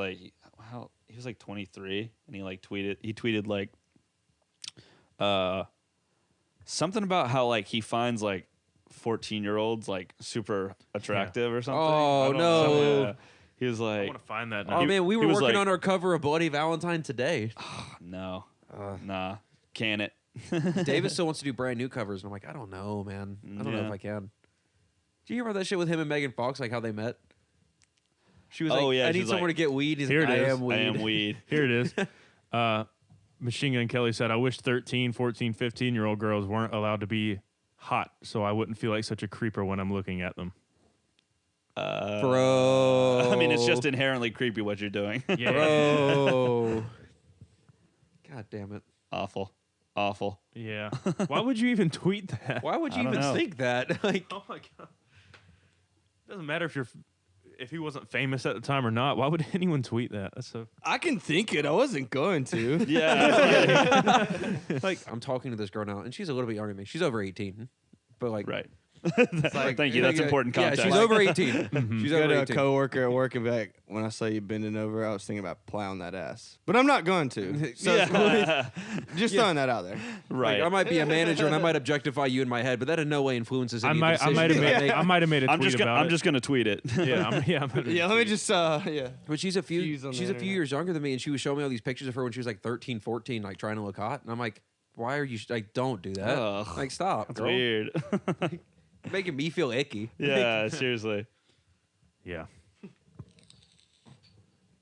was like 23 and he like tweeted like something about how like he finds like 14-year-olds like super attractive or something. Oh, I don't no. know. Yeah. He was I like, want to find that. Oh Now. man, we he were was working like- on our cover of Bloody Valentine today. no, nah, can it? David still wants to do brand new covers, and I'm like, I don't know, man. I don't know Yeah. if I can. Did you hear about that shit with him and Megan Fox, like how they met? She was Oh, like, yeah, I she need was somewhere like, to get weed. He's Here like, it I is. am weed. I am weed. Here it is. Machine Gun Kelly said, I wish 13, 14, 15-year-old girls weren't allowed to be hot so I wouldn't feel like such a creeper when I'm looking at them. Bro. I mean, it's just inherently creepy what you're doing. Yeah. Bro. God damn it. Awful. Yeah. Why would you even tweet that? Why would you I don't even know. think that? Like, Oh my god. Doesn't matter if he wasn't famous at the time or not. Why would anyone tweet that? That's so. I can think it. I wasn't going to. Yeah. like I'm talking to this girl now, and she's a little bit younger than me. She's over 18. But like, Right. like, Thank you. That's important Yeah, context. she's over 18. She's Go over to a 18. coworker at work and be like, when I saw you bending over, I was thinking about plowing that ass. But I'm not going to. So Yeah. just throwing that out there. Right. Like, I might be a manager and I might objectify you in my head, but that in no way influences any I of the might have decisions made I make. I might have made a tweet about I'm it. just gonna tweet it. Yeah, I'm Yeah, let me just, yeah. But she's a few Views on the she's a few internet. years younger than me, and she was showing me all these pictures of her when she was like 13, 14, like trying to look hot. And I'm like, why are you like, don't do that. Ugh. Like, stop, That's girl. weird. Making me feel icky. Yeah, seriously. Yeah.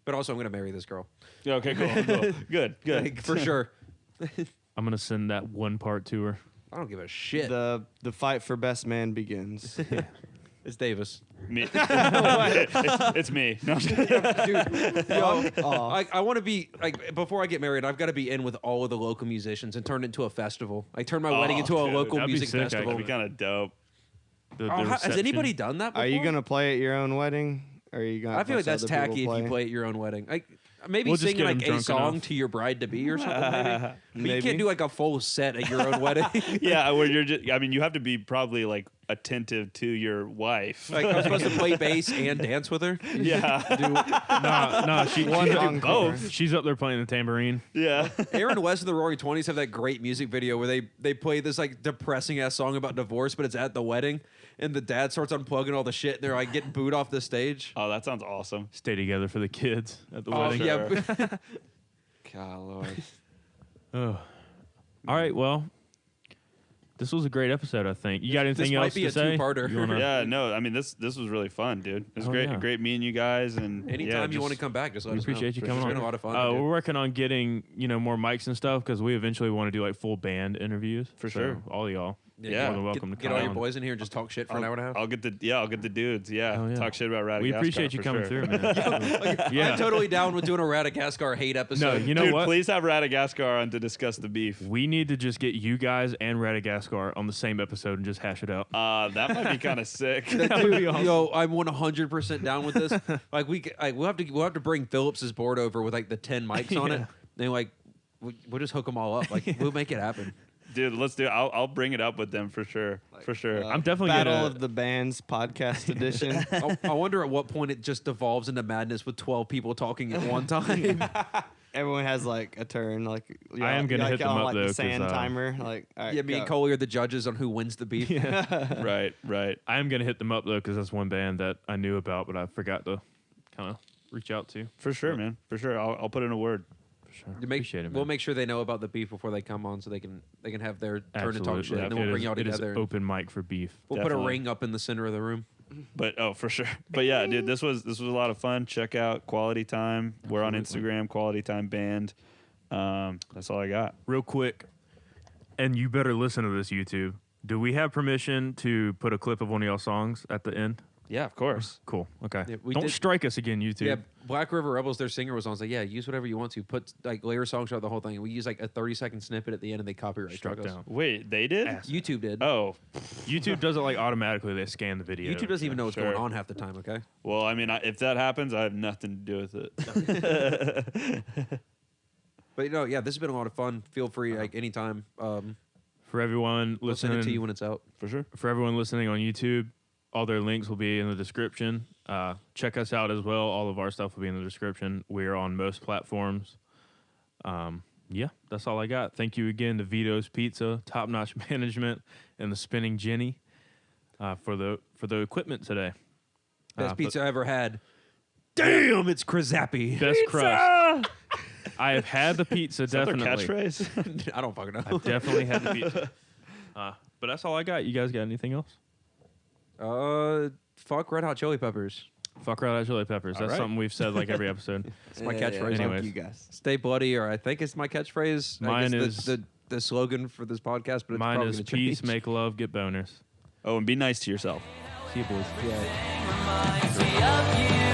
But also, I'm going to marry this girl. Yeah, okay, cool. Good. Like, for sure. I'm gonna send that one part to her. I don't give a shit. The fight for best man begins. It's Davis. Me. it's me. No, I'm just kidding. Dude, yo, I want to be, like, before I get married, I've got to be in with all of the local musicians and turn it into a festival. Like, turn my wedding into a dude, local that'd be music sick, festival. That'd be kind of dope. The Has reception. anybody done that before? Are you going to play at your own wedding? Or are you going to I feel like that's tacky if you play at your own wedding. Like, maybe We'll just singing get 'em like a drunk song enough. to your bride to be or something. Maybe. But you Maybe. can't do like a full set at your own wedding. Yeah, where you're just. I mean, you have to be probably like attentive to your wife. Like I'm supposed to play bass and dance with her. yeah, No, One she's, encore. she's up there playing the tambourine. yeah. Aaron West and the Roaring Twenties have that great music video where they play this like depressing ass song about divorce, but it's at the wedding, and the dad starts unplugging all the shit, and they're like getting booed off the stage. Oh, that sounds awesome. Stay together for the kids at the Oh, wedding. yeah. God, Lord. Oh. All right, well, this was a great episode, I think. You got anything might else be to a say? two-parter. You wanna- Yeah, no, I mean this was really fun, dude. It was Oh, great, yeah. great meeting you guys, and Anytime yeah, you want to just- come back, just let We us know. appreciate you It's coming been on. a lot of fun. We're dude. working on getting, more mics and stuff because we eventually want to do like full band interviews. For So, sure. all y'all. Yeah. You're more than welcome to Get come all your on. boys in here and just talk shit for an hour and a half. I'll get the dudes. Yeah, Oh, yeah. talk shit about Radagascar. We appreciate you for coming sure. through, man. I'm totally down with doing a Radagascar hate episode. No, you know Dude, what? please have Radagascar on to discuss the beef. We need to just get you guys and Radagascar on the same episode and just hash it out. That might be kind of sick. That would be Dude, awesome. yo, I'm 100% down with this. Like we'll have to bring Phillips's board over with like the 10 mics on it. Yeah. Then like we'll just hook them all up. Like we'll make it happen. Dude, let's do it. I'll bring it up with them for sure. For sure. I'm definitely Battle gonna- of the Bands podcast edition. I wonder at what point it just devolves into madness with 12 people talking at one time. Everyone has like a turn. Like I am gonna hit them on, up, like though, the 'cause, sand timer. Like all right, Yeah, me and go. Coley are the judges on who wins the beef. Right. I am gonna hit them up though because that's one band that I knew about, but I forgot to kind of reach out to. For sure, man. For sure. I'll put in a word. For sure. To make- Appreciate it, man. we'll make sure they know about the beef before they come on, so they can have their turn to talk Absolutely. shit, and then we'll bring y'all It is together. open mic for beef. We'll put a Definitely. ring up in the center of the room. But for sure. But yeah, dude, this was a lot of fun. Check out Quality Time. We're on Instagram, Quality Time Band. That's all I got. Real quick, and you better listen to this, YouTube. Do we have permission to put a clip of one of y'all songs at the end? Yeah, of course. Cool. Okay. Yeah, we Don't did- strike us again, YouTube. Yeah, Black River Rebels, their singer was on. Like, yeah, use whatever you want to. Put like layer songs throughout the whole thing. We use like a 30-second snippet at the end, and they copyright Struck strike us. down. Wait, they did? Ass. YouTube did. Oh, YouTube does it like automatically. They scan the video. YouTube doesn't even know what's Sure. going on half the time. Okay. well, I mean, if that happens, I have nothing to do with it. But yeah, this has been a lot of fun. Feel free, like anytime. For everyone We'll send listening, it to you when it's out. For sure. for everyone listening on YouTube, all their links will be in the description. Check us out as well. All of our stuff will be in the description. We are on most platforms. Yeah, that's all I got. Thank you again to Vito's Pizza, Top Notch Management, and the Spinning Jenny for the equipment today. Best pizza I ever had. Damn, it's Krazappy. Best crust. I have had the pizza, Is that their definitely. catchphrase? I don't fucking know. I've definitely had the pizza. But that's all I got. You guys got anything else? Fuck Red Hot Chili Peppers. Fuck Red Hot Chili Peppers. That's right. something we've said like every episode. It's my Yeah, catchphrase. fuck Anyways. you guys. Stay bloody, or I think it's my catchphrase. I Mine guess is- the slogan for this podcast, but it's Mine probably is gonna peace, change. make love, get boners. Oh, and be nice to yourself. See you, boys. Yeah. reminds me of you.